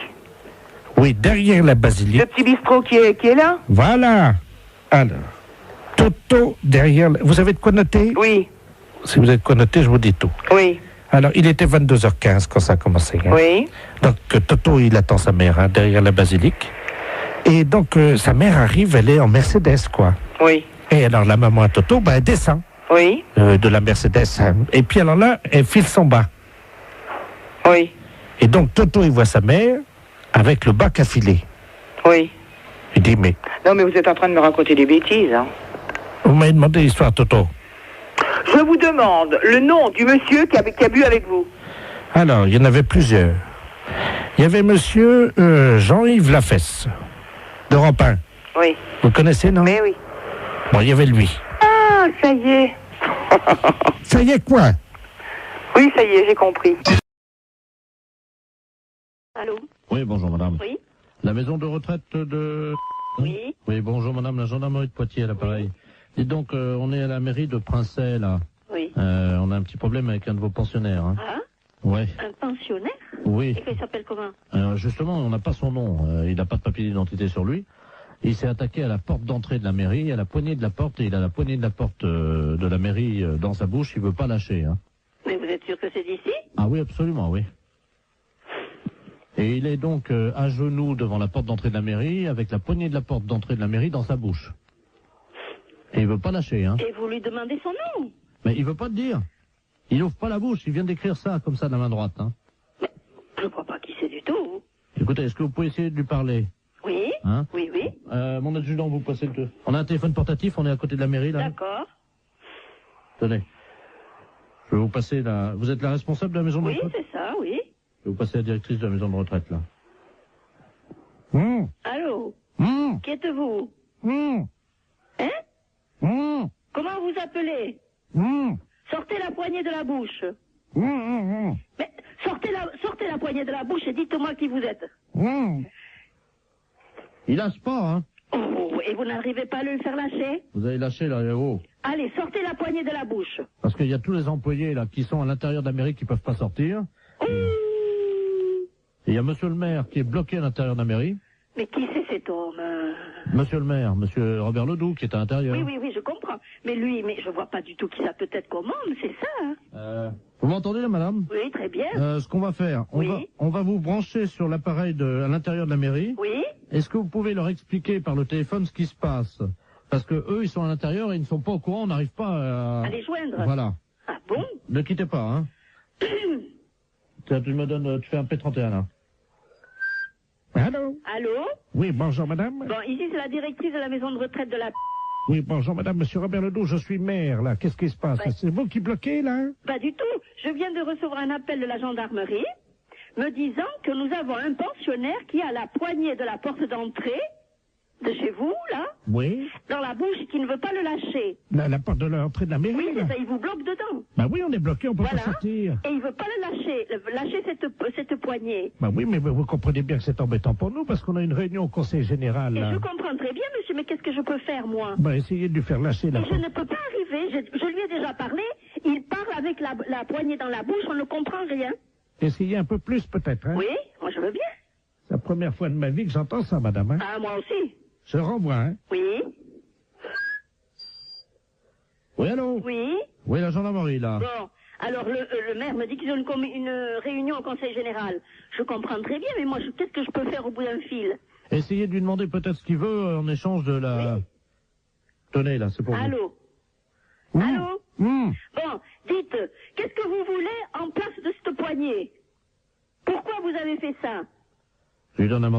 Speaker 11: Oui, derrière la basilique.
Speaker 21: Le petit bistrot qui est là?
Speaker 11: Voilà. Alors, Toto derrière... Vous avez de quoi noter?
Speaker 21: Oui.
Speaker 11: Si vous avez de quoi noter, je vous dis tout.
Speaker 21: Oui.
Speaker 11: Alors, il était 22h15 quand ça a commencé. Hein.
Speaker 21: Oui.
Speaker 11: Donc, Toto, il attend sa mère hein, derrière la basilique. Et donc, sa mère arrive, elle est en Mercedes, quoi.
Speaker 21: Oui.
Speaker 11: Et alors, la maman à Toto, ben, elle descend.
Speaker 21: Oui.
Speaker 11: De la Mercedes. Hein. Et puis, alors là, elle file son bas.
Speaker 21: Oui.
Speaker 11: Et donc, Toto, il voit sa mère avec le bac à filer.
Speaker 21: Oui.
Speaker 11: Il dit, mais...
Speaker 21: Non, mais vous êtes en train de me raconter des bêtises, hein.
Speaker 11: Vous m'avez demandé l'histoire, Toto.
Speaker 21: Je Je vous demande le nom du monsieur qui a bu avec vous.
Speaker 11: Alors, il y en avait plusieurs. Il y avait monsieur Jean-Yves Lafesse, d'Europe 1.
Speaker 21: Oui.
Speaker 11: Vous le connaissez, non?
Speaker 21: Mais oui.
Speaker 11: Bon, il y avait lui.
Speaker 21: Ah, ça y est.
Speaker 11: Ça y est quoi?
Speaker 21: Oui, ça y est, j'ai compris.
Speaker 10: Allô?
Speaker 4: Oui, bonjour madame.
Speaker 10: Oui.
Speaker 4: La maison de retraite de...
Speaker 10: Oui.
Speaker 4: Oui, bonjour madame, la gendarmerie de Poitiers à l'appareil. Dites donc, on est à la mairie de Princey, là.
Speaker 10: Oui.
Speaker 4: On a un petit problème avec un de vos pensionnaires. Hein.
Speaker 10: Ah?
Speaker 4: Ouais.
Speaker 10: Un pensionnaire?
Speaker 4: Oui.
Speaker 10: Et qu'il s'appelle comment?
Speaker 4: Justement, on n'a pas son nom. Il n'a pas de papier d'identité sur lui. Il s'est attaqué à la porte d'entrée de la mairie, à la poignée de la porte, et il a la poignée de la porte de la mairie dans sa bouche. Il veut pas lâcher. Hein.
Speaker 10: Mais vous êtes sûr que c'est d'ici?
Speaker 4: Ah oui, absolument, oui. Et il est donc à genoux devant la porte d'entrée de la mairie, avec la poignée de la porte d'entrée de la mairie dans sa bouche. Et il veut pas lâcher. Hein.
Speaker 10: Et vous lui demandez son nom?
Speaker 4: Mais il veut pas te dire. Il ouvre pas la bouche. Il vient d'écrire ça, comme ça, de la main droite. Hein.
Speaker 10: Mais je ne crois pas qui c'est du tout.
Speaker 4: Écoutez, est-ce que vous pouvez essayer de lui parler?
Speaker 10: Oui.
Speaker 4: Hein?
Speaker 10: Oui, oui.
Speaker 4: Mon adjudant, vous passez le... On a un téléphone portatif, on est à côté de la mairie, là.
Speaker 10: D'accord.
Speaker 4: Tenez. Je vais vous passer la... Vous êtes la responsable de la maison de retraite?
Speaker 10: Oui, c'est ça, oui.
Speaker 4: Je vais vous passer la directrice de la maison de retraite, là.
Speaker 10: Allô? Qui êtes-vous? Hein? Comment vous appelez? Sortez la poignée de la bouche. Mais sortez la poignée de la bouche et dites-moi qui vous êtes.
Speaker 4: Il lâche pas, hein.
Speaker 10: Oh, et vous n'arrivez pas à le faire lâcher?
Speaker 4: Vous avez lâché, là, haut.
Speaker 10: Allez, sortez la poignée de la bouche.
Speaker 4: Parce qu'il y a tous les employés, là, qui sont à l'intérieur de la mairie qui peuvent pas sortir. Et il y a monsieur le maire qui est bloqué à l'intérieur de la mairie.
Speaker 10: Mais qui c'est cet homme?
Speaker 4: Monsieur le maire, monsieur Robert Ledoux, qui est à l'intérieur.
Speaker 10: Oui, je comprends. Mais lui, je vois pas du tout qui ça peut être comme homme, c'est ça, hein?
Speaker 4: Vous m'entendez, là, madame?
Speaker 10: Oui, très bien.
Speaker 4: Ce qu'on va faire, on va vous brancher sur l'appareil à l'intérieur de la mairie.
Speaker 10: Oui.
Speaker 4: Est-ce que vous pouvez leur expliquer par le téléphone ce qui se passe? Parce que eux, ils sont à l'intérieur et ils ne sont pas au courant, on n'arrive pas
Speaker 10: à les joindre.
Speaker 4: Voilà.
Speaker 10: Ah bon?
Speaker 4: Ne quittez pas, hein. Tu fais un P31, là.
Speaker 11: Allô?
Speaker 10: Allô?
Speaker 11: Oui, bonjour madame.
Speaker 10: Bon, ici c'est la directrice de la maison de retraite de la...
Speaker 11: Oui, bonjour madame, monsieur Robert Ledoux, je suis maire, là. Qu'est-ce qui se passe?
Speaker 10: Ouais.
Speaker 11: C'est vous qui bloquez, là?
Speaker 10: Pas du tout. Je viens de recevoir un appel de la gendarmerie me disant que nous avons un pensionnaire qui a la poignée de la porte d'entrée de chez vous, là,
Speaker 11: Oui.
Speaker 10: dans la bouche, qui ne veut pas le lâcher.
Speaker 11: La porte de l'entrée de la mairie,
Speaker 10: Oui,
Speaker 11: là.
Speaker 10: c'est ça, il vous bloque dedans.
Speaker 11: Bah oui, on est bloqué, on peut
Speaker 10: Voilà.
Speaker 11: pas sortir.
Speaker 10: Et il veut pas le lâcher cette poignée.
Speaker 11: Bah oui, mais vous comprenez bien que c'est embêtant pour nous, parce qu'on a une réunion au conseil général,
Speaker 10: Et
Speaker 11: là.
Speaker 10: je comprends très bien, monsieur, mais qu'est-ce que je peux faire, moi?
Speaker 11: Bah essayez de lui faire lâcher la
Speaker 10: Et je
Speaker 11: porte.
Speaker 10: ne peux pas arriver, je lui ai déjà parlé, il parle avec la poignée dans la bouche, on ne comprend rien.
Speaker 11: Essayez un peu plus, peut-être, hein?
Speaker 10: Oui, moi je veux bien.
Speaker 11: C'est la première fois de ma vie que j'entends ça, madame, hein?
Speaker 10: Ah, moi aussi.
Speaker 11: Je renvoie, hein?
Speaker 10: Oui.
Speaker 4: Oui, allô?
Speaker 10: Oui.
Speaker 4: Oui, la gendarmerie, là.
Speaker 10: Bon, alors le maire me dit qu'ils ont une réunion au conseil général. Je comprends très bien, mais moi, qu'est-ce que je peux faire au bout d'un fil?
Speaker 4: Essayez de lui demander peut-être ce qu'il veut en échange de la...
Speaker 10: Oui.
Speaker 4: Tenez, là, c'est pour vous.
Speaker 10: Allô? Allô? Bon, dites, qu'est-ce que vous voulez en place de cette poignée? Pourquoi vous avez fait ça?
Speaker 4: Je lui donne un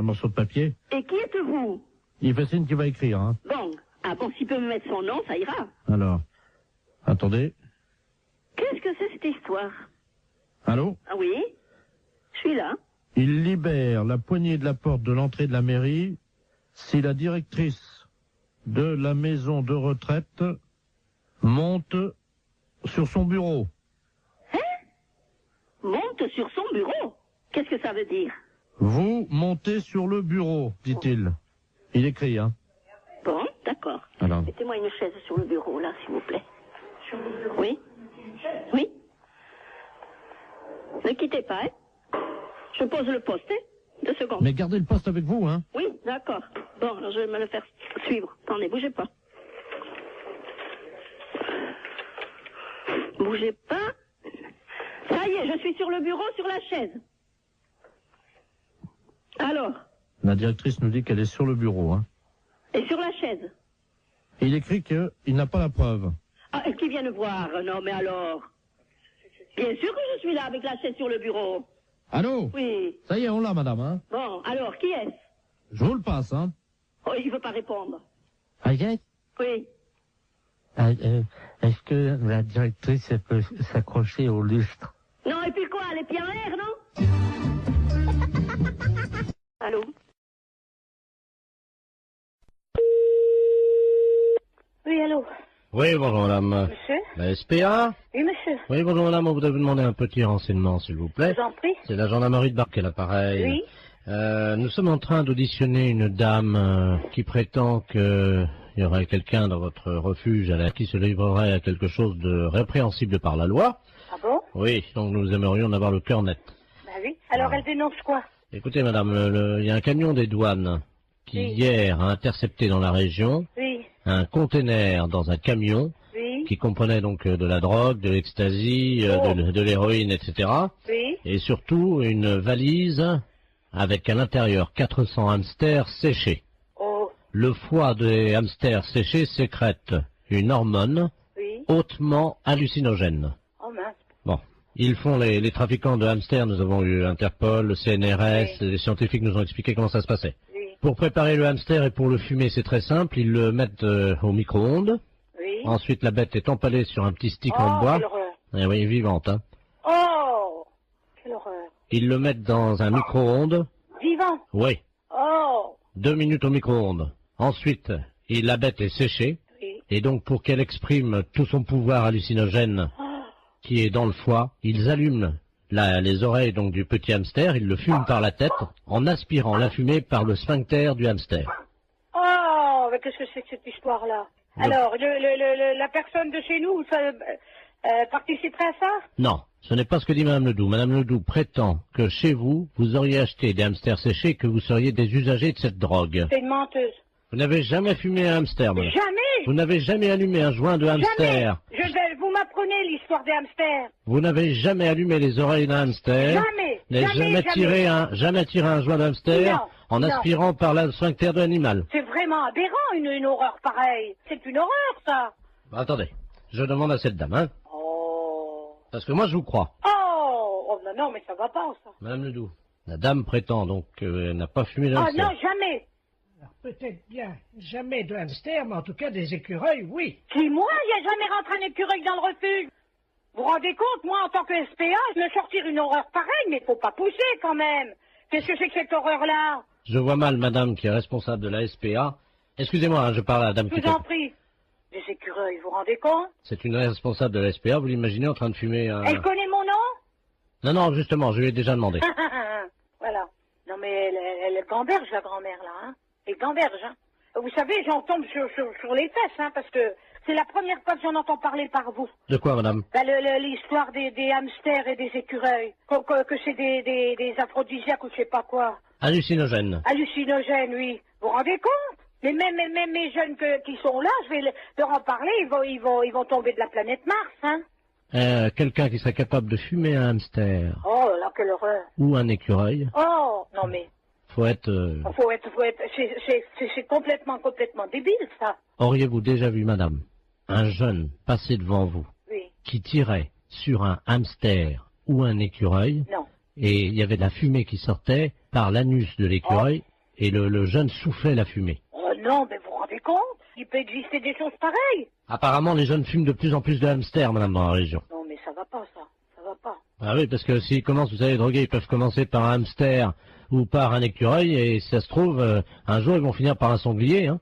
Speaker 4: morceau de papier.
Speaker 10: Et qui êtes-vous?
Speaker 4: Il fait signe qu'il va écrire, hein.
Speaker 10: Bon, s'il peut me mettre son nom, ça ira.
Speaker 4: Alors, attendez.
Speaker 10: Qu'est-ce que c'est cette histoire?
Speaker 4: Allô?
Speaker 10: Ah oui? Je suis là.
Speaker 4: Il libère la poignée de la porte de l'entrée de la mairie si la directrice de la maison de retraite monte sur son bureau.
Speaker 10: Hein? Monte sur son bureau? Qu'est-ce que ça veut dire?
Speaker 4: Vous montez sur le bureau, dit-il. Il écrit, hein.
Speaker 10: Bon, d'accord.
Speaker 4: Alors.
Speaker 10: Mettez-moi une chaise sur le bureau, là, s'il vous plaît. Sur le bureau? Oui? Oui? Ne quittez pas, hein? Je pose le poste, hein? 2 secondes.
Speaker 4: Mais gardez le poste avec vous, hein.
Speaker 10: Oui, d'accord. Bon, alors je vais me le faire suivre. Attendez, bougez pas. Bougez pas. Ça y est, je suis sur le bureau, sur la chaise. Alors?
Speaker 4: La directrice nous dit qu'elle est sur le bureau, hein.
Speaker 10: Et sur la chaise?
Speaker 4: Et il écrit qu'il n'a pas la preuve.
Speaker 10: Ah, qui vient le voir? Non, mais alors? Bien sûr que je suis là avec la chaise sur le bureau.
Speaker 4: Allô?
Speaker 10: Oui.
Speaker 4: Ça y est, on l'a, madame, hein.
Speaker 10: Bon, alors, qui est-ce?
Speaker 4: Je vous le passe, hein.
Speaker 10: Oh, il veut pas répondre.
Speaker 4: Aïe?
Speaker 10: Oui.
Speaker 11: Est-ce que la directrice elle peut s'accrocher au lustre?
Speaker 10: Non, et puis quoi, les pieds en l'air, non? Allô? Oui, allô?
Speaker 9: Oui, bonjour madame.
Speaker 10: Monsieur?
Speaker 9: La SPA?
Speaker 10: Oui, monsieur.
Speaker 9: Oui, bonjour madame, on voudrait vous demander un petit renseignement, s'il vous plaît.
Speaker 10: Je vous en prie.
Speaker 9: C'est la gendarmerie de Barquet, l'appareil.
Speaker 10: Oui.
Speaker 9: Nous sommes en train d'auditionner une dame qui prétend qu'il y aurait quelqu'un dans votre refuge à qui se livrerait à quelque chose de répréhensible par la loi.
Speaker 10: Ah bon?
Speaker 9: Oui, donc nous aimerions en avoir le cœur net.
Speaker 10: Ben oui. Alors elle dénonce quoi?
Speaker 9: Écoutez madame, il y a un camion des douanes qui hier a intercepté dans la région un conteneur dans un camion qui comprenait donc de la drogue, de l'ecstasy, de l'héroïne, etc. Et surtout une valise avec à l'intérieur 400 hamsters séchés. Le foie des hamsters séchés sécrète une hormone hautement hallucinogène.
Speaker 10: Oh mince.
Speaker 9: Bon, ils font les trafiquants de hamsters, nous avons eu Interpol, le CNRS, les scientifiques nous ont expliqué comment ça se passait. Pour préparer le hamster et pour le fumer, c'est très simple, ils le mettent au micro-ondes. Ensuite, la bête est empalée sur un petit stick en bois.
Speaker 10: Quelle horreur.
Speaker 9: Eh oui, vivante, hein.
Speaker 10: Oh, quelle horreur.
Speaker 9: Ils le mettent dans un micro-ondes.
Speaker 10: Vivant?
Speaker 9: Oui.
Speaker 10: Oh.
Speaker 9: 2 minutes au micro-ondes. Ensuite, la bête est séchée. Et donc, pour qu'elle exprime tout son pouvoir hallucinogène qui est dans le foie, ils allument les oreilles donc du petit hamster, ils le fument par la tête en aspirant la fumée par le sphincter du hamster.
Speaker 10: Oh, mais qu'est-ce que c'est que cette histoire-là? Alors, la personne de chez nous, ça, participerait à ça?
Speaker 9: Non, ce n'est pas ce que dit Madame Ledoux. Madame Ledoux prétend que chez vous, vous auriez acheté des hamsters séchés et que vous seriez des usagers de cette drogue.
Speaker 10: C'est une menteuse.
Speaker 9: Vous n'avez jamais fumé un hamster, madame.
Speaker 10: Jamais.
Speaker 9: Vous n'avez jamais allumé un joint de hamster.
Speaker 10: Jamais. Vous m'apprenez l'histoire des hamsters.
Speaker 9: Vous n'avez jamais allumé les oreilles d'un hamster.
Speaker 10: Jamais.
Speaker 9: Jamais tiré un joint de hamster en aspirant par le sphincter de l'animal.
Speaker 10: C'est vraiment aberrant, une horreur pareille. C'est une horreur, ça.
Speaker 9: Bah, attendez, je demande à cette dame, hein.
Speaker 10: Oh.
Speaker 9: Parce que moi, je vous crois.
Speaker 10: Oh, non, mais ça va pas, ça.
Speaker 9: Madame Ledoux, la dame prétend donc qu'elle n'a pas fumé de hamster.
Speaker 10: Ah non, jamais.
Speaker 13: Peut-être bien jamais de hamster, mais en tout cas des écureuils, oui.
Speaker 10: Qui, moi, il n'y a jamais rentré un écureuil dans le refuge. Vous vous rendez compte, moi, en tant que SPA, je me sortir une horreur pareille, mais faut pas pousser, quand même. Qu'est-ce que c'est que cette horreur-là?
Speaker 9: Je vois mal madame qui est responsable de la SPA. Excusez-moi, hein, je parle à la dame qui...
Speaker 10: Je vous en prie. Des écureuils, vous vous rendez compte?
Speaker 9: C'est une responsable de la SPA, vous l'imaginez en train de fumer un...
Speaker 10: Elle connaît mon nom?
Speaker 9: Non, justement, je lui ai déjà demandé.
Speaker 10: Voilà. Non, mais elle gamberge, la grand-mère, là, hein. Elle gamberge, hein. Vous savez, j'en tombe sur les fesses, hein, parce que c'est la première fois que j'en entends parler par vous.
Speaker 9: De quoi, madame?
Speaker 10: Ben, l'histoire des hamsters et des écureuils. Que c'est des aphrodisiaques ou je sais pas quoi.
Speaker 9: Hallucinogènes.
Speaker 10: Hallucinogènes, oui. Vous vous rendez compte? Mais même mes jeunes qui sont là, je vais leur en parler, ils vont tomber de la planète Mars, hein.
Speaker 9: Quelqu'un qui serait capable de fumer un hamster.
Speaker 10: Oh là, quelle horreur.
Speaker 9: Ou un écureuil.
Speaker 10: Oh, non mais...
Speaker 9: Faut être...
Speaker 10: C'est complètement débile, ça.
Speaker 9: Auriez-vous déjà vu, madame, un jeune passer devant vous qui tirait sur un hamster ou un écureuil?
Speaker 10: Non.
Speaker 9: Et il y avait de la fumée qui sortait par l'anus de l'écureuil et le jeune soufflait la fumée.
Speaker 10: Oh non, mais vous vous rendez compte? Il peut exister des choses pareilles.
Speaker 9: Apparemment, les jeunes fument de plus en plus de hamsters, madame, dans la région.
Speaker 10: Non, mais ça va pas, ça. Ça va pas.
Speaker 9: Ah oui, parce que s'ils commencent, vous savez, droguer, ils peuvent commencer par un hamster ou par un écureuil, et si ça se trouve, un jour, ils vont finir par un sanglier, hein.